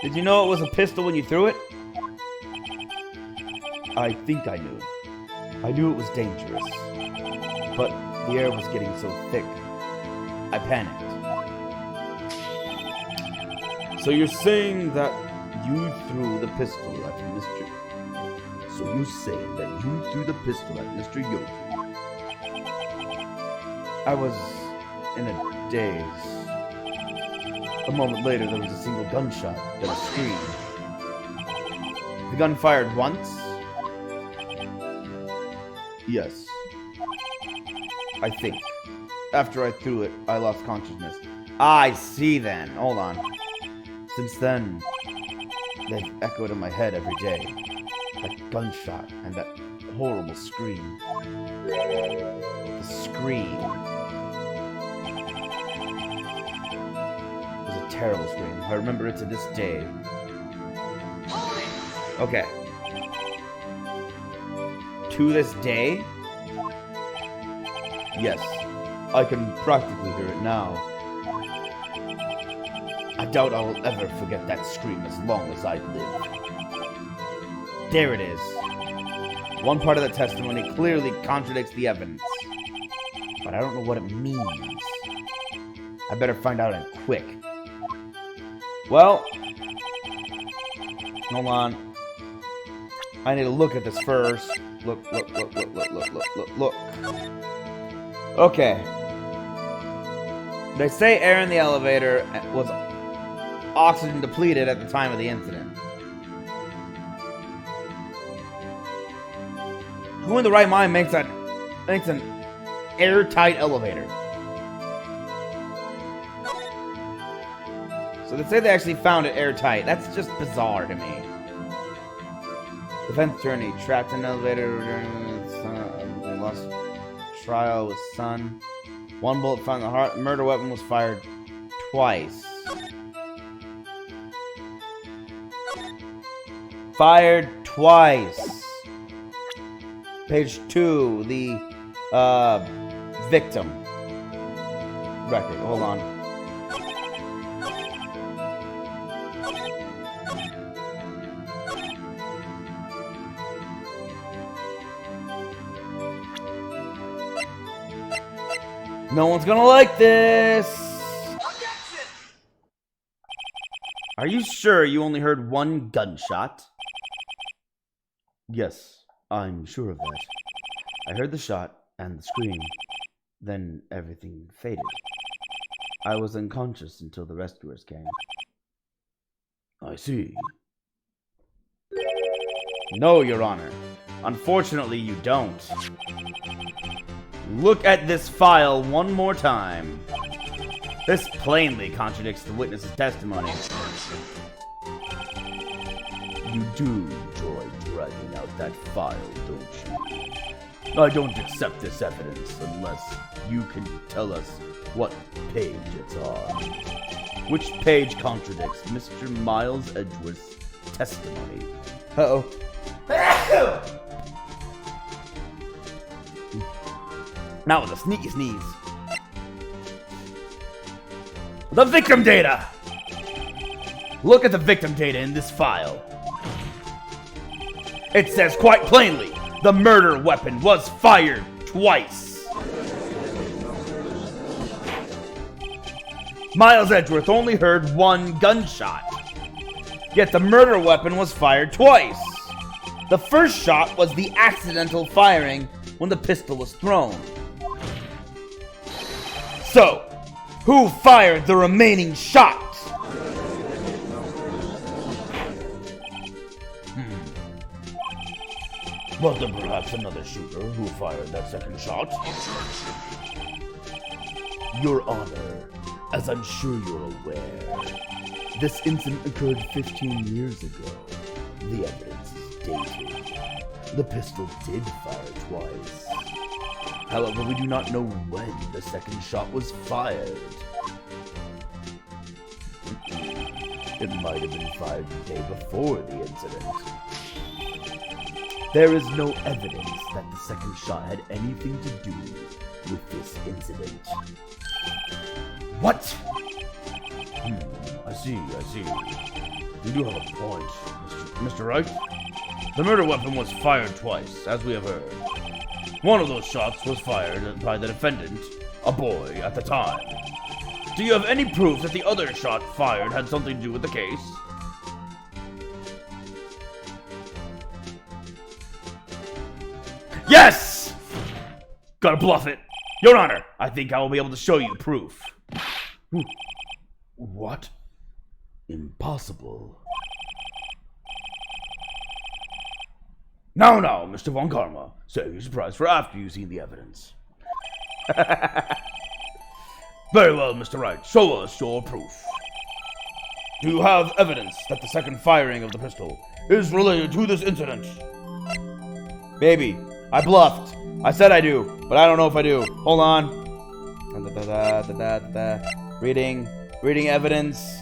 Did you know it was a pistol when you threw it? I think I knew. I knew it was dangerous. But the air was getting so thick. I panicked. So you're saying that you threw the pistol at Mr. So you say that you threw the pistol at Mr. Yogi? I was in a daze. A moment later, there was a single gunshot, then a scream. The gun fired once? Yes. I think. After I threw it, I lost consciousness. I see then. Hold on. Since then, they've echoed in my head every day. That gunshot and that horrible scream. The scream. It was a terrible scream. I remember it to this day. Okay. To this day? Yes. I can practically hear it now. I doubt I will ever forget that scream as long as I live. There it is. One part of the testimony clearly contradicts the evidence. But I don't know what it means. I better find out and quick. Well, hold on. I need to look at this first. Look. Okay. They say air in the elevator was oxygen depleted at the time of the incident. Who in the right mind makes an airtight elevator? So they say they actually found it airtight. That's just bizarre to me. Defense attorney trapped in an elevator during lost trial with son. One bullet found in the heart. Murder weapon was fired twice. Fired twice. Page 2, the victim record. Hold on. No one's gonna like this. Are you sure you only heard one gunshot? Yes, I'm sure of that. I heard the shot and the scream. Then everything faded. I was unconscious until the rescuers came. I see. No, Your Honor. Unfortunately, you don't. Look at this file one more time. This plainly contradicts the witness's testimony. You do enjoy dragging out that file, don't you? I don't accept this evidence unless you can tell us what page it's on. Which page contradicts Mr. Miles Edgeworth's testimony? Uh-oh. Not with a sneaky sneeze. The victim data! Look at the victim data in this file. It says quite plainly, the murder weapon was fired twice. Miles Edgeworth only heard one gunshot. Yet the murder weapon was fired twice. The first shot was the accidental firing when the pistol was thrown. So, who fired the remaining shots? Was there perhaps another shooter who fired that second shot? Your Honor, as I'm sure you're aware, this incident occurred 15 years ago. The evidence is dated. The pistol did fire twice. However, we do not know when the second shot was fired. It might have been fired the day before the incident. There is no evidence that the second shot had anything to do with this incident. What? I see. You do have a point, Mr. Wright. The murder weapon was fired twice, as we have heard. One of those shots was fired by the defendant, a boy at the time. Do you have any proof that the other shot fired had something to do with the case? Yes! Gotta bluff it. Your Honor, I think I will be able to show you proof. What? Impossible. No, Mr. Von Karma. Save your surprise for after you've seen the evidence. Very well, Mr. Wright. Show us your proof. Do you have evidence that the second firing of the pistol is related to this incident? Baby, I bluffed. I said I do, but I don't know if I do. Hold on. Reading evidence.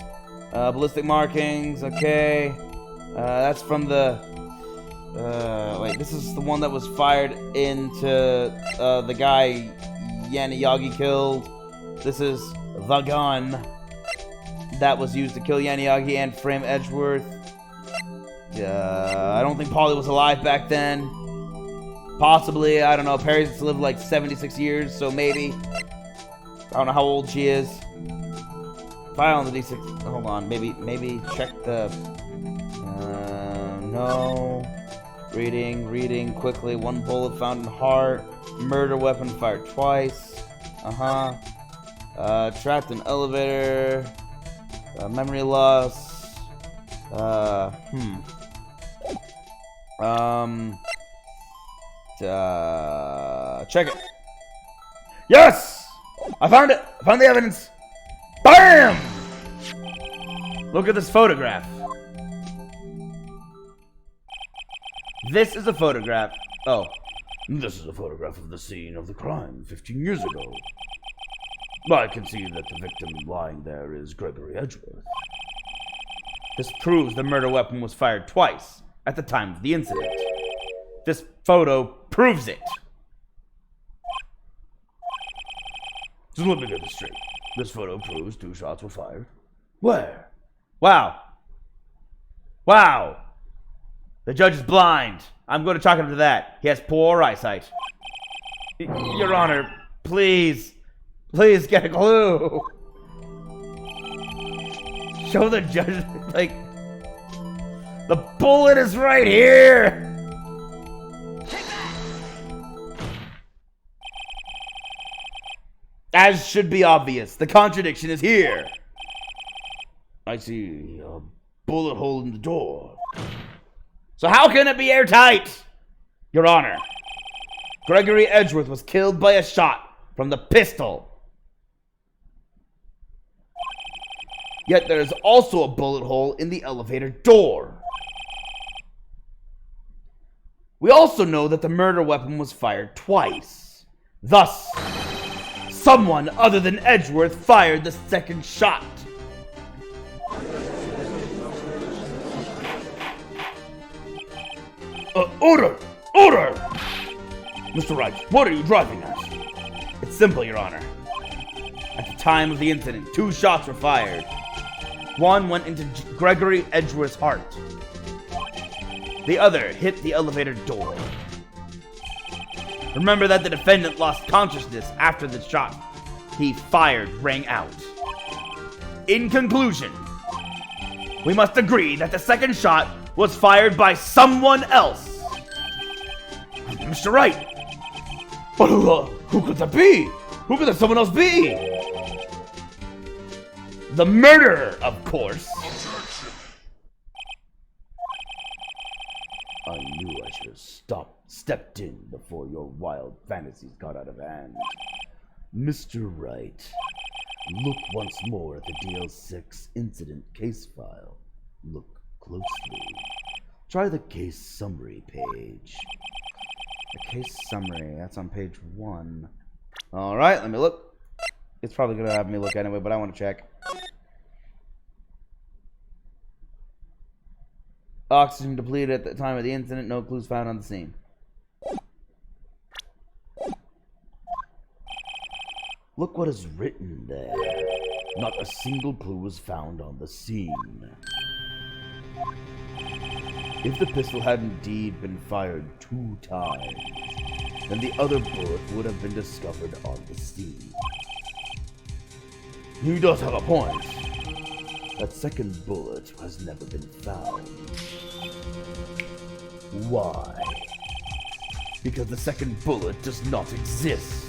Ballistic markings. Okay. That's from the... wait, this is the one that was fired into the guy Yaniyagi killed. This is the gun that was used to kill Yaniyagi and frame Edgeworth. I don't think Polly was alive back then. Possibly, I don't know. Perry's lived like 76 years, so maybe. I don't know how old she is. File on the D6. Hold on, maybe check the... no. Reading quickly. One bullet found in heart. Murder weapon fired twice. Trapped in elevator. Memory loss. Check it. Yes! I found it! I found the evidence! BAM! Look at this photograph. This is a photograph. Oh. This is a photograph of the scene of the crime 15 years ago. I can see that the victim lying there is Gregory Edgeworth. This proves the murder weapon was fired twice at the time of the incident. This photo proves it. So let me get this straight. This photo proves 2 shots were fired. Where? Wow. The judge is blind. I'm going to chalk him to that. He has poor eyesight. Your Honor, please get a clue. Show the judge, like, the bullet is right here. As should be obvious, the contradiction is here. I see a bullet hole in the door. So how can it be airtight? Your Honor, Gregory Edgeworth was killed by a shot from the pistol. Yet there is also a bullet hole in the elevator door. We also know that the murder weapon was fired twice. Thus, someone other than Edgeworth fired the second shot. Order! Order! Mr. Wright, what are you driving at? It's simple, Your Honor. At the time of the incident, 2 shots were fired. One went into Gregory Edgeworth's heart. The other hit the elevator door. Remember that the defendant lost consciousness after the shot he fired rang out. In conclusion, we must agree that the second shot was fired by someone else. Mr. Wright! But who could that be? Who could that someone else be? The murderer, of course. I knew I should have stepped in before your wild fantasies got out of hand. Mr. Wright, look once more at the DL6 incident case file. Look closely. Try the case summary page. The case summary, that's on page 1. Alright, let me look. It's probably going to have me look anyway, but I want to check. Oxygen depleted at the time of the incident. No clues found on the scene. Look what is written there. Not a single clue was found on the scene. If the pistol had indeed been fired 2 times, then the other bullet would have been discovered on the scene. He does have a point. That second bullet has never been found. Why? Because the second bullet does not exist.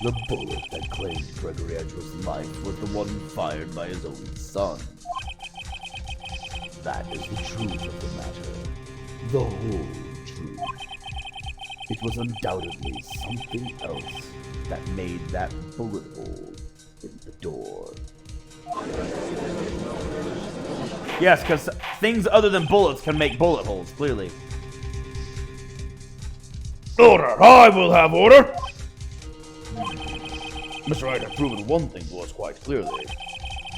The bullet that claimed Gregory Edgeworth's life was the one fired by his own son. That is the truth of the matter. The whole truth. It was undoubtedly something else that made that bullet hole in the door. Yes, because things other than bullets can make bullet holes, clearly. Order! I will have order! Mr. Wright has proven one thing to us quite clearly.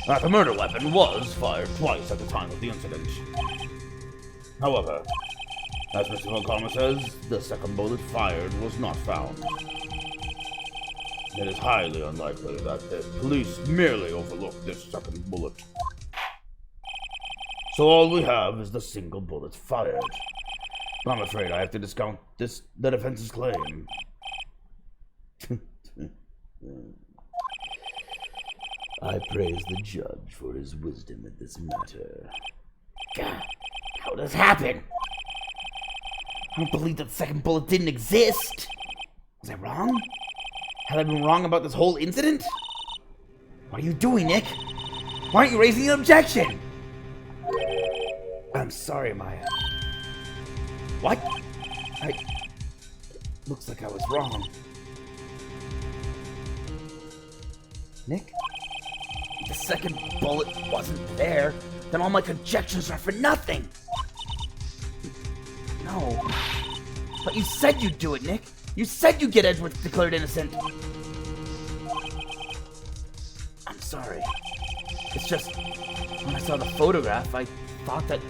That the murder weapon was fired twice at the time of the incident. However, as Mr. Montgomery says, the second bullet fired was not found. It is highly unlikely that the police merely overlooked this second bullet. So all we have is the single bullet fired. I'm afraid I have to discount the defense's claim. I praise the judge for his wisdom in this matter. God, how did this happen? I don't believe that the second bullet didn't exist. Was I wrong? Have I been wrong about this whole incident? What are you doing, Nick? Why aren't you raising an objection? I'm sorry, Maya. What? Looks like I was wrong. Nick? If the second bullet wasn't there, then all my conjectures are for nothing. No. But you said you'd do it, Nick. You said you'd get Edgeworth declared innocent. I'm sorry. It's just, when I saw the photograph, I thought that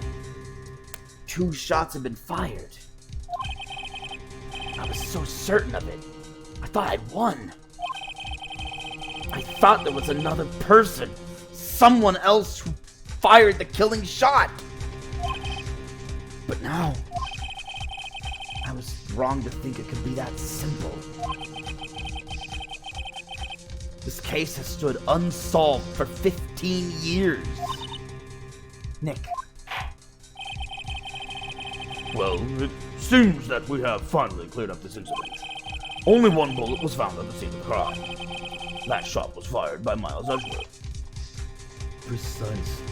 2 shots had been fired. I was so certain of it. I thought I'd won. I thought there was another person, someone else who fired the killing shot. But now, I was wrong to think it could be that simple. This case has stood unsolved for 15 years. Nick. Well, it seems that we have finally cleared up this incident. Only 1 bullet was found at the scene of the crime. That shot was fired by Miles Edgeworth. Precisely.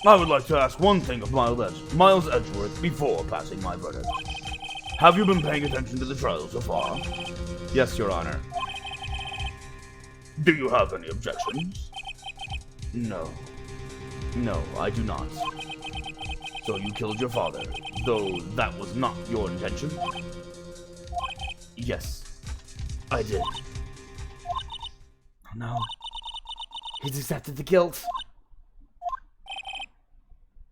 I would like to ask one thing of Miles Edgeworth before passing my verdict. Have you been paying attention to the trial so far? Yes, Your Honor. Do you have any objections? No. No, I do not. So you killed your father, though that was not your intention? Yes. I did. Oh no. He's accepted the guilt.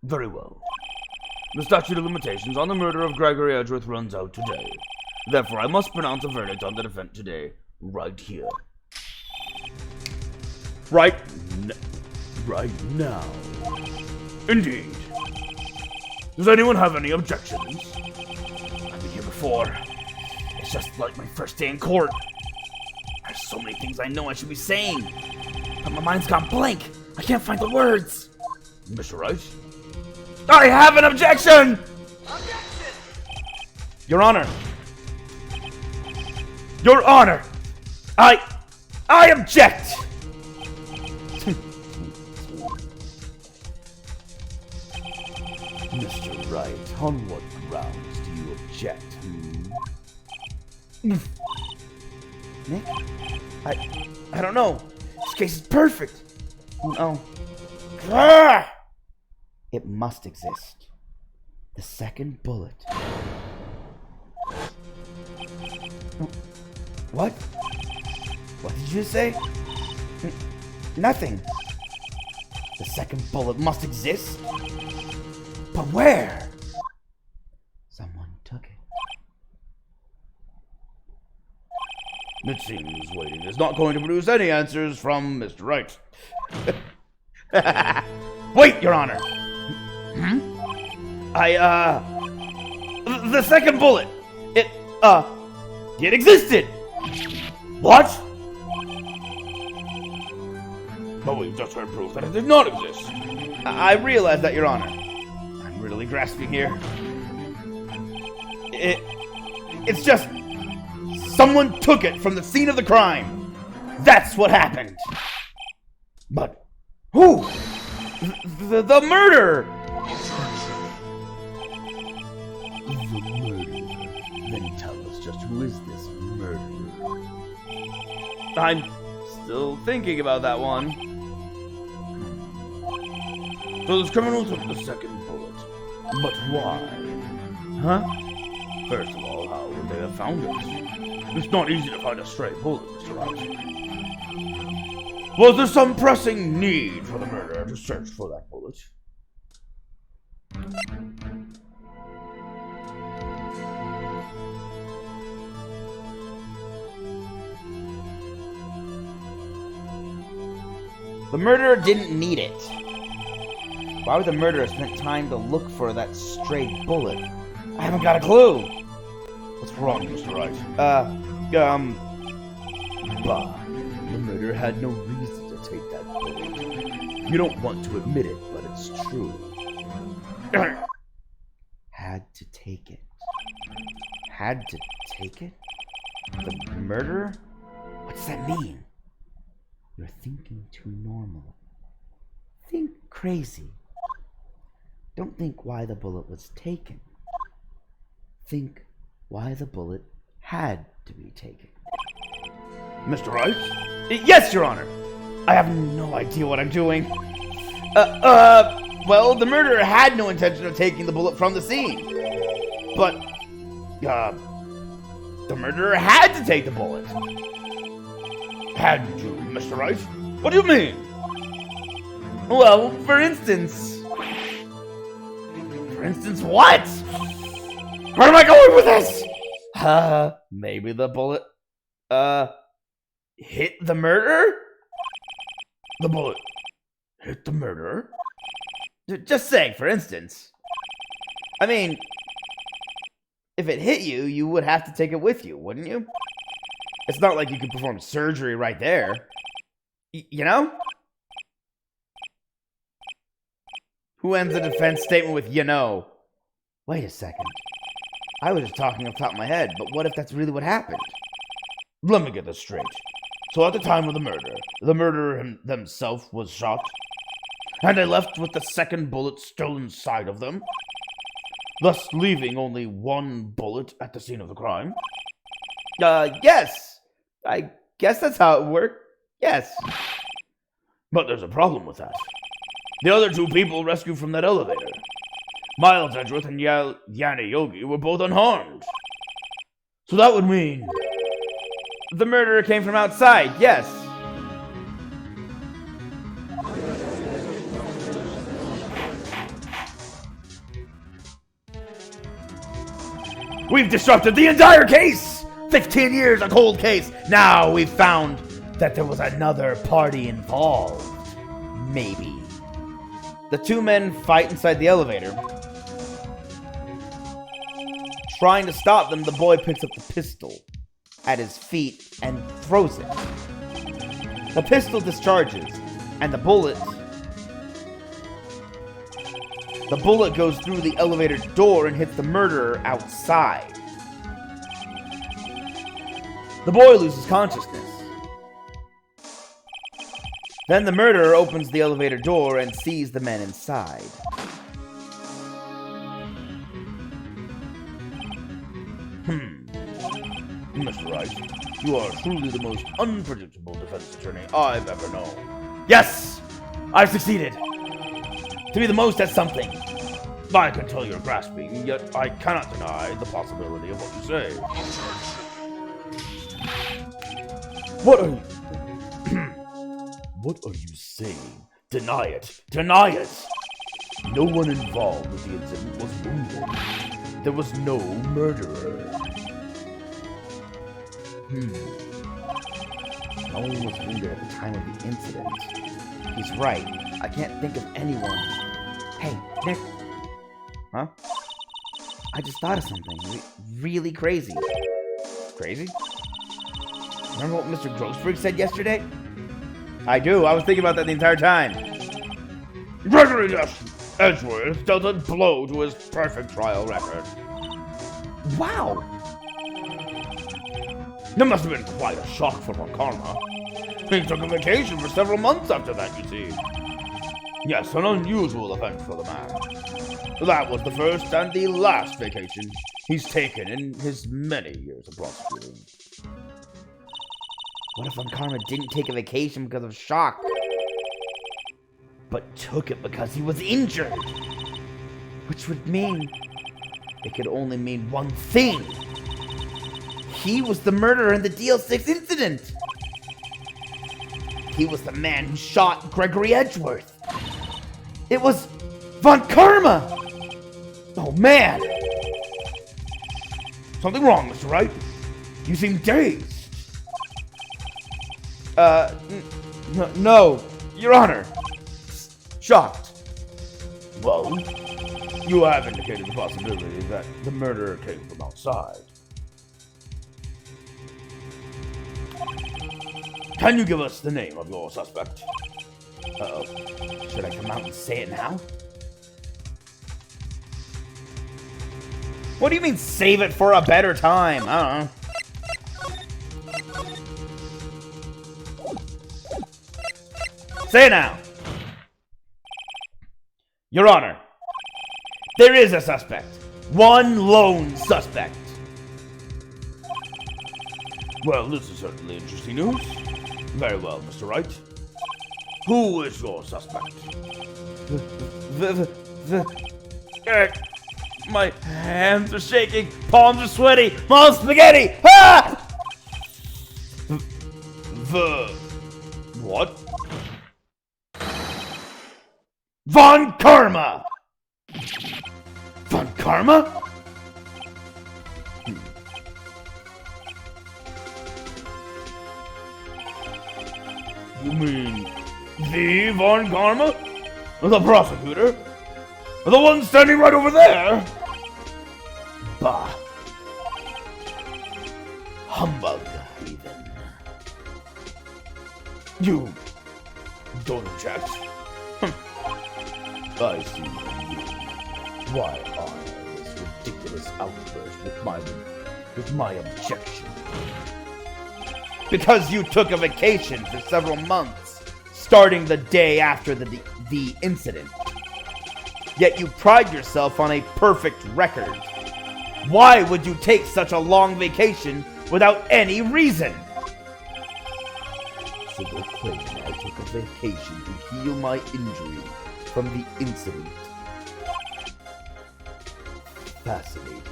Very well. The statute of limitations on the murder of Gregory Edgeworth runs out today. Therefore, I must pronounce a verdict on the defendant today, right here. Right. Right now. Indeed. Does anyone have any objections? I've been here before. It's just like my first day in court. There's so many things I know I should be saying, but my mind's gone blank. I can't find the words. Mr. Wright? I have an objection! Objection! Your Honor. Your Honor! I object! Mr. Wright, on what grounds do you object? Nick? I don't know. This case is perfect. Oh no. Ah! It must exist. The second bullet. What? What did you say? Nothing. The second bullet must exist? But where? Someone took it. It seems waiting is not going to produce any answers from Mr. Wright. Wait, Your Honor! The second bullet! It existed! What? But we've just heard proof that it did not exist. I realize that, Your Honor. I'm really grasping here. It's just... someone took it from the scene of the crime. That's what happened. But who? The murderer! The murderer. Then tell us just who is this murderer? I'm still thinking about that one. So this criminal took the second bullet. But why? Huh? First of all, how would they have found it? It's not easy to find a stray bullet, Mr. Wright. Was there some pressing need for the murderer to search for that bullet? The murderer didn't need it. Why would the murderer spend time to look for that stray bullet? I haven't got a clue. What's wrong, Mr. Wright? Bah, the murderer had no reason to take that bullet. You don't want to admit it, but it's true. Had to take it. Had to take it? The murderer? What does that mean? You're thinking too normal. Think crazy. Don't think why the bullet was taken. Think why the bullet had to be taken. Mr. Wright? Yes, Your Honor! I have no idea what I'm doing. Well, the murderer had no intention of taking the bullet from the scene. But, the murderer had to take the bullet. Had you, Mr. Wright? What do you mean? Well, for instance... For instance, what? Where am I going with this? Maybe the bullet, hit the murderer? The bullet hit the murderer? Just say, for instance. I mean, if it hit you, you would have to take it with you, wouldn't you? It's not like you could perform surgery right there. You know? Who ends a defense statement with, you know? Wait a second. I was just talking off the top of my head, but what if that's really what happened? Let me get this straight. So at the time of the murder, the murderer himself was shot? and they left with the second bullet still inside of them, thus leaving only one bullet at the scene of the crime? Yes. I guess that's how it worked. Yes. But there's a problem with that. The other two people rescued from that elevator, Miles Edgeworth and Yanni Yogi, were both unharmed. So that would mean... The murderer came from outside, yes. We've disrupted the entire case! 15 years, a cold case. Now we've found that there was another party involved. Maybe. The two men fight inside the elevator. Trying to stop them, the boy picks up the pistol at his feet and throws it. The pistol discharges, and the bullet goes through the elevator door and hits the murderer outside. The boy loses consciousness. Then the murderer opens the elevator door and sees the men inside. Mr. Wright, you are truly the most unpredictable defense attorney I've ever known. Yes! I've succeeded! To be the most at something. I can tell you're grasping, yet I cannot deny the possibility of what you say. What are you... What are you saying? Deny it! Deny it! No one involved with the incident was wounded. There was no murderer. No one was wounded at the time of the incident. He's right. I can't think of anyone. Hey, Nick. Huh? I just thought of something really crazy. Crazy? Remember what Mr. Grossberg said yesterday? I do. I was thinking about that the entire time. Gregory Edgeworth dealt a blow to his perfect trial record. Wow! It must have been quite a shock for Von Karma. He took a vacation for several months after that, you see. Yes, an unusual event for the man. That was the first and the last vacation he's taken in his many years of prosecuting. What if Von Karma didn't take a vacation because of shock, but took it because he was injured? Which would mean it could only mean one thing. He was the murderer in the DL6 incident. He was the man who shot Gregory Edgeworth. It was Von Karma. Oh man. Something wrong, Mr. Wright? You seem dazed. No, Your Honor. Shocked. Well, you have indicated the possibility that the murderer came from outside. Can you give us the name of your suspect? Uh-oh. Should I come out and say it now? What do you mean, save it for a better time? I don't know. Say it now. Your Honor, there is a suspect. One lone suspect. Well, this is certainly interesting news. Very well, Mr. Wright. Who is your suspect? My hands are shaking, palms are sweaty, mom's spaghetti! Ah! What? Von Karma! Von Karma? You mean the Von Karma? The prosecutor? The one standing right over there? Bah. Humbug, even. You don't object? I see. Why honor this ridiculous outburst with my objection? Because you took a vacation for several months, starting the day after the the incident. Yet you pride yourself on a perfect record. Why would you take such a long vacation without any reason? So you're claiming I took a vacation to heal my injury from the incident. Fascinating.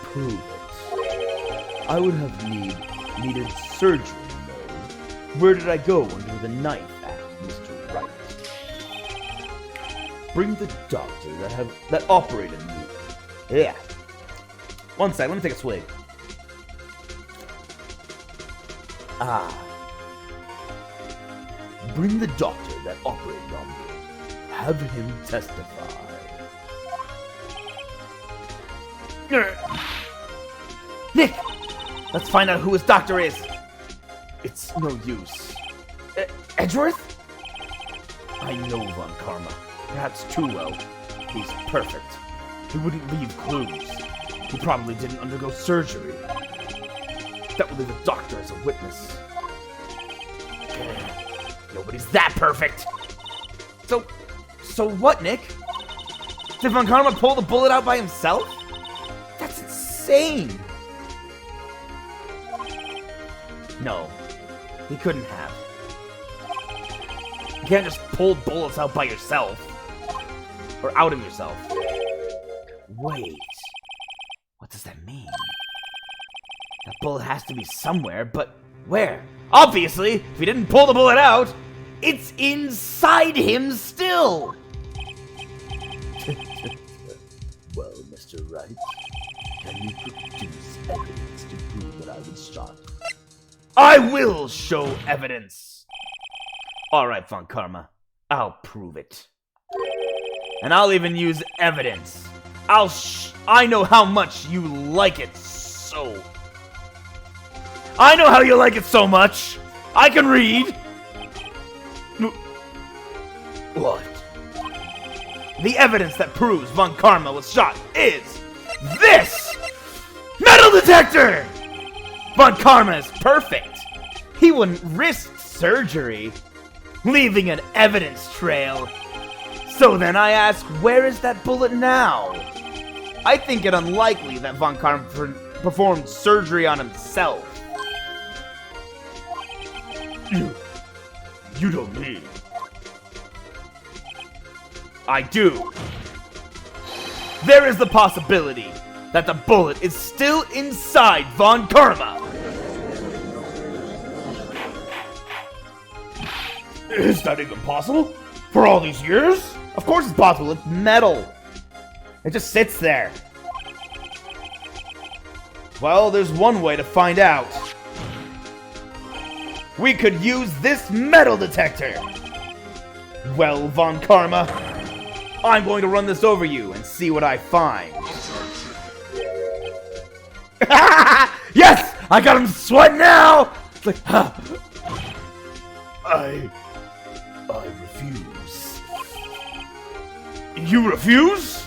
Prove it. I would have needed surgery, though. Where did I go under the knife at, Mr. Wright? Bring the doctor that operated me. Yeah. One sec, let me take a swig. Bring the doctor that operated on me. Have him testify. Nick! Let's find out who his doctor is. It's no use. Edgeworth? I know Von Karma. Perhaps too well. He's perfect. He wouldn't leave clues. He probably didn't undergo surgery. That would leave a doctor as a witness. Nobody's that perfect. So what, Nick? Did Von Karma pull the bullet out by himself? That's insane. No, he couldn't have. You can't just pull bullets out by yourself. Or out of yourself. Wait. What does that mean? That bullet has to be somewhere, but where? Obviously, if he didn't pull the bullet out, it's inside him still! Well, Mr. Wright, can you produce evidence to prove that I was shot? I will show evidence! Alright, Von Karma, I'll prove it. And I'll even use evidence. I know how much you like it so. I know how you like it so much. I can read. What? The evidence that proves Von Karma was shot is this metal detector. Von Karma is perfect. He wouldn't risk surgery, leaving an evidence trail. So then I ask, where is that bullet now? I think it unlikely that Von Karma performed surgery on himself. You don't mean. I do. There is the possibility that the bullet is still inside Von Karma. Is that even possible? For all these years? Of course it's possible, it's metal. It just sits there. Well, there's one way to find out. We could use this metal detector. Well, Von Karma, I'm going to run this over you and see what I find. Yes! I got him sweating now! It's like, I refuse. You refuse?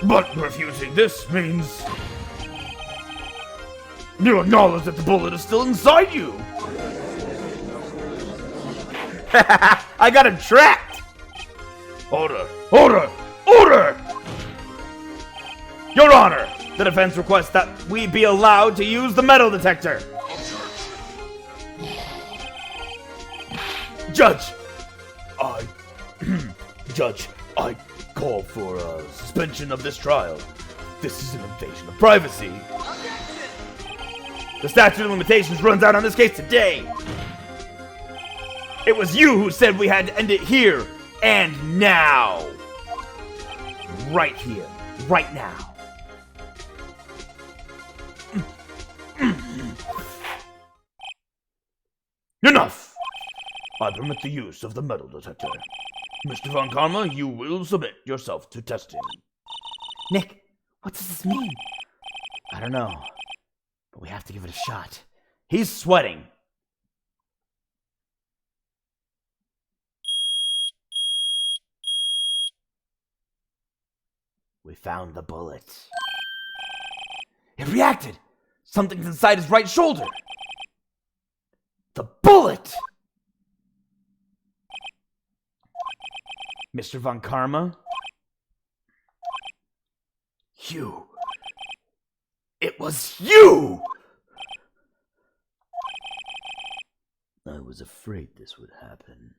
But refusing this means you acknowledge that the bullet is still inside you. I got him trapped! Order! Order! Order! Your Honor, the defense requests that we be allowed to use the metal detector. Judge! Judge, I call for a suspension of this trial. This is an invasion of privacy. The statute of limitations runs out on this case today. It was you who said we had to end it here and now. Right here, right now. Enough! I permit the use of the metal detector. Mr. Von Karma, you will submit yourself to testing. Nick, what does this mean? I don't know, but we have to give it a shot. He's sweating. We found the bullet. It reacted! Something's inside his right shoulder! The bullet! Mr. Von Karma? You. It was you! I was afraid this would happen.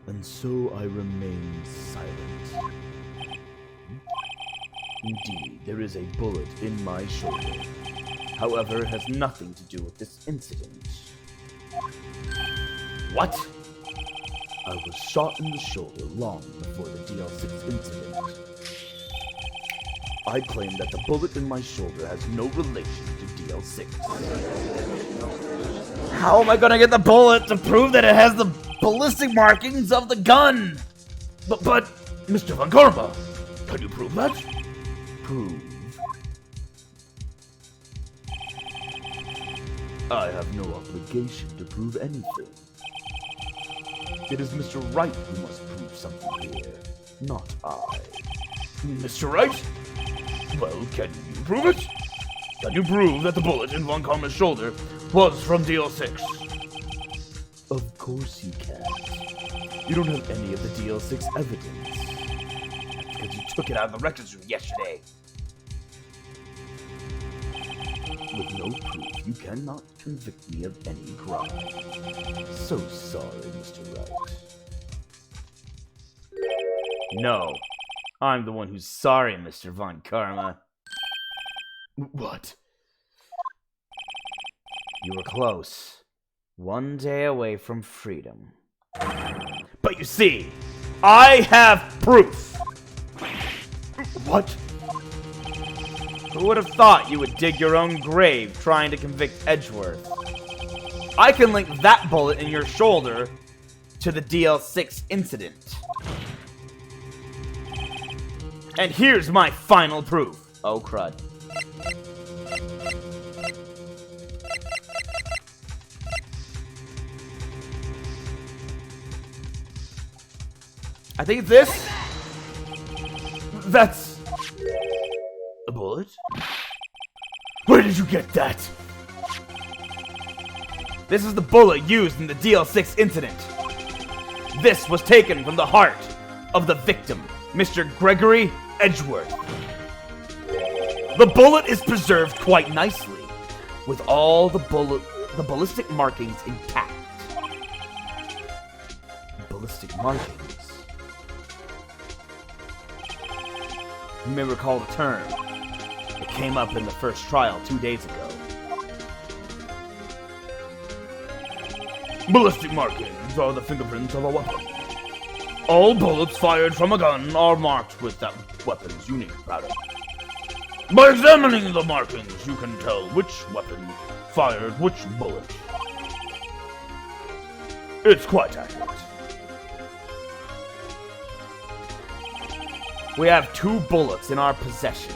And so I remained silent. Indeed, there is a bullet in my shoulder. However, it has nothing to do with this incident. What? I was shot in the shoulder long before the DL6 incident. I claim that the bullet in my shoulder has no relation to DL6. How am I gonna get the bullet to prove that it has the ballistic markings of the gun? But, Mr. Von Karma, can you prove that? Prove? I have no obligation to prove anything. It is Mr. Wright who must prove something here, not I. Mr. Wright? Well, can you prove it? Can you prove that the bullet in Von Karma's shoulder was from DL6? Of course you can't. You don't have any of the DL6 evidence. Because you took it out of the records room yesterday. With no proof, you cannot convict me of any crime. So sorry, Mr. Wright. No. I'm the one who's sorry, Mr. Von Karma. What? You were close. One day away from freedom. But you see, I have proof! What? Who would have thought you would dig your own grave trying to convict Edgeworth? I can link that bullet in your shoulder to the DL6 incident. And here's my final proof. Oh, crud. I think it's this. That's A bullet? Where did you get that? This is the bullet used in the DL6 incident. This was taken from the heart of the victim, Mr. Gregory Edgeworth. The bullet is preserved quite nicely, with all the ballistic markings intact. Ballistic markings? You may recall the term. It came up in the first trial 2 days ago. Ballistic markings are the fingerprints of a weapon. All bullets fired from a gun are marked with that weapon's unique pattern. By examining the markings, you can tell which weapon fired which bullet. It's quite accurate. We have 2 bullets in our possession.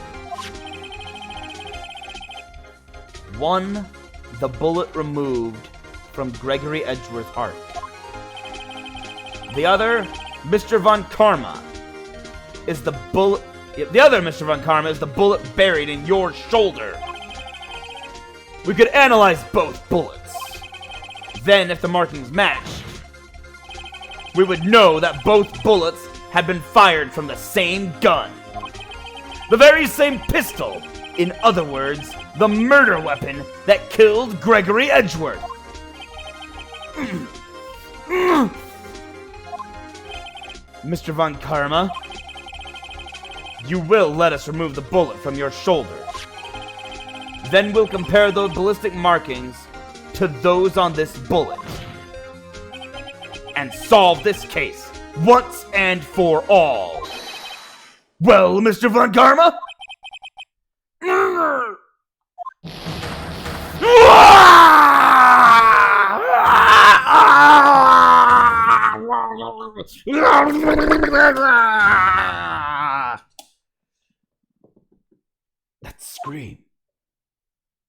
One, the bullet removed from Gregory Edgeworth's heart. The other, Mr. Von Karma, is the bullet. The other Mr. Von Karma is the bullet buried in your shoulder. We could analyze both bullets. Then, if the markings matched, we would know that both bullets had been fired from the same gun. The very same pistol. In other words, the murder weapon that killed Gregory Edgeworth. Mr. Von Karma, you will let us remove the bullet from your shoulder. Then we'll compare the ballistic markings to those on this bullet. And solve this case once and for all. Well, Mr. Von Karma? That scream.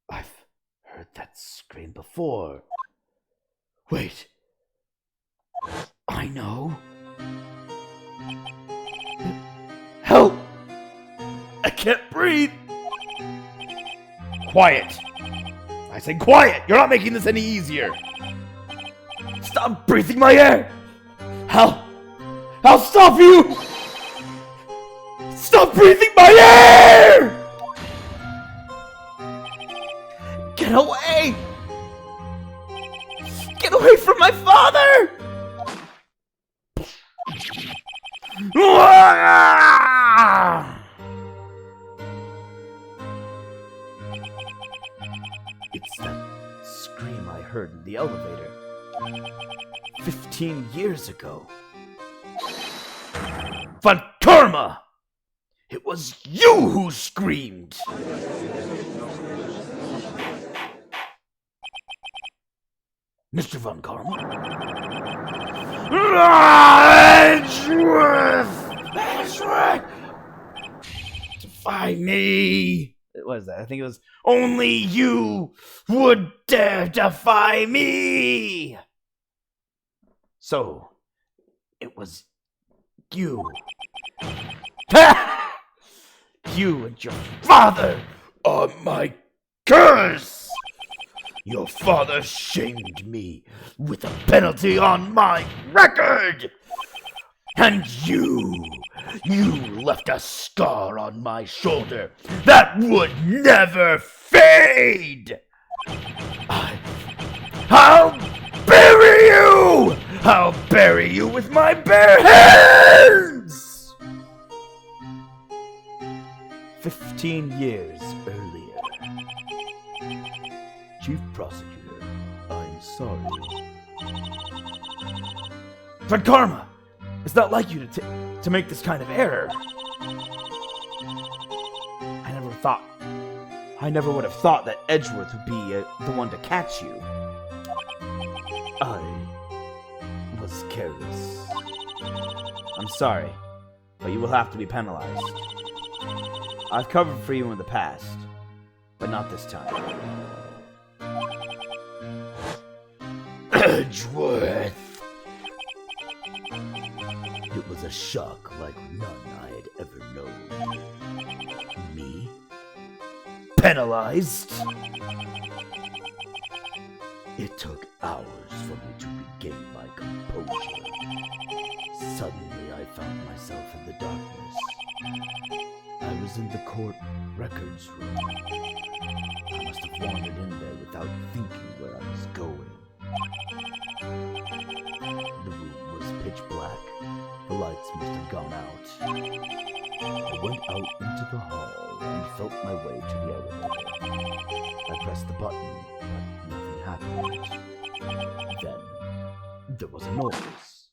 I've heard that scream before. Wait. I know. Help! I can't breathe! Quiet. I said quiet! You're not making this any easier. Stop breathing my air! How I'll stop you! Stop breathing my air! Get away! Get away from my father! It's that scream I heard in the elevator 15 years ago. Von Karma! It was you who screamed! Mr. Von Karma? Edgeworth! Defy me! What is that? I think it was only you would dare defy me! So, it was you. You and your father are my curse! Your father shamed me with a penalty on my record! And you left a scar on my shoulder that would never fade! I'll bury you! I'll bury you with my bare hands! 15 years earlier. Chief Prosecutor, I'm sorry. Von Karma! It's not like you to make this kind of error. I never would have thought that Edgeworth would be the one to catch you. I was careless. I'm sorry, but you will have to be penalized. I've covered for you in the past, but not this time. Edgeworth! It was a shock like none I had ever known. Me? Penalized? It took hours for me to regain my composure. Suddenly I found myself in the darkness. I was in the court records room. I must have wandered in there without thinking where I was going. The room was pitch black. The lights must have gone out. I went out into the hall and felt my way to the elevator. I pressed the button, but nothing happened. Then, there was a noise.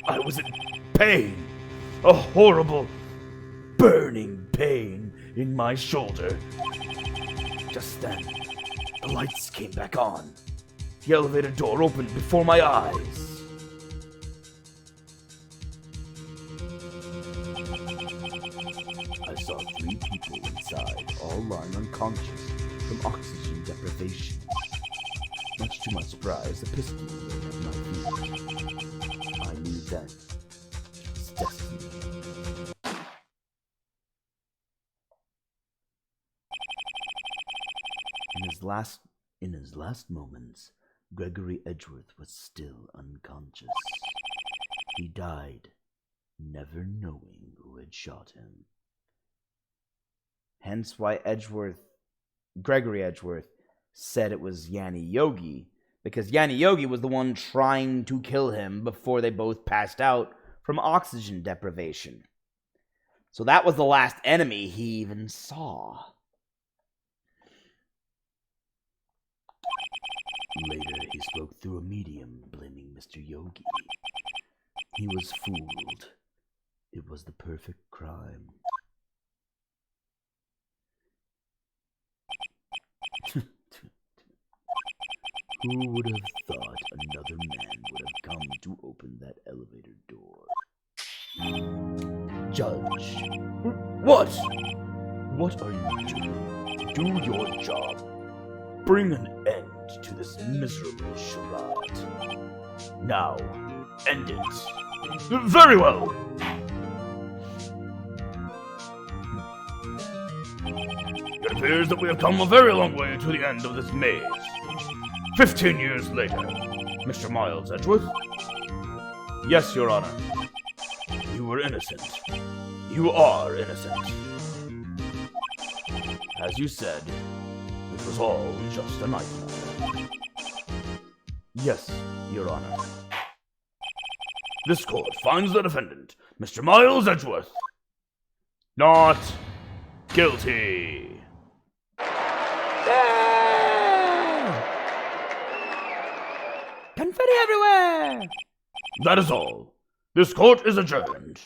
I was in pain! A horrible, burning pain in my shoulder. Just then, the lights came back on. The elevator door opened before my eyes. I saw 3 people inside, all lying unconscious from oxygen deprivation. Much to my surprise, a pistol lay at my feet. I knew then it was destiny. In his last moments, Gregory Edgeworth was still unconscious. He died, never knowing who had shot him. Hence why Gregory Edgeworth, said it was Yanni Yogi, because Yanni Yogi was the one trying to kill him before they both passed out from oxygen deprivation. So that was the last enemy he even saw. Later, he spoke through a medium, blaming Mr. Yogi. He was fooled. It was the perfect crime. Who would have thought another man would have come to open that elevator door? Judge. What? What are you doing? Do your job. Bring an end to this miserable charade. Now, end it. Very well. It appears that we have come a very long way to the end of this maze. 15 years later, Mr. Miles Edgeworth, Yes, Your Honor. You were innocent. You are innocent. As you said, it was all just a nightmare. Yes, Your Honor. This court finds the defendant, Mr. Miles Edgeworth, not guilty. Confetti everywhere! That is all. This court is adjourned.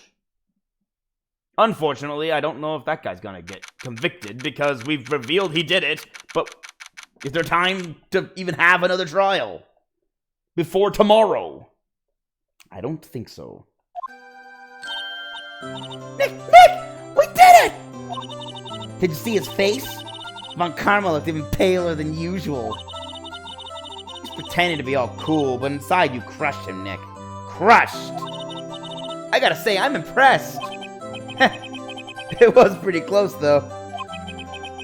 Unfortunately, I don't know if that guy's gonna get convicted because we've revealed he did it, but is there time to even have another trial? Before tomorrow? I don't think so. Nick! We did it! Did you see his face? Von Karma looked even paler than usual. He's pretending to be all cool, but inside you crushed him, Nick. Crushed! I gotta say, I'm impressed. It was pretty close, though.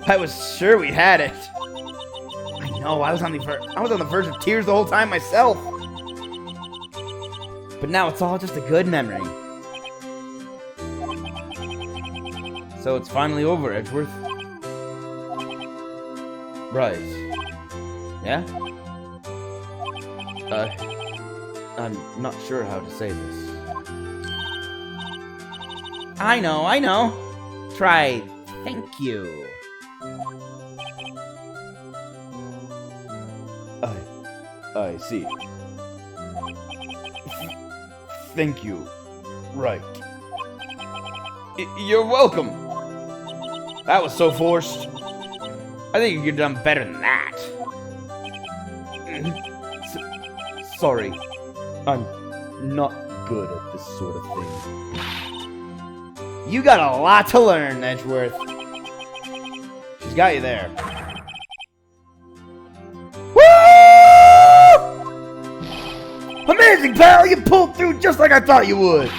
I was sure we had it. I know, I was on the verge of tears the whole time myself. But now it's all just a good memory. So it's finally over, Edgeworth. Right. Yeah? I'm not sure how to say this. I know. Try thank you. I see. Thank you. Right. You're welcome. That was so forced. I think you could have done better than that. Sorry. I'm not good at this sort of thing. You got a lot to learn, Edgeworth. She's got you there. Woo! Amazing, pal! You pulled through just like I thought you would.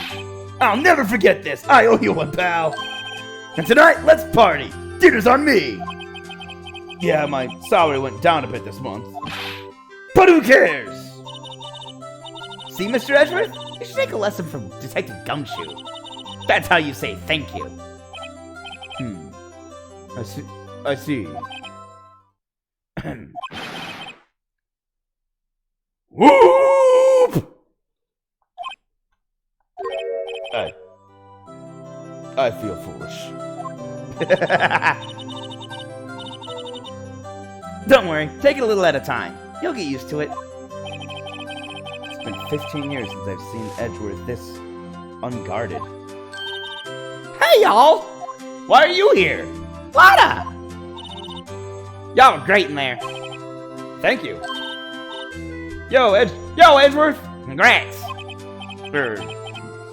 I'll never forget this. I owe you one, pal. And tonight, let's party. Dinner's on me. Yeah, my salary went down a bit this month. But who cares? See, Mr. Edgeworth? You should take a lesson from Detective Gumshoe. That's how you say thank you. I see. Whoop! I feel foolish. Don't worry, take it a little at a time. You'll get used to it. It's been 15 years since I've seen Edgeworth this unguarded. Hey, y'all! Why are you here? Lada! Y'all are great in there. Thank you. Yo, Edgeworth! Congrats!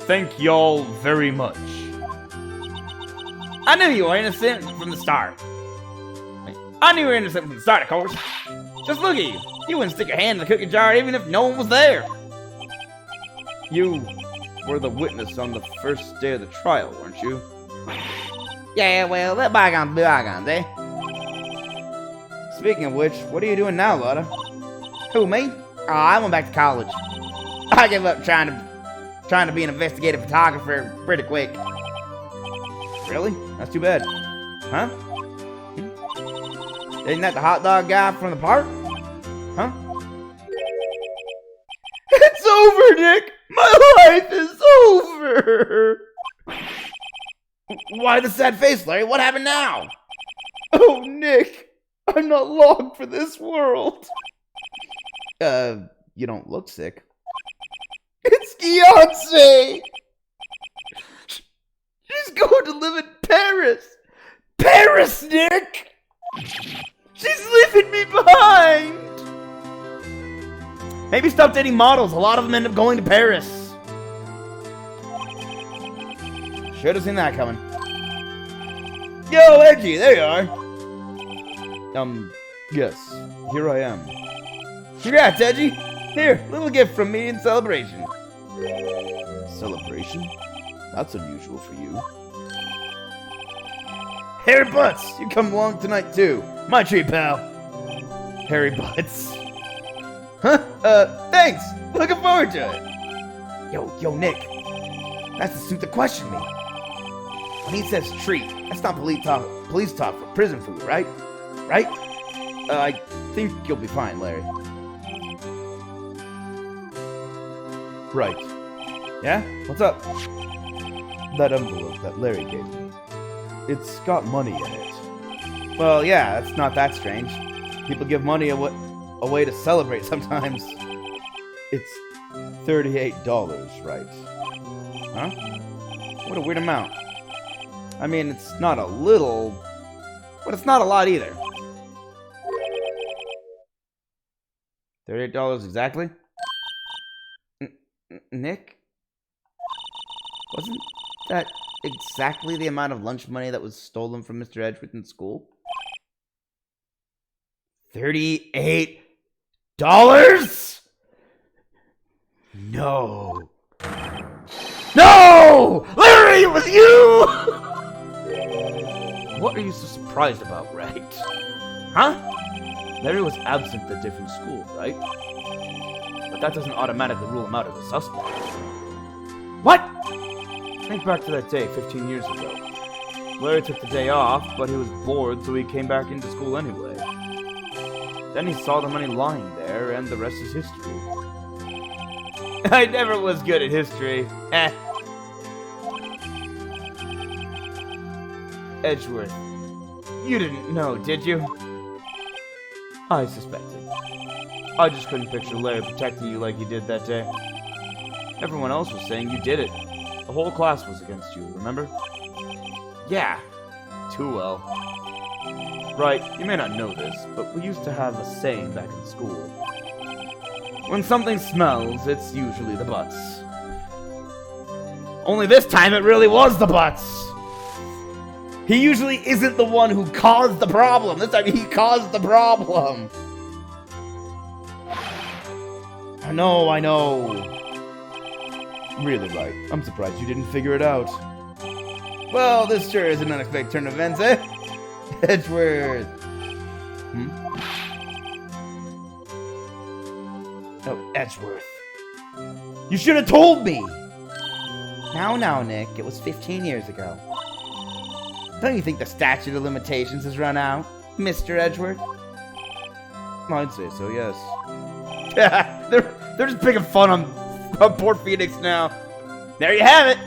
Thank y'all very much. I knew you were innocent from the start. I knew you were innocent from the start, of course. Just look at you. You wouldn't stick your hand in the cookie jar even if no one was there. You were the witness on the first day of the trial, weren't you? Yeah, well, let bygones be bygones, eh? Speaking of which, what are you doing now, Lotta? Who, me? Oh, I went back to college. I gave up trying to be an investigative photographer pretty quick. Really? That's too bad. Huh? Isn't that the hot dog guy from the park? Huh? It's over, Nick! My life is over! Why the sad face, Larry? What happened now? Oh, Nick! I'm not long for this world! You don't look sick. It's Beyonce! She's going to live in Paris! Paris, Nick! She's leaving me behind! Maybe stop dating models. A lot of them end up going to Paris. Should have seen that coming. Yo, Edgy, there you are. Yes, here I am. Congrats, Edgy. Here, little gift from me in celebration. Celebration? That's unusual for you. Harry Butts, you come along tonight too. My treat, pal. Harry Butts. Huh? Thanks. Looking forward to it. Yo, Nick. That's the suit that questioned me. When he says treat, that's not police talk for prison food, right? Right? I think you'll be fine, Larry. Right. Yeah? What's up? That envelope that Larry gave me. It's got money in it. Well, yeah, that's not that strange. People give money away to celebrate sometimes. It's $38, right? Huh? What a weird amount. I mean, it's not a little, but it's not a lot either. $38 exactly? Nick? Wasn't that exactly the amount of lunch money that was stolen from Mr. Edgeworth in school? $38? No. No! Larry, it was you! What are you so surprised about, Wright? Huh? Larry was absent at a different school, right? But that doesn't automatically rule him out as a suspect. What? Think back to that day 15 years ago. Larry took the day off, but he was bored, so he came back into school anyway. Then he saw the money lying there, and the rest is history. I never was good at history. Edgeworth, you didn't know, did you? I suspected. I just couldn't picture Larry protecting you like he did that day. Everyone else was saying you did it. The whole class was against you, remember? Yeah. Too well. Right, you may not know this, but we used to have a saying back in school. When something smells, it's usually the butts. Only this time it really was the butts. He usually isn't the one who caused the problem. This time he caused the problem. I know. Really, Wright. I'm surprised you didn't figure it out. Well, this sure is an unexpected turn of events, eh? Edgeworth. Oh, Edgeworth. You should have told me! Now, Nick. It was 15 years ago. Don't you think the statute of limitations has run out, Mr. Edgeworth? I'd say so, yes. they're just picking fun on poor Phoenix now. There you have it.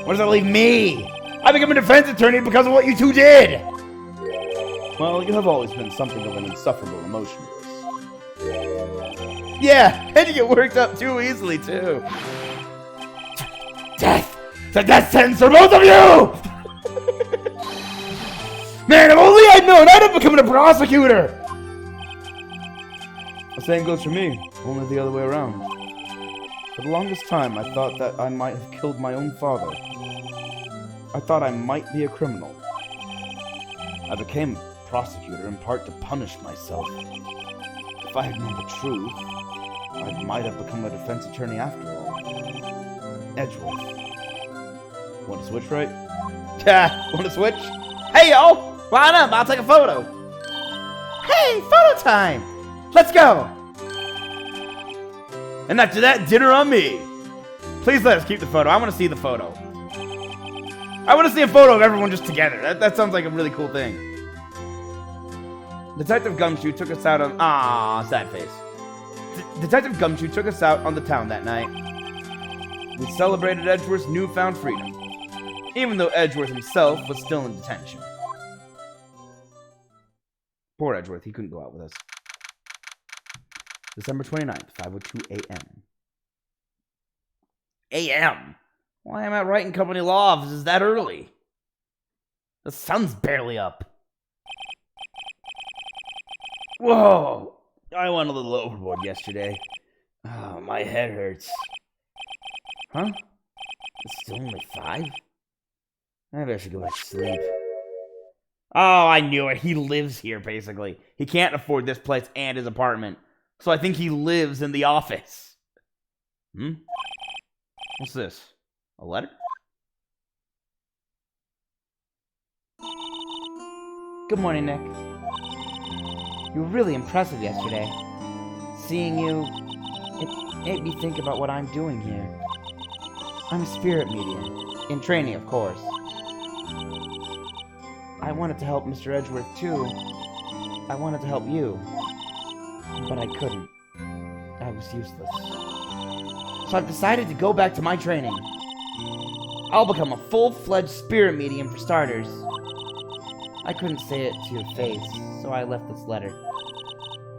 What does that leave me? I became a defense attorney because of what you two did. Well, you have always been something of an insufferable emotionalist. Yeah, and you get worked up too easily, too. Death! The death sentence for both of you! Man, if only I'd known, I'd have become a prosecutor! The same goes for me, only the other way around. For the longest time, I thought that I might have killed my own father. I thought I might be a criminal. I became a prosecutor in part to punish myself. If I had known the truth, I might have become a defense attorney after all. Edgeworth. Want to switch, right? Yeah, want to switch? Hey, yo! Line up, I'll take a photo. Hey, photo time! Let's go! And after that, dinner on me. Please let us keep the photo. I want to see the photo. I want to see a photo of everyone just together. That sounds like a really cool thing. Detective Gumshoe took us out on... sad face. Detective Gumshoe took us out on the town that night. We celebrated Edgeworth's newfound freedom, even though Edgeworth himself was still in detention. Poor Edgeworth, he couldn't go out with us. December 29th, 5:02 a.m. A.M.? Why am I writing company law offices that early? The sun's barely up. Whoa! I went a little overboard yesterday. Oh, my head hurts. Huh? It's still only 5? Maybe I should go back to sleep. Oh, I knew it. He lives here, basically. He can't afford this place and his apartment. So I think he lives in the office. What's this? A letter? Good morning, Nick. You were really impressive yesterday. seeing you, it made me think about what I'm doing here. I'm a spirit medium, in training, of course. I wanted to help Mr. Edgeworth, too. I wanted to help you. But I couldn't. I was useless. So I've decided to go back to my training. I'll become a full-fledged spirit medium for starters. I couldn't say it to your face, so I left this letter.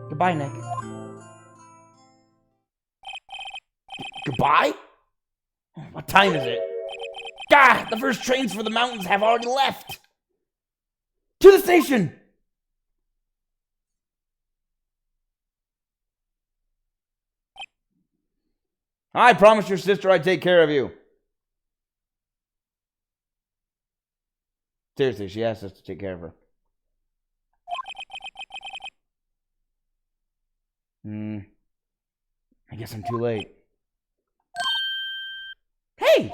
Goodbye, Nick. Goodbye? What time is it? Gah! The first trains for the mountains have already left! To the station! I promised your sister I'd take care of you. Seriously, she asked us to take care of her. I guess I'm too late. Hey!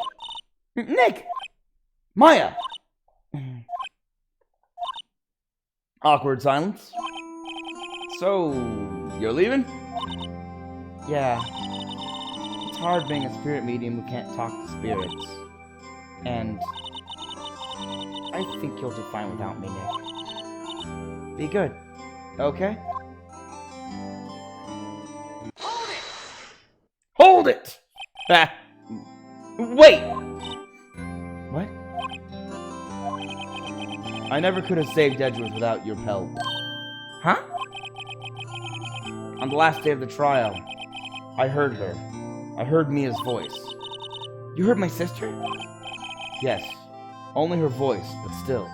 Nick! Maya! Awkward silence. So, you're leaving? Yeah. It's hard being a spirit medium who can't talk to spirits. And I think you'll do fine without me, Nick. Be good. Okay? Hold it! Ah. Wait! What? I never could have saved Edgeworth without your help. Huh? On the last day of the trial, I heard her. I heard Mia's voice. You heard my sister? Yes. Only her voice, but still.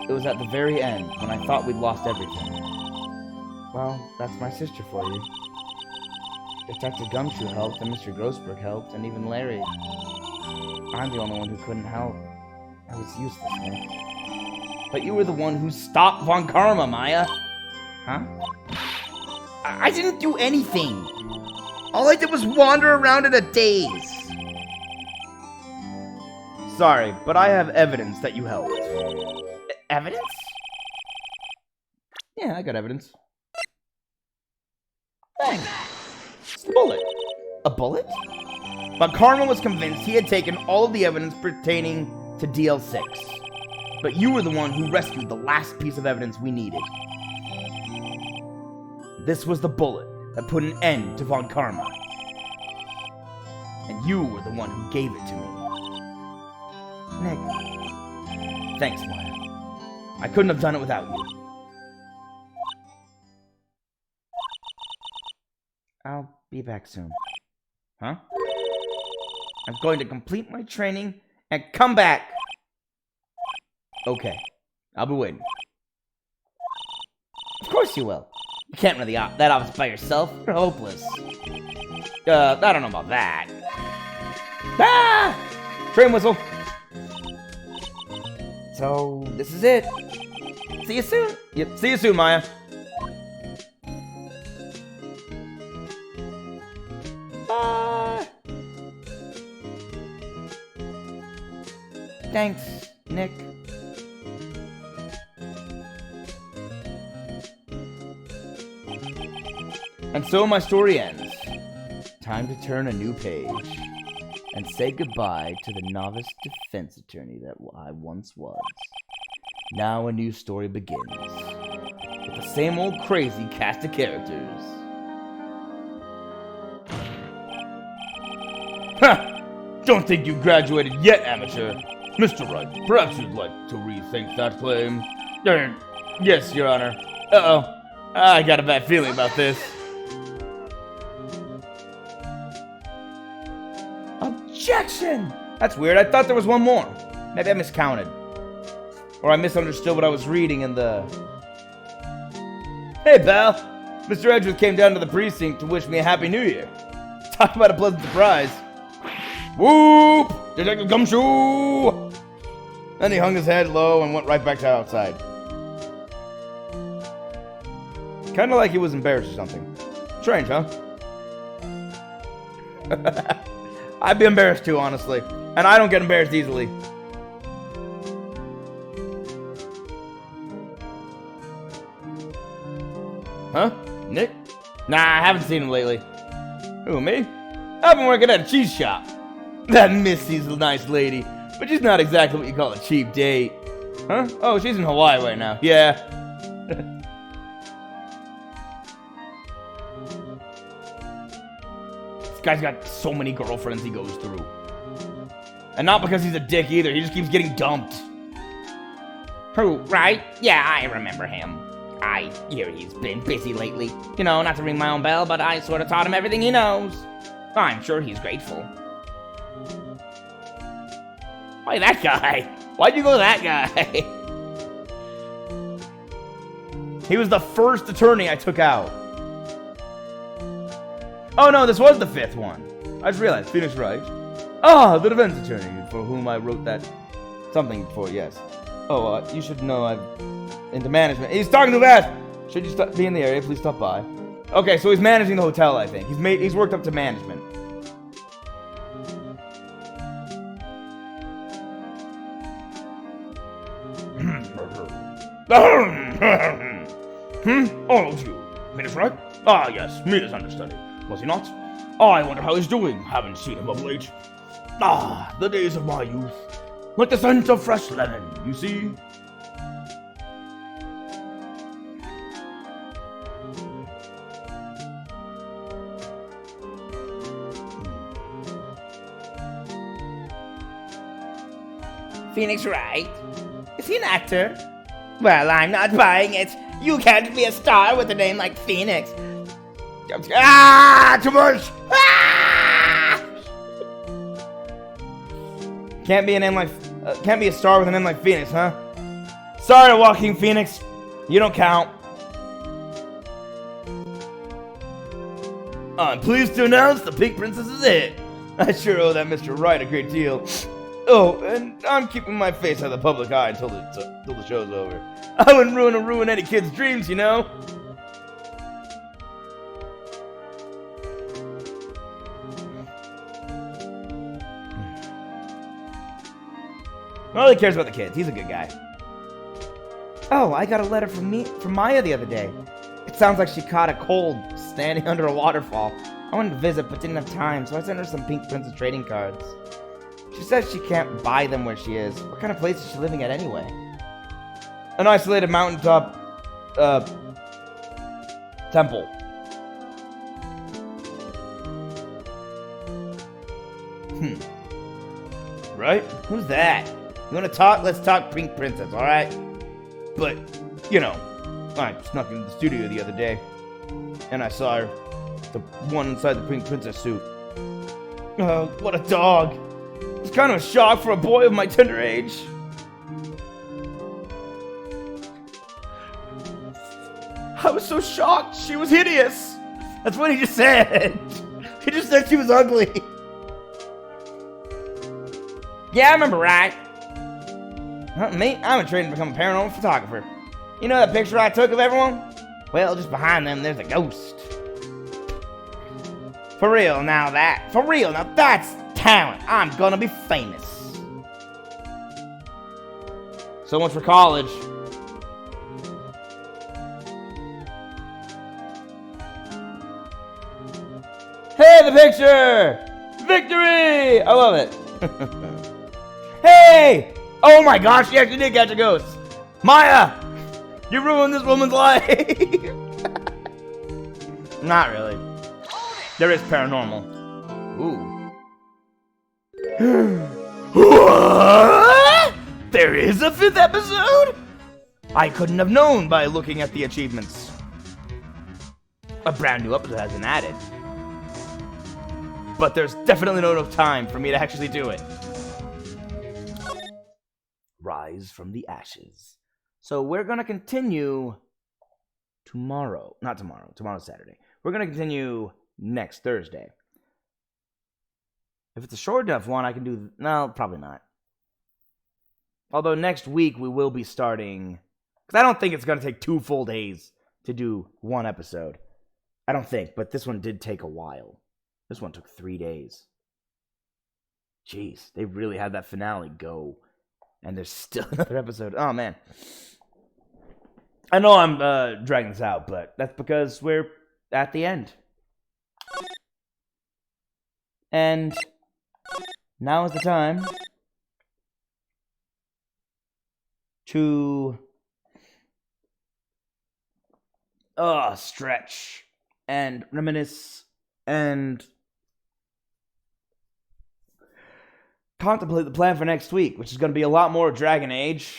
It was at the very end, when I thought we'd lost everything. Well, that's my sister for you. Detective Gumshoe helped, and Mr. Grossberg helped, and even Larry. I'm the only one who couldn't help. I was useless, Nick. But you were the one who stopped Von Karma, Maya. Huh? I didn't do anything. All I did was wander around in a daze. Sorry, but I have evidence that you helped. Evidence? Yeah, I got evidence. Thanks. It's a bullet. A bullet? But Karma was convinced he had taken all of the evidence pertaining to DL6. But you were the one who rescued the last piece of evidence we needed. This was the bullet that put an end to Von Karma. And you were the one who gave it to me. Nick. Thanks, Maya. I couldn't have done it without you. I'll be back soon. Huh? I'm going to complete my training and come back. Okay. I'll be waiting. Of course you will. You can't run that office by yourself. You're hopeless. I don't know about that. Ah! Train whistle. So, this is it. See you soon. Yep, see you soon, Maya. Bye. Thanks, Nick. And so my story ends. Time to turn a new page and say goodbye to the novice defense attorney that I once was. Now a new story begins, with the same old crazy cast of characters. Ha! Don't think you graduated yet, amateur. Mr. Wright, perhaps you'd like to rethink that claim. Yes, Your Honor. Uh-oh. I got a bad feeling about this. Objection! That's weird. I thought there was one more. Maybe I miscounted. Or I misunderstood what I was reading in the... Hey, pal. Mr. Edgeworth came down to the precinct to wish me a Happy New Year. Talk about a pleasant surprise. Whoop! Detective Gumshoe! Then he hung his head low and went right back to outside. Kinda like he was embarrassed or something. Strange, huh? I'd be embarrassed too, honestly. And I don't get embarrassed easily. Huh? Nick? Nah, I haven't seen him lately. Who, me? I've been working at a cheese shop. That Missy's a nice lady, but she's not exactly what you call a cheap date. Huh? Oh, she's in Hawaii right now. Yeah. This guy's got so many girlfriends he goes through. And not because he's a dick either, he just keeps getting dumped. Who, Wright? Yeah, I remember him. I hear he's been busy lately. You know, not to ring my own bell, but I sort of taught him everything he knows. I'm sure he's grateful. Why that guy? Why'd you go that guy? He was the first attorney I took out. Oh no, this was the 5th one. I just realized, Phoenix Wright. Ah, the defense attorney for whom I wrote that something for, yes. Oh, you should know I'm into management. He's talking too fast! Should you be in the area, please stop by. Okay, so he's managing the hotel, I think. He's worked up to management. Oh, you. Phoenix Wright? Ah, yes, Mia's understudy. Was he not? Oh, I wonder how he's doing. Haven't seen him of late. Ah, the days of my youth. Like the scent of fresh lemon, you see? Phoenix Wright? Is he an actor? Well, I'm not buying it. You can't be a star with a name like Phoenix. Ah, too much! Ah! Can't be a star with a name like Phoenix, huh? Sorry, Walking Phoenix. You don't count. I'm pleased to announce the Pink Princess is it. I sure owe that Mr. Wright a great deal. Oh, and I'm keeping my face out of the public eye until the show's over. I wouldn't ruin any kid's dreams, you know? Well, he cares about the kids. He's a good guy. Oh, I got a letter from Maya the other day. It sounds like she caught a cold standing under a waterfall. I wanted to visit but didn't have time, so I sent her some Pink Princess trading cards. She says she can't buy them where she is. What kind of place is she living at anyway? An isolated mountaintop, temple. Right? Who's that? You wanna talk? Let's talk Pink Princess, alright? But, you know, I snuck into the studio the other day, and I saw her, the one inside the Pink Princess suit. Oh, what a dog! It's kind of a shock for a boy of my tender age. I was so shocked. She was hideous. That's what he just said. He just said she was ugly. Yeah, I remember, right? Me? I'm in training to become a paranormal photographer. You know that picture I took of everyone? Well, just behind them, there's a ghost. For real, now that's talent. I'm gonna be famous. So much for college. Hey, the picture! Victory! I love it. Hey! Oh my gosh, she actually did catch a ghost. Maya! You ruined this woman's life! Not really. There is paranormal. Ooh. What? There is a 5th episode? I couldn't have known by looking at the achievements. A brand new episode has been added. But there's definitely not enough time for me to actually do it. Rise from the ashes. So we're gonna continue tomorrow. Not tomorrow. Tomorrow's Saturday. We're gonna continue next Thursday. If it's a short enough one, I can do... No, probably not. Although next week we will be starting... Because I don't think it's going to take 2 full days to do one episode. I don't think, but this one did take a while. This one took 3 days. Jeez, they really had that finale go. And there's still another episode. Oh, man. I know I'm dragging this out, but that's because we're at the end. And now is the time to stretch and reminisce and contemplate the plan for next week, which is going to be a lot more Dragon Age,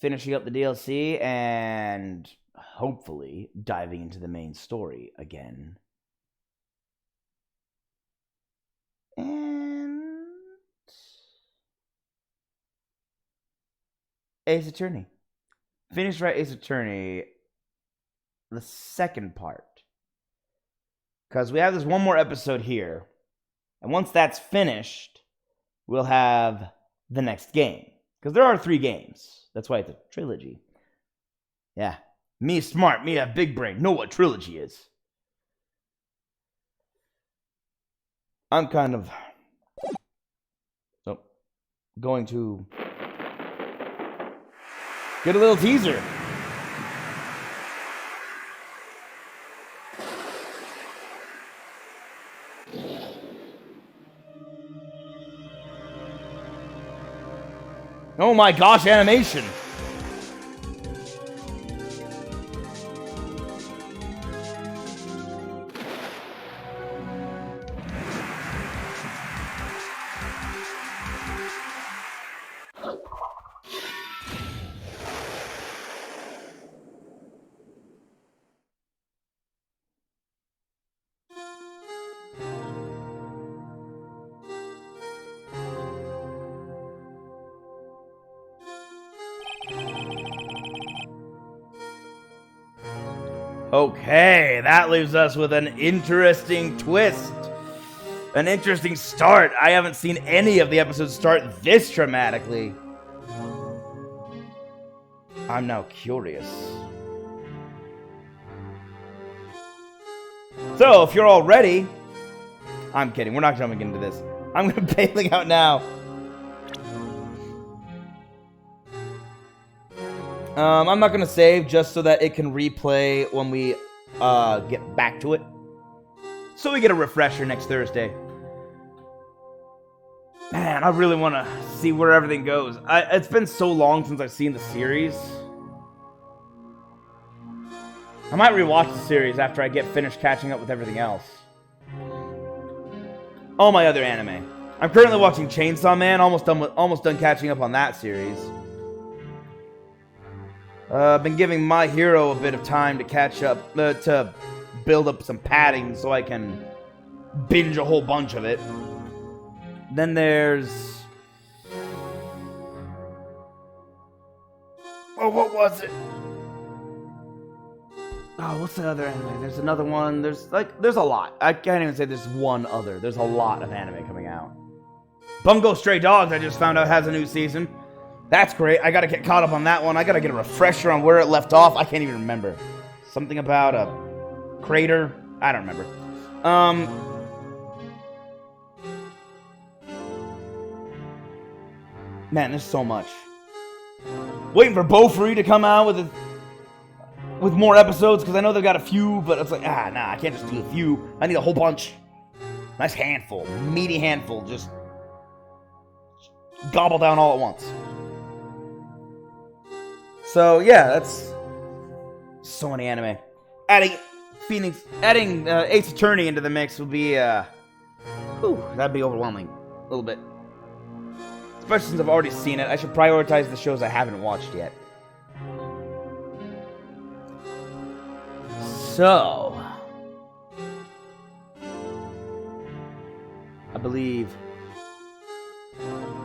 finishing up the DLC, and hopefully diving into the main story again. And Ace Attorney. Finished Wright Ace Attorney, the second part. Because we have this one more episode here. And once that's finished, we'll have the next game. Because there are 3 games. That's why it's a trilogy. Yeah. Me smart, me a big brain. Know what trilogy is. I'm kind of going to get a little teaser. Oh my gosh, animation! Okay, that leaves us with an interesting twist. An interesting start. I haven't seen any of the episodes start this dramatically. I'm now curious. So, if you're all ready... I'm kidding, we're not jumping into this. I'm bailing out now. I'm not going to save just so that it can replay when we get back to it. So we get a refresher next Thursday. Man, I really want to see where everything goes. It's been so long since I've seen the series. I might rewatch the series after I get finished catching up with everything else. All my other anime. I'm currently watching Chainsaw Man, almost done catching up on that series. I've been giving My Hero a bit of time to catch up, to build up some padding so I can binge a whole bunch of it. Then there's... Oh, what was it? Oh, what's the other anime? There's another one. There's a lot. I can't even say there's one other. There's a lot of anime coming out. Bungo Stray Dogs, I just found out, has a new season. That's great. I gotta get caught up on that one. I gotta get a refresher on where it left off. I can't even remember. Something about a crater. I don't remember. Man, there's so much. Waiting for Bofree to come out with more episodes, because I know they've got a few, but it's like, nah, I can't just do a few. I need a whole bunch. Nice handful. Meaty handful. Just gobble down all at once. So, yeah, that's so many anime. Adding Ace Attorney into the mix would be, that'd be overwhelming. A little bit. Especially since I've already seen it. I should prioritize the shows I haven't watched yet. So, I believe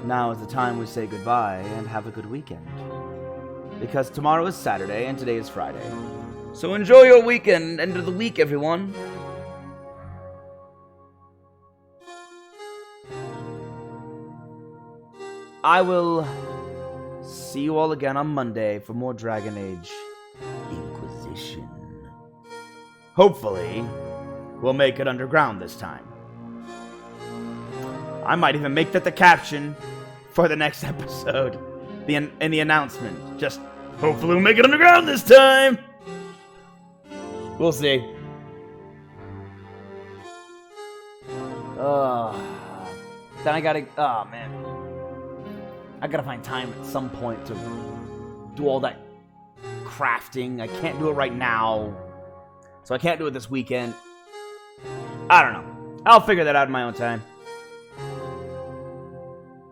now is the time we say goodbye and have a good weekend. Because tomorrow is Saturday and today is Friday. So enjoy your weekend, end of the week, everyone. I will see you all again on Monday for more Dragon Age Inquisition. Hopefully, we'll make it underground this time. I might even make that the caption for the next episode. In the announcement. Just, hopefully we'll make it underground this time! We'll see. Then I gotta, oh man. I gotta find time at some point to do all that crafting. I can't do it right now. So I can't do it this weekend. I don't know. I'll figure that out in my own time.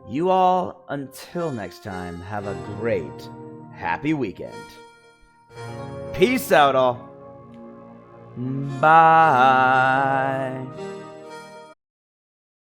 You all, until next time, have a great, happy weekend. Peace out, all. Bye.